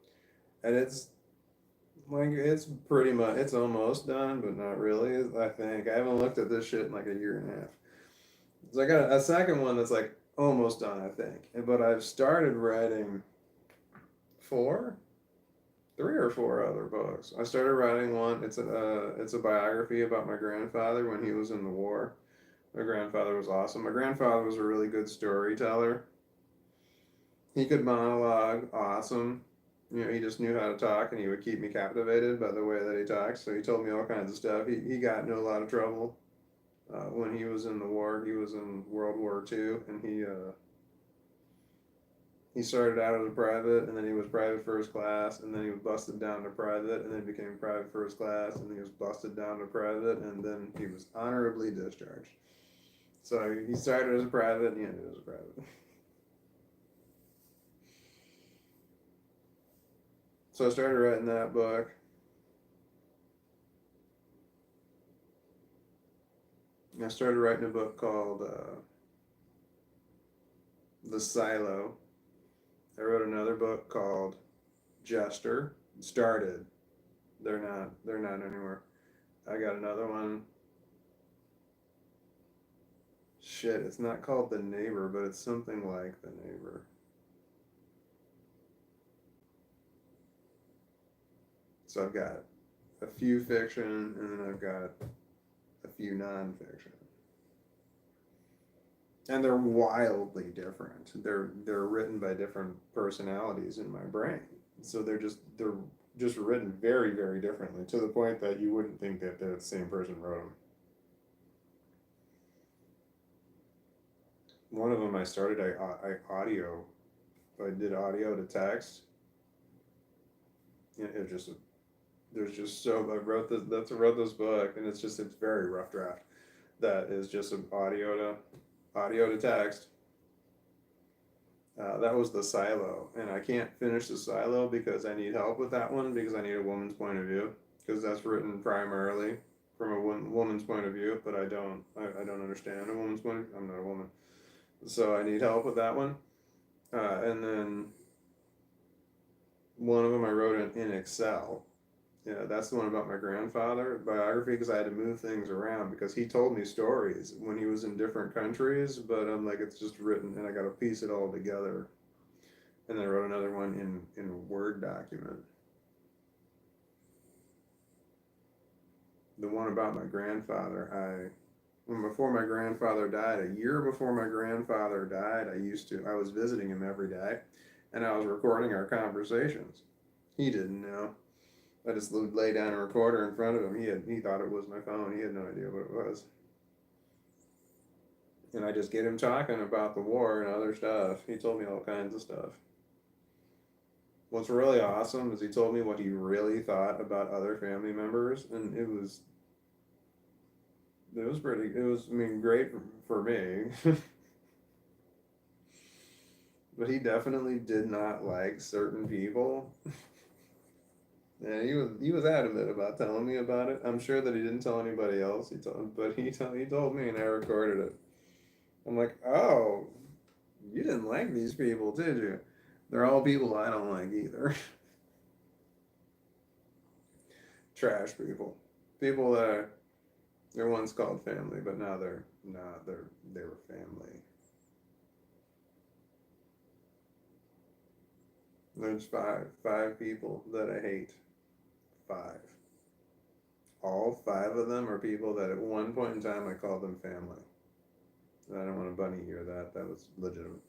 and it's like it's pretty much it's almost done, but not really. I think I haven't looked at this shit in like a year and a half. So I got a second one that's like almost done, I think. But I've started writing 3 or 4 other books. I started writing one. It's a biography about my grandfather when he was in the war. My grandfather was awesome. My grandfather was a really good storyteller. He could monologue awesome. You know, he just knew how to talk, and he would keep me captivated by the way that he talked. So he told me all kinds of stuff. He got into a lot of trouble when he was in the war. He was in World War II, and he started out as a private, and then he was private first class, and then he was busted down to private, and then became private first class, and then he was busted down to private, and then he was honorably discharged. So he started as a private, and he ended as a private. So I started writing that book. I started writing a book called The Silo. I wrote another book called Jester. Started. They're not anymore. I got another one. Shit, it's not called The Neighbor, but it's something like The Neighbor. So I've got a few fiction, and then I've got a few nonfiction. And they're wildly different. They're written by different personalities in my brain. So they're just written very, very differently, to the point that you wouldn't think that the same person wrote them. One of them I started I did audio to text. It was just There's just so I wrote this book, and it's very rough draft. That is just an audio to text. That was the silo, and I can't finish the silo because I need help with that one because I need a woman's point of view because that's written primarily from a woman's point of view, but I don't understand a woman's point of view. I'm not a woman, so I need help with that one. And then one of them I wrote in Excel. Yeah, that's the one about my grandfather biography because I had to move things around because he told me stories when he was in different countries, but I'm like it's just written and I got to piece it all together. And then I wrote another one in a Word document. The one about my grandfather, before my grandfather died, a year before my grandfather died, I was visiting him every day, and I was recording our conversations. He didn't know. I just would lay down a recorder in front of him. He thought it was my phone. He had no idea what it was. And I just get him talking about the war and other stuff. He told me all kinds of stuff. What's really awesome is he told me what he really thought about other family members, and I mean, great for me. But he definitely did not like certain people. Yeah, he was adamant about telling me about it. I'm sure that he didn't tell anybody else. He told me, and I recorded it. I'm like, oh, you didn't like these people, did you? They're all people I don't like either. Trash people, people that they're once called family, but now they're not. They were family. There's five people that I hate. Five. All five of them are people that at one point in time I called them family. I don't want to bunny ear that. That was legitimate.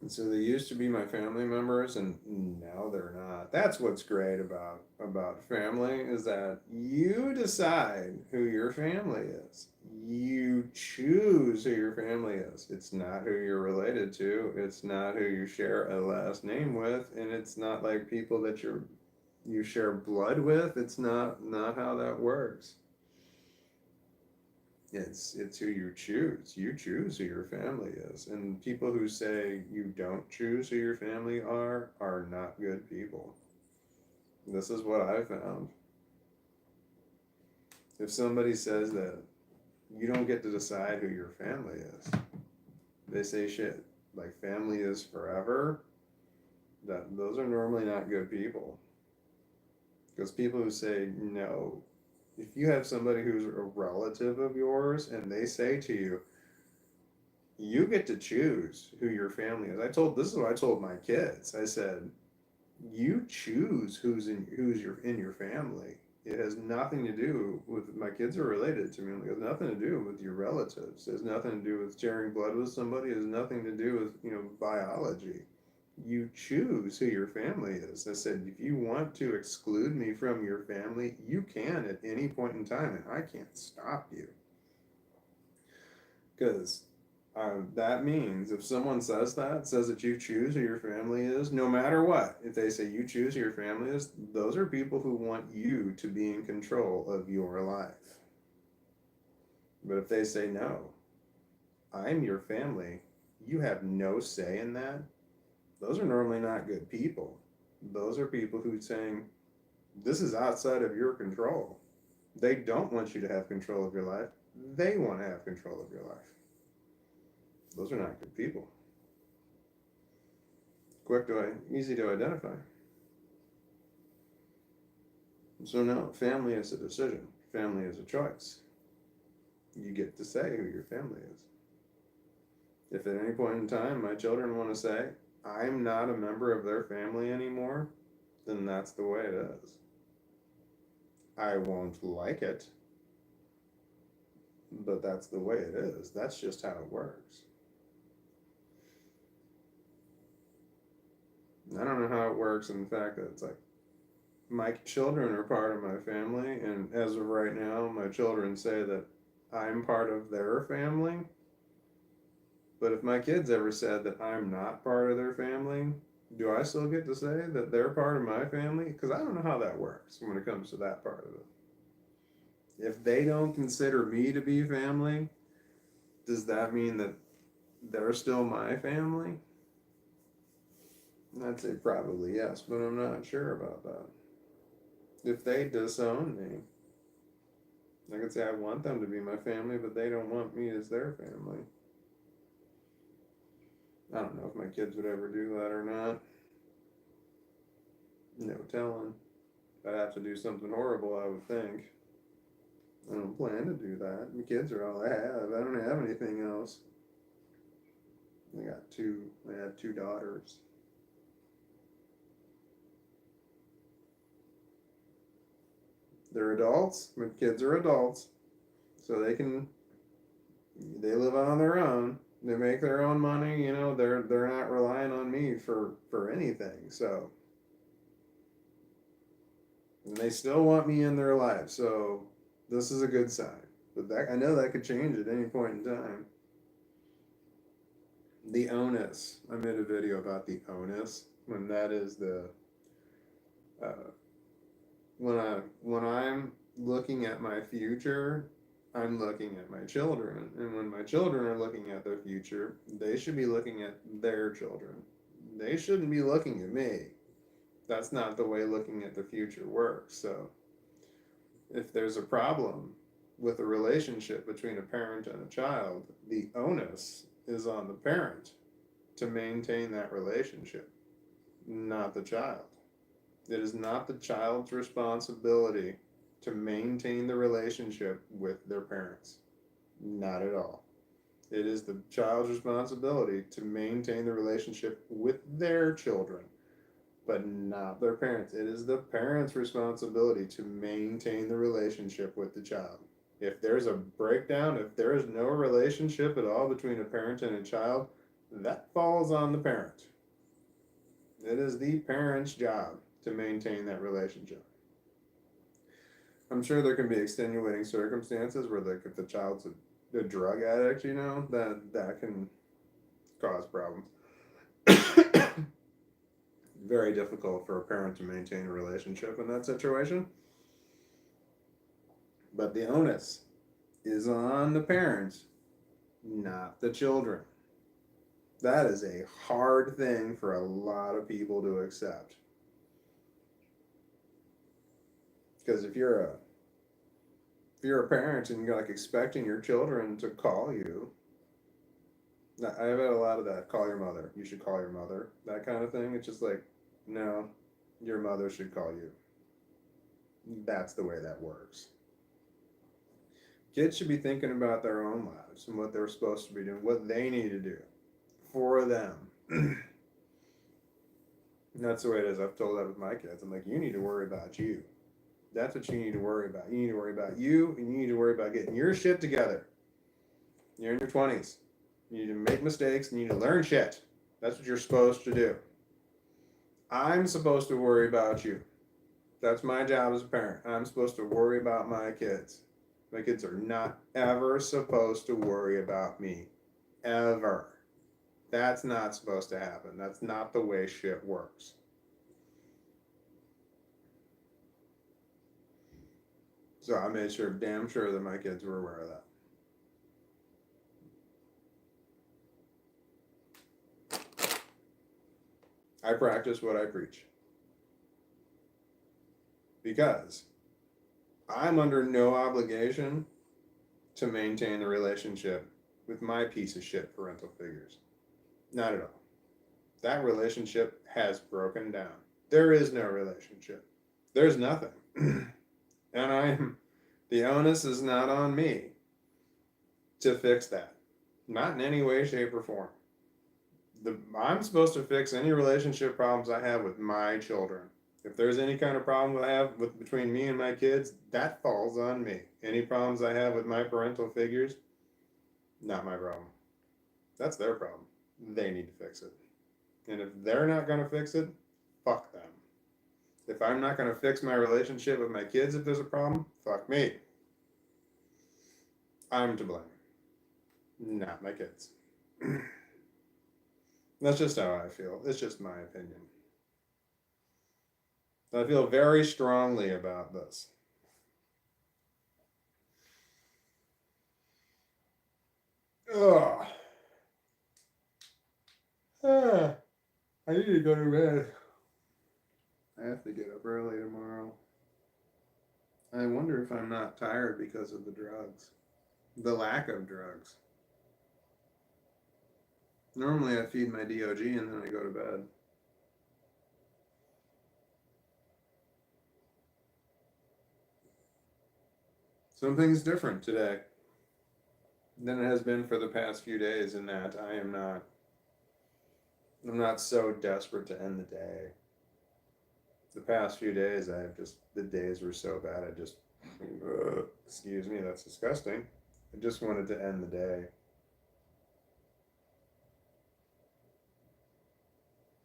And so they used to be my family members, and now they're not. That's what's great about family is that you decide who your family is. You choose who your family is. It's not who you're related to. It's not who you share a last name with, and it's not like people that you share blood with. It's not how that works. It's who you choose. You choose who your family is. And people who say you don't choose who your family are not good people. This is what I found. If somebody says that you don't get to decide who your family is, they say shit like family is forever, that those are normally not good people. Because people who say no, if you have somebody who's a relative of yours and they say to you, you get to choose who your family is. This is what I told my kids. I said, you choose who's in your family. It has nothing to do with my kids are related to me. It has nothing to do with your relatives. It has nothing to do with sharing blood with somebody. It has nothing to do with, biology. You choose who your family is. I said, if you want to exclude me from your family, you can at any point in time, and I can't stop you. Because that means if someone says that you choose who your family is, no matter what, if they say you choose who your family is, those are people who want you to be in control of your life. But if they say no, I'm your family, you have no say in that, those are normally not good people. Those are people who are saying, this is outside of your control. They don't want you to have control of your life. They want to have control of your life. Those are not good people. Easy to identify. So no, family is a decision. Family is a choice. You get to say who your family is. If at any point in time my children want to say, I'm not a member of their family anymore, then that's the way it is. I won't like it, but that's the way it is. That's just how it works. I don't know how it works in the fact that it's like my children are part of my family, and as of right now, my children say that I'm part of their family. But if my kids ever said that I'm not part of their family, Do I still get to say that they're part of my family? Because I don't know how that works when it comes to that part of it. If they don't consider me to be family, does that mean that they're still my family? I'd say probably yes, but I'm not sure about that. If they disown me, I could say I want them to be my family, but they don't want me as their family. I don't know if my kids would ever do that or not. No telling. I'd have to do something horrible, I would think. I don't plan to do that. My kids are all I have. I don't have anything else. I have two daughters. They're adults. My kids are adults. So they live on their own. They make their own money, they're not relying on me for anything. So, and they still want me in their life. So, this is a good sign. But I know that could change at any point in time. The onus. I made a video about the onus when that is the uh, when I'm looking at my future, I'm looking at my children, and when my children are looking at their future, they should be looking at their children. They shouldn't be looking at me. That's not the way looking at the future works. So, if there's a problem with a relationship between a parent and a child, the onus is on the parent to maintain that relationship, not the child. It is not the child's responsibility to maintain the relationship with their parents. Not at all. It is the child's responsibility to maintain the relationship with their children, but not their parents. It is the parent's responsibility to maintain the relationship with the child. If there's a breakdown, if there is no relationship at all between a parent and a child, that falls on the parent. It is the parent's job to maintain that relationship. I'm sure there can be extenuating circumstances where, like, if the child's a drug addict, that can cause problems. Very difficult for a parent to maintain a relationship in that situation. But the onus is on the parents, not the children. That is a hard thing for a lot of people to accept. Because if you're a parent and you're like expecting your children to call you, I've had a lot of that. Call your mother. You should call your mother. That kind of thing. It's just like, no, your mother should call you. That's the way that works. Kids should be thinking about their own lives and what they're supposed to be doing, what they need to do for them. And that's the way it is. I've told that with my kids. I'm like, you need to worry about you. That's what you need to worry about. You need to worry about you, and you need to worry about getting your shit together. You're in your 20s. You need to make mistakes, and you need to learn shit. That's what you're supposed to do. I'm supposed to worry about you. That's my job as a parent. I'm supposed to worry about my kids. My kids are not ever supposed to worry about me. Ever. That's not supposed to happen. That's not the way shit works. So I made damn sure that my kids were aware of that. I practice what I preach. Because I'm under no obligation to maintain the relationship with my piece of shit parental figures. Not at all. That relationship has broken down. There is no relationship. There's nothing. And the onus is not on me to fix that. Not in any way, shape, or form. I'm supposed to fix any relationship problems I have with my children. If there's any kind of problem I have between me and my kids, that falls on me. Any problems I have with my parental figures, not my problem. That's their problem. They need to fix it. And if they're not going to fix it, fuck them. If I'm not going to fix my relationship with my kids if there's a problem, fuck me. I'm to blame. Not my kids. That's just how I feel. It's just my opinion. I feel very strongly about this. Ugh. Ah, I need to go to bed. I have to get up early tomorrow. I wonder if I'm not tired because of the drugs. The lack of drugs. Normally I feed my DOG and then I go to bed. Something's different today than it has been for the past few days in that I'm not so desperate to end the day. The past few days the days were so bad I just excuse me, that's disgusting. I just wanted to end the day.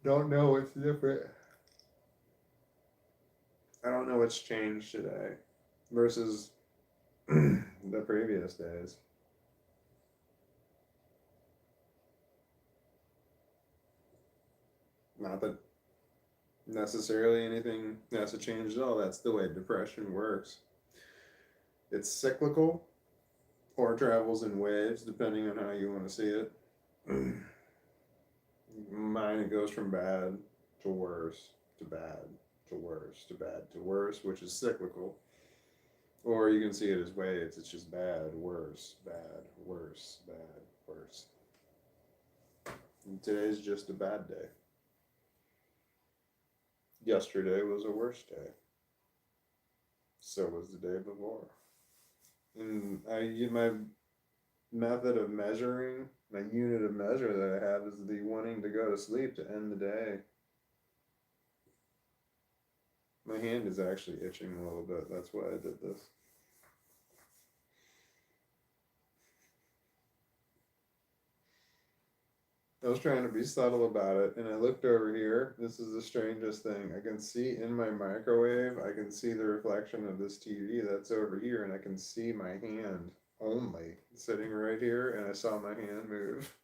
Don't know what's different. I don't know what's changed today versus the previous days. Not that necessarily anything has to change at all. That's the way depression works. It's cyclical or travels in waves, depending on how you want to see it. Mine, it goes from bad to worse to bad to worse to bad to worse, which is cyclical. Or you can see it as waves. It's just bad, worse, bad, worse, bad, worse. And today's just a bad day. Yesterday was a worse day. So was the day before. And my method of measuring, my unit of measure that I have is the wanting to go to sleep to end the day. My hand is actually itching a little bit. That's why I did this. I was trying to be subtle about it, and I looked over here. This is the strangest thing. I can see in my microwave, I can see the reflection of this TV that's over here, and I can see my hand only sitting right here, and I saw my hand move.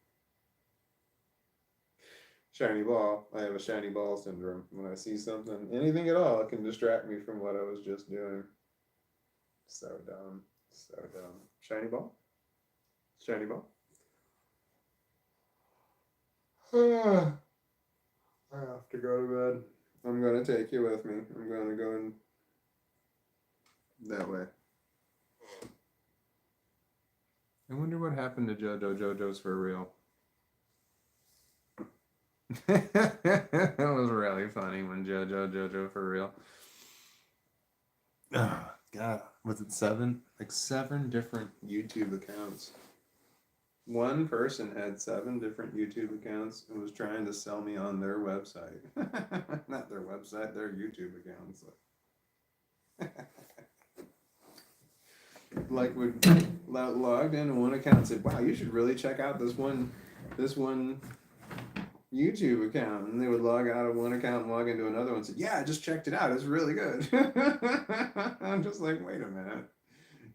Shiny ball. I have a shiny ball syndrome. When I see something, anything at all, it can distract me from what I was just doing. So dumb. So dumb. Shiny ball? Shiny ball? I have to go to bed. I'm going to take you with me. I'm going to go in that way. I wonder what happened to JoJo. JoJo's for real. That was really funny when JoJo for real. Oh, God. Was it 7? Like 7 different YouTube accounts. One person had 7 different YouTube accounts and was trying to sell me on their website. Not their website, their YouTube accounts. Like would logged into one account and said, "Wow, you should really check out this one YouTube account." And they would log out of one account and log into another one and said, "Yeah, I just checked it out. It's really good." I'm just like, wait a minute.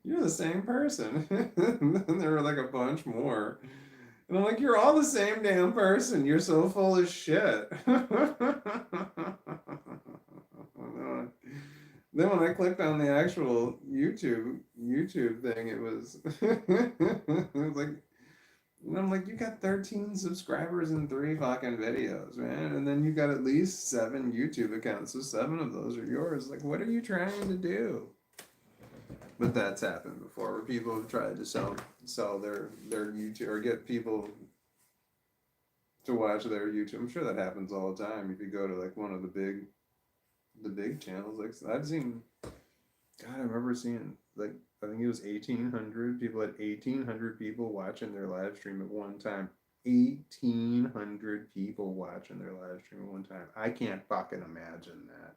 You're the same person. And then there were like a bunch more. And I'm like, you're all the same damn person. You're so full of shit. Then when I clicked on the actual YouTube thing, it was it was like, and I'm like, you got 13 subscribers and 3 fucking videos, man. And then you got at least 7 YouTube accounts, so 7 of those are yours. Like, what are you trying to do? But that's happened before, where people have tried to sell their YouTube or get people to watch their YouTube. I'm sure that happens all the time. If you go to like one of the big channels, like I've seen, God, I remember seeing like I think it was 1,800 people. Had 1,800 people watching their live stream at one time. 1,800 people watching their live stream at one time. I can't fucking imagine that.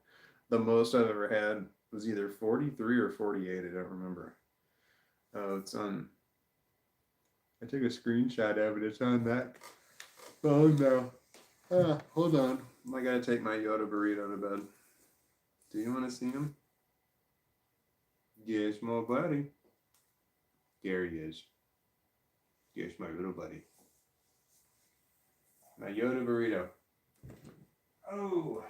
The most I've ever had was either 43 or 48. I don't remember. Oh, it's on. I took a screenshot of it. It's on that phone now. Hold on. I gotta take my Yoda burrito to bed. Do you want to see him? Yes, my buddy. There he is. Yes, my little buddy. My Yoda burrito. Oh.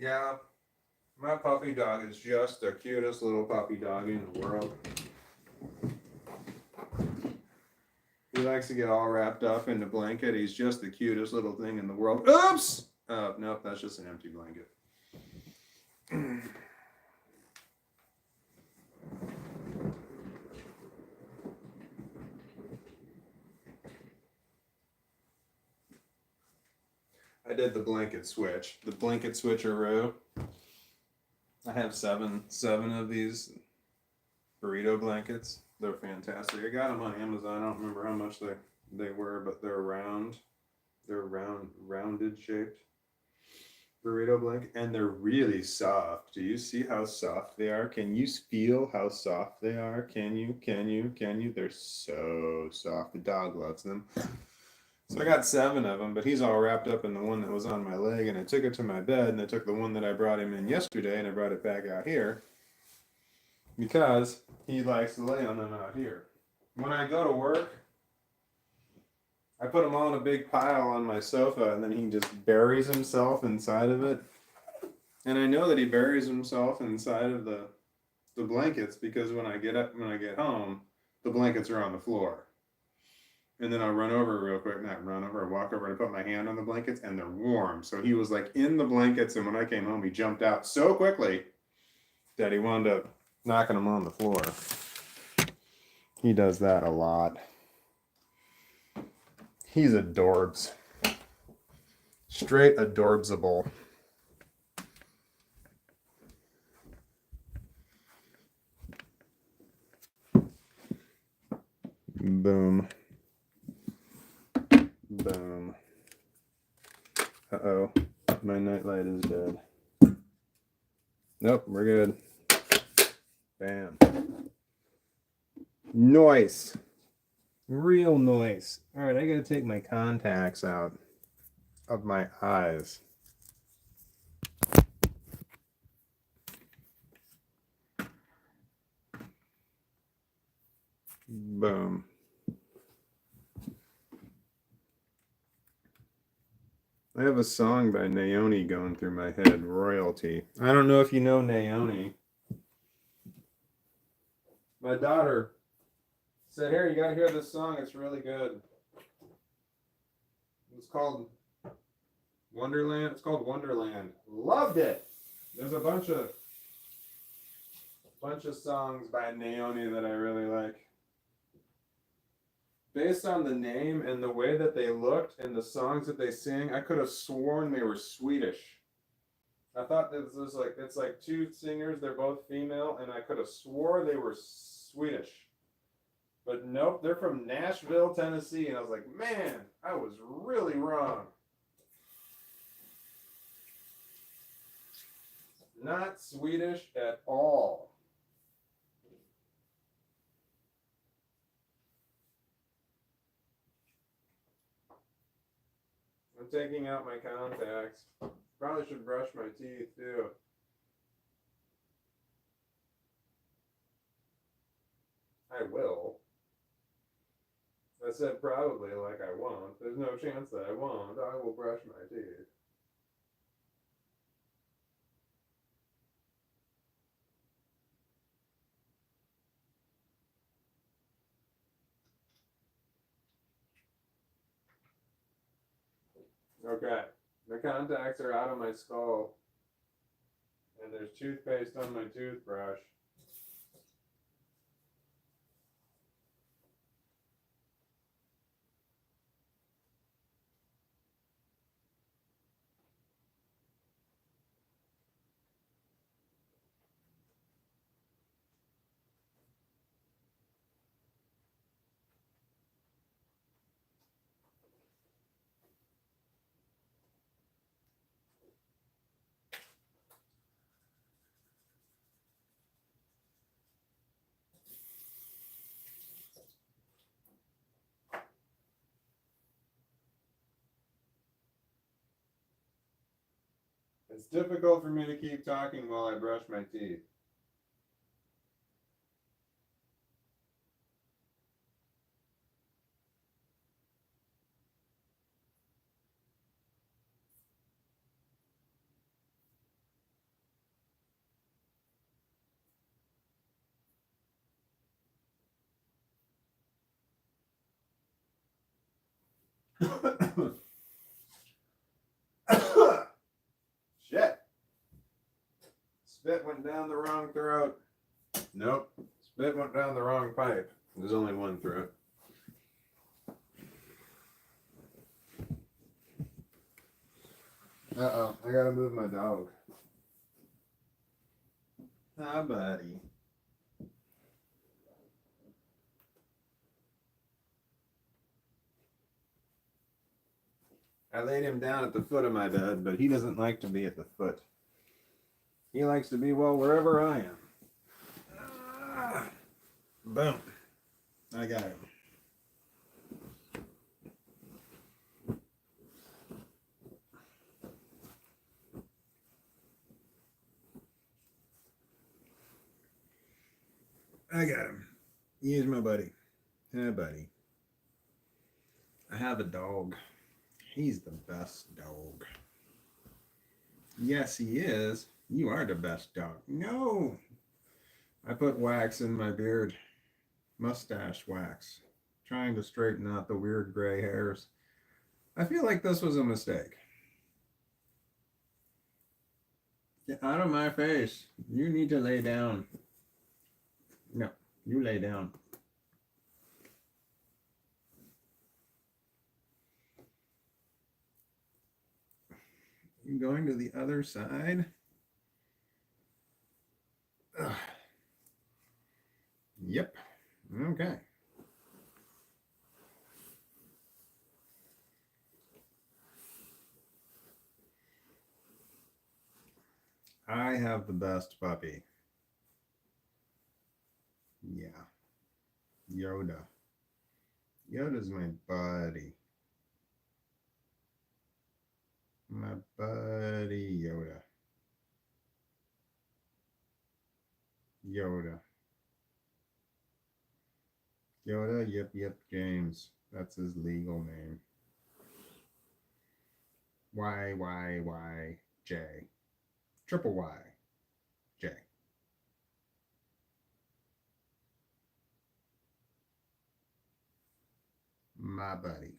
Yeah, my puppy dog is just the cutest little puppy dog in the world. He likes to get all wrapped up in the blanket. He's just the cutest little thing in the world. Oops! Nope, that's just an empty blanket. I did the blanket switch. The blanket switcheroo. I have seven of these burrito blankets. They're fantastic. I got them on Amazon. I don't remember how much they were, but they're round. They're rounded shaped burrito blanket, and they're really soft. Do you see how soft they are? Can you feel how soft they are? Can you? They're so soft. The dog loves them. So I got 7 of them, but he's all wrapped up in the one that was on my leg, and I took it to my bed, and I took the one that I brought him in yesterday, and I brought it back out here because he likes to lay on them out here. When I go to work, I put him all in a big pile on my sofa, and then he just buries himself inside of it. And I know that he buries himself inside of the blankets because when I get home, the blankets are on the floor. And then I'll run over real quick, not run over, I walk over and put my hand on the blankets, and they're warm. So he was like in the blankets, and when I came home, he jumped out so quickly that he wound up knocking them on the floor. He does that a lot. He's adorbs. Straight adorbsable. Boom. Boom. Uh-oh. My nightlight is dead. Nope, we're good. Bam. Noise. Real noise. All right, I gotta take my contacts out of my eyes. Boom. I have a song by Naomi going through my head, Royalty. I don't know if you know Naomi. My daughter said, here, you gotta hear this song, it's really good. It's called Wonderland. It's called Wonderland. Loved it. There's a bunch of songs by Naomi that I really like. Based on the name and the way that they looked and the songs that they sing, I could have sworn they were Swedish. I thought this was like, it's like 2 singers, they're both female, and I could have swore they were Swedish. But nope, they're from Nashville, Tennessee, and I was like, man, I was really wrong. Not Swedish at all. I'm taking out my contacts. Probably should brush my teeth too. I will. I said probably like I won't. There's no chance that I won't. I will brush my teeth. Okay, the contacts are out of my skull, and there's toothpaste on my toothbrush. It's difficult for me to keep talking while I brush my teeth. Shit. Spit went down the wrong throat. Nope. Spit went down the wrong pipe. There's only one throat. Uh-oh. I gotta move my dog. Ah, buddy. I laid him down at the foot of my bed, but he doesn't like to be at the foot. He likes to be, well, wherever I am. Ah, boom. I got him. I got him. He's my buddy. Hey, buddy. I have a dog. He's the best dog. Yes, he is. You are the best dog. No! I put wax in my beard. Mustache wax. Trying to straighten out the weird gray hairs. I feel like this was a mistake. Get out of my face. You need to lay down. No, you lay down. You going to the other side? Ugh. Yep. Okay. I have the best puppy. Yeah. Yoda. Yoda's my buddy. My buddy Yoda. Yoda. Yoda, yep, James. That's his legal name. Y, J. Triple Y, J. My buddy.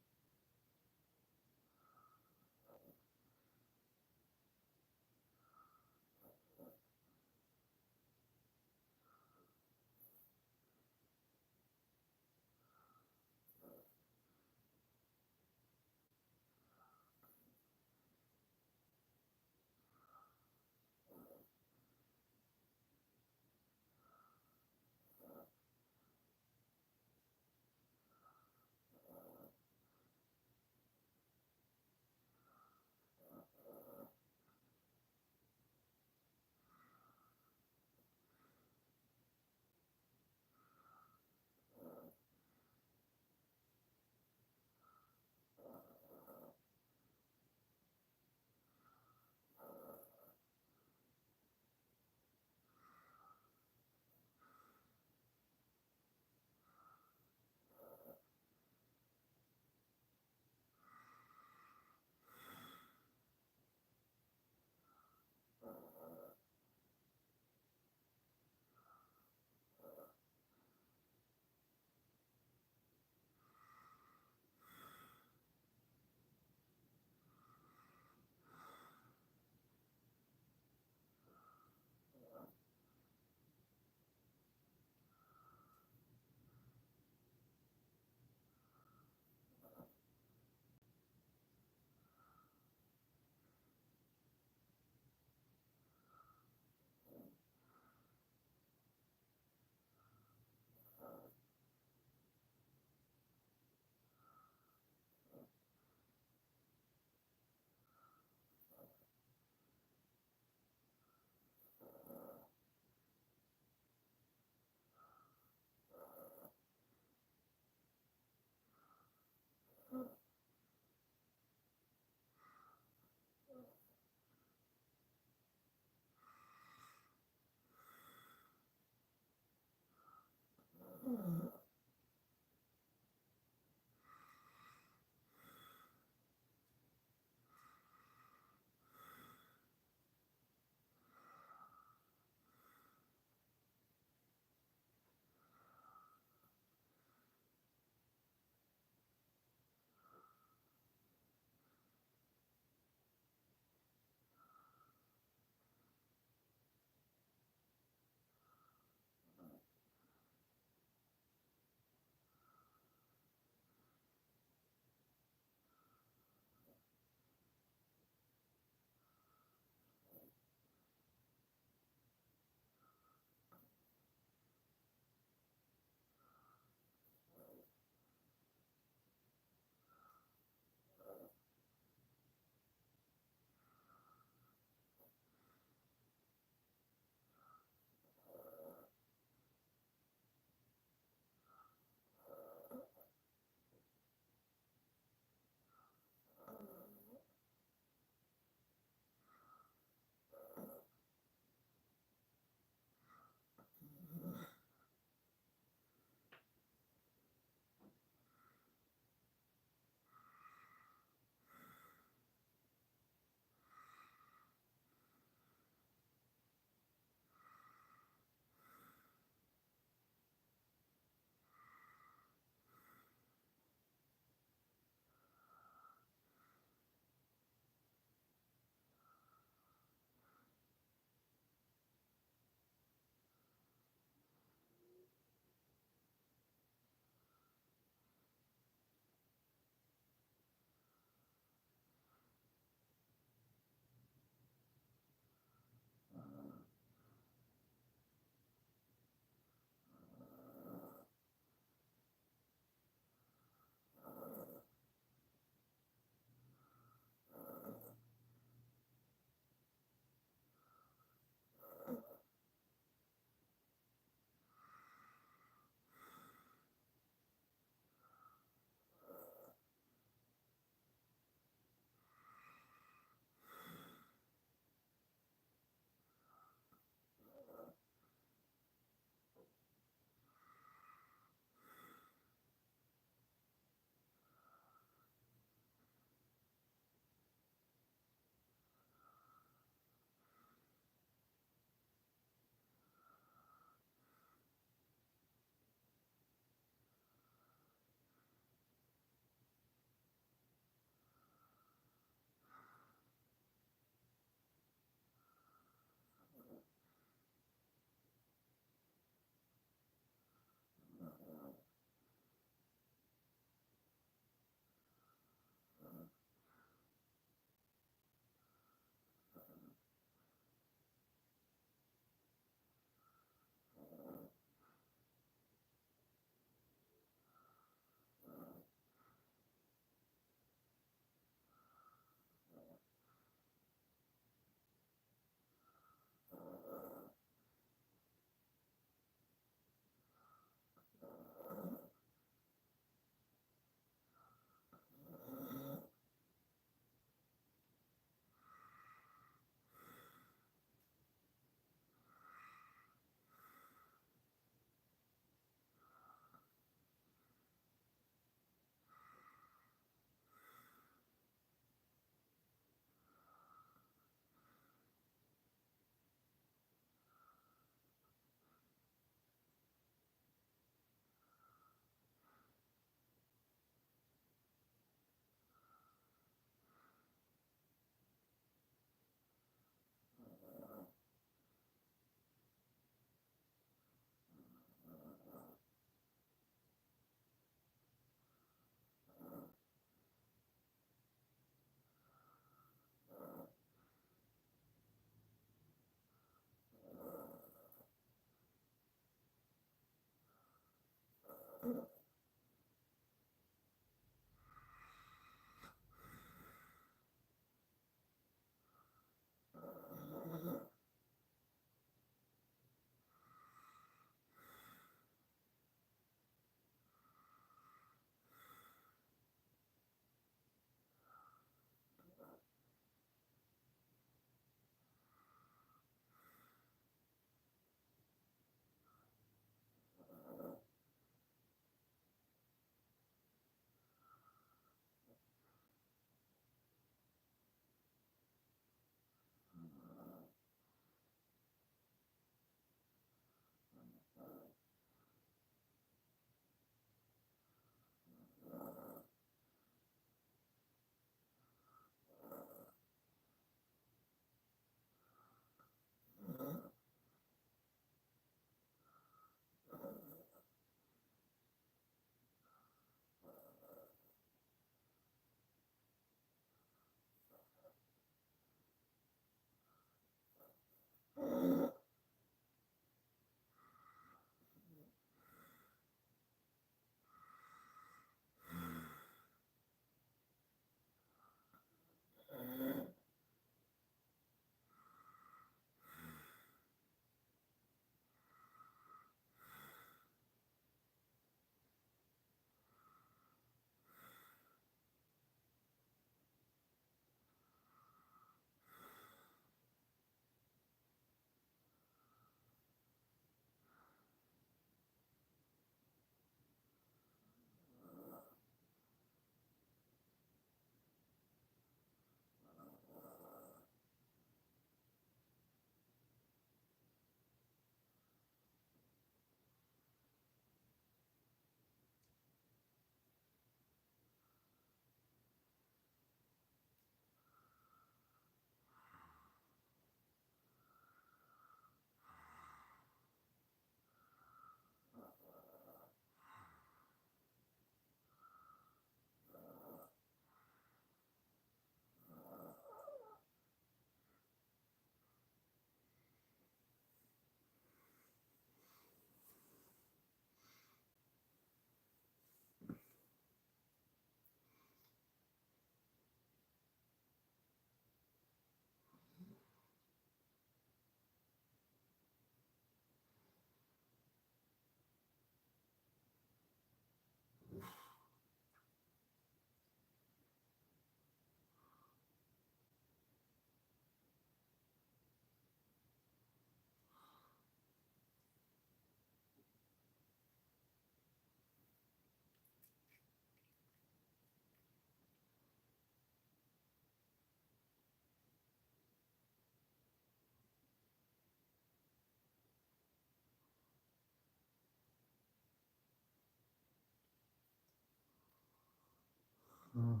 Mm.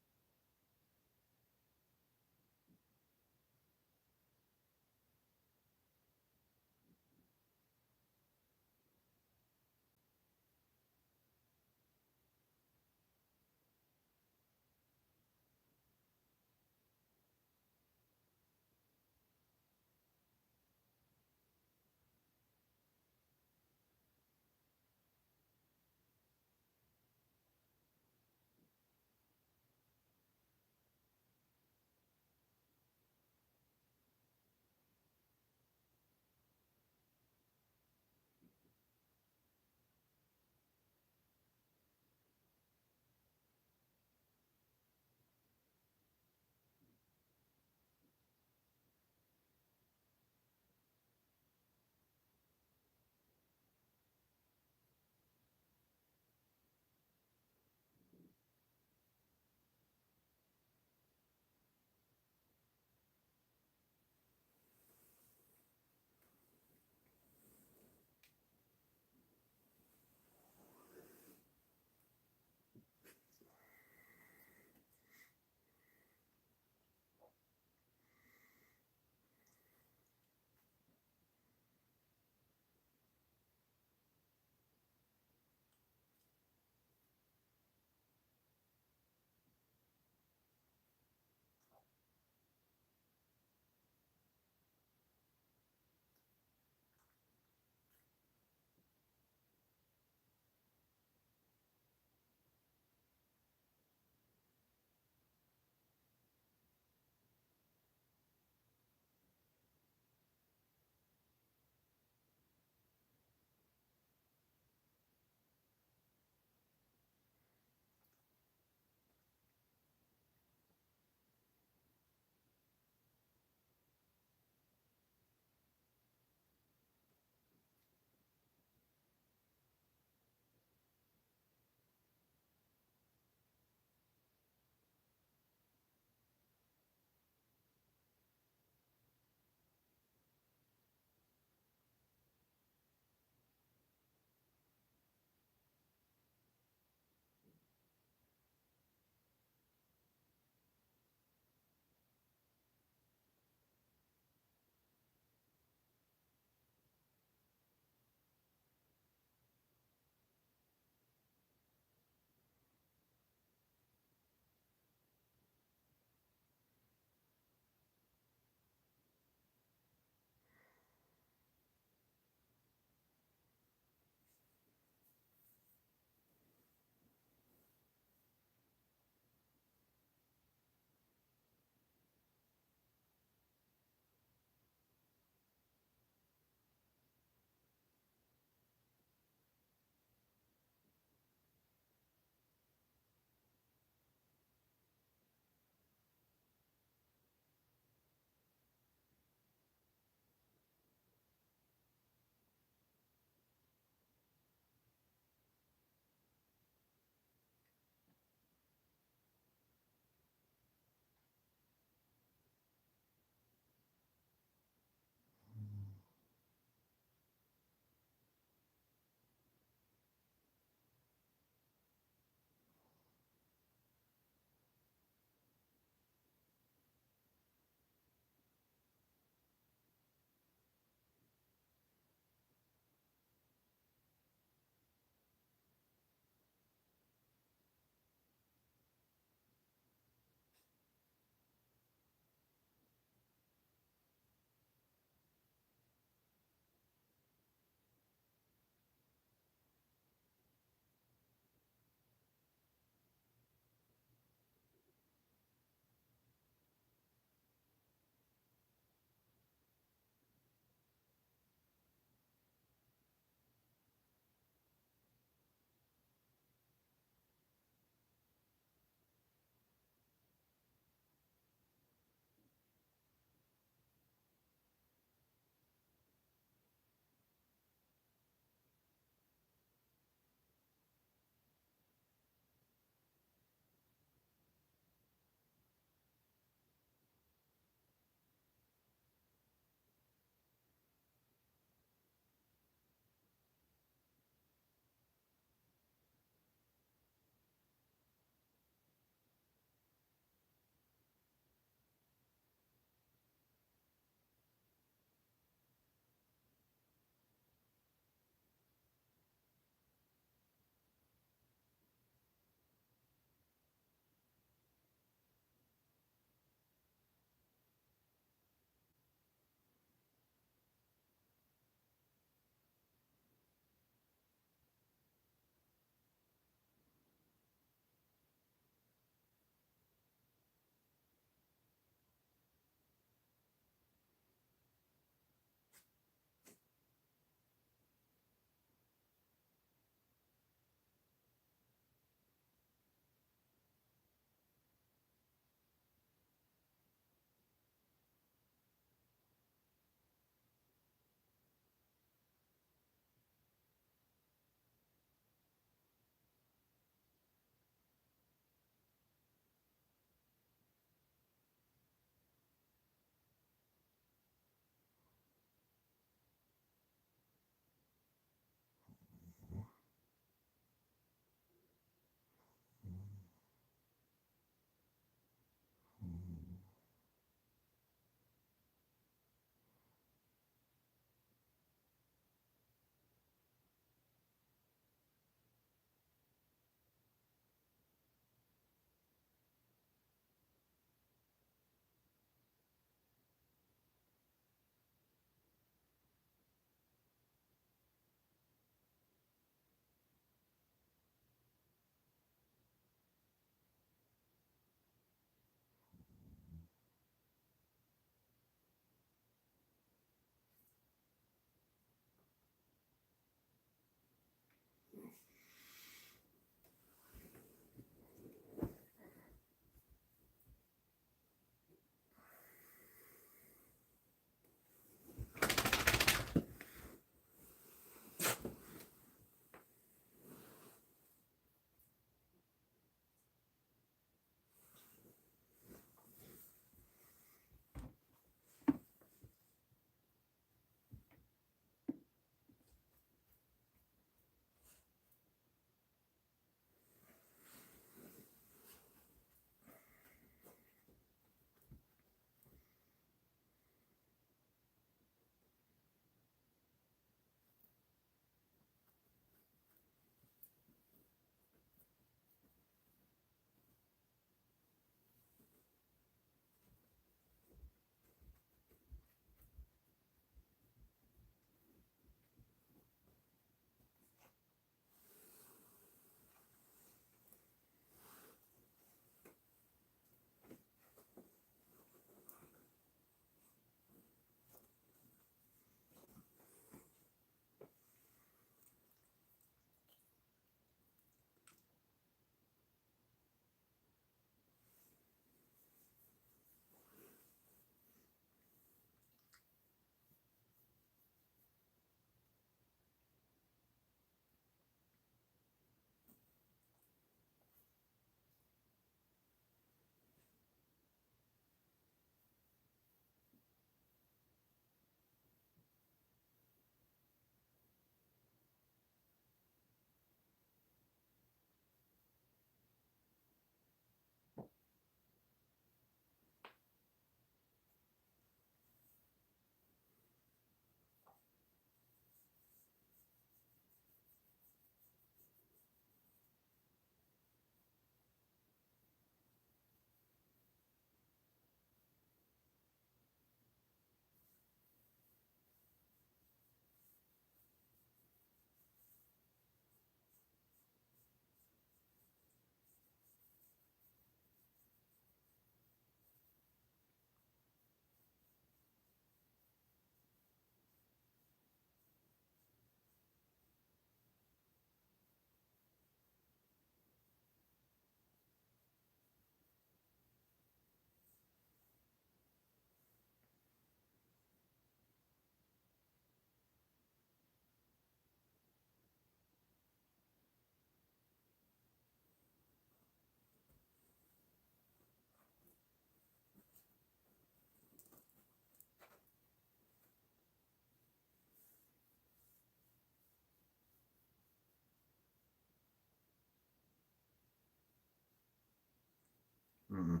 Mm-mm.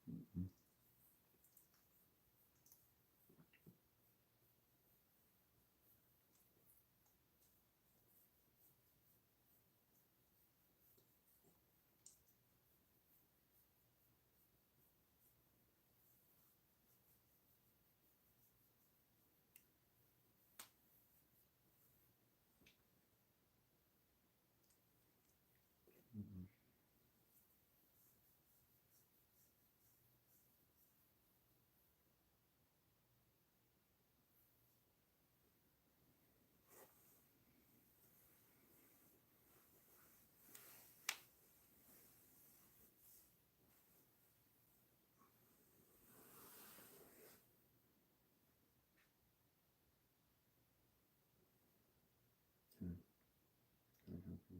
Mm-mm. Mm-mm. Can I help you?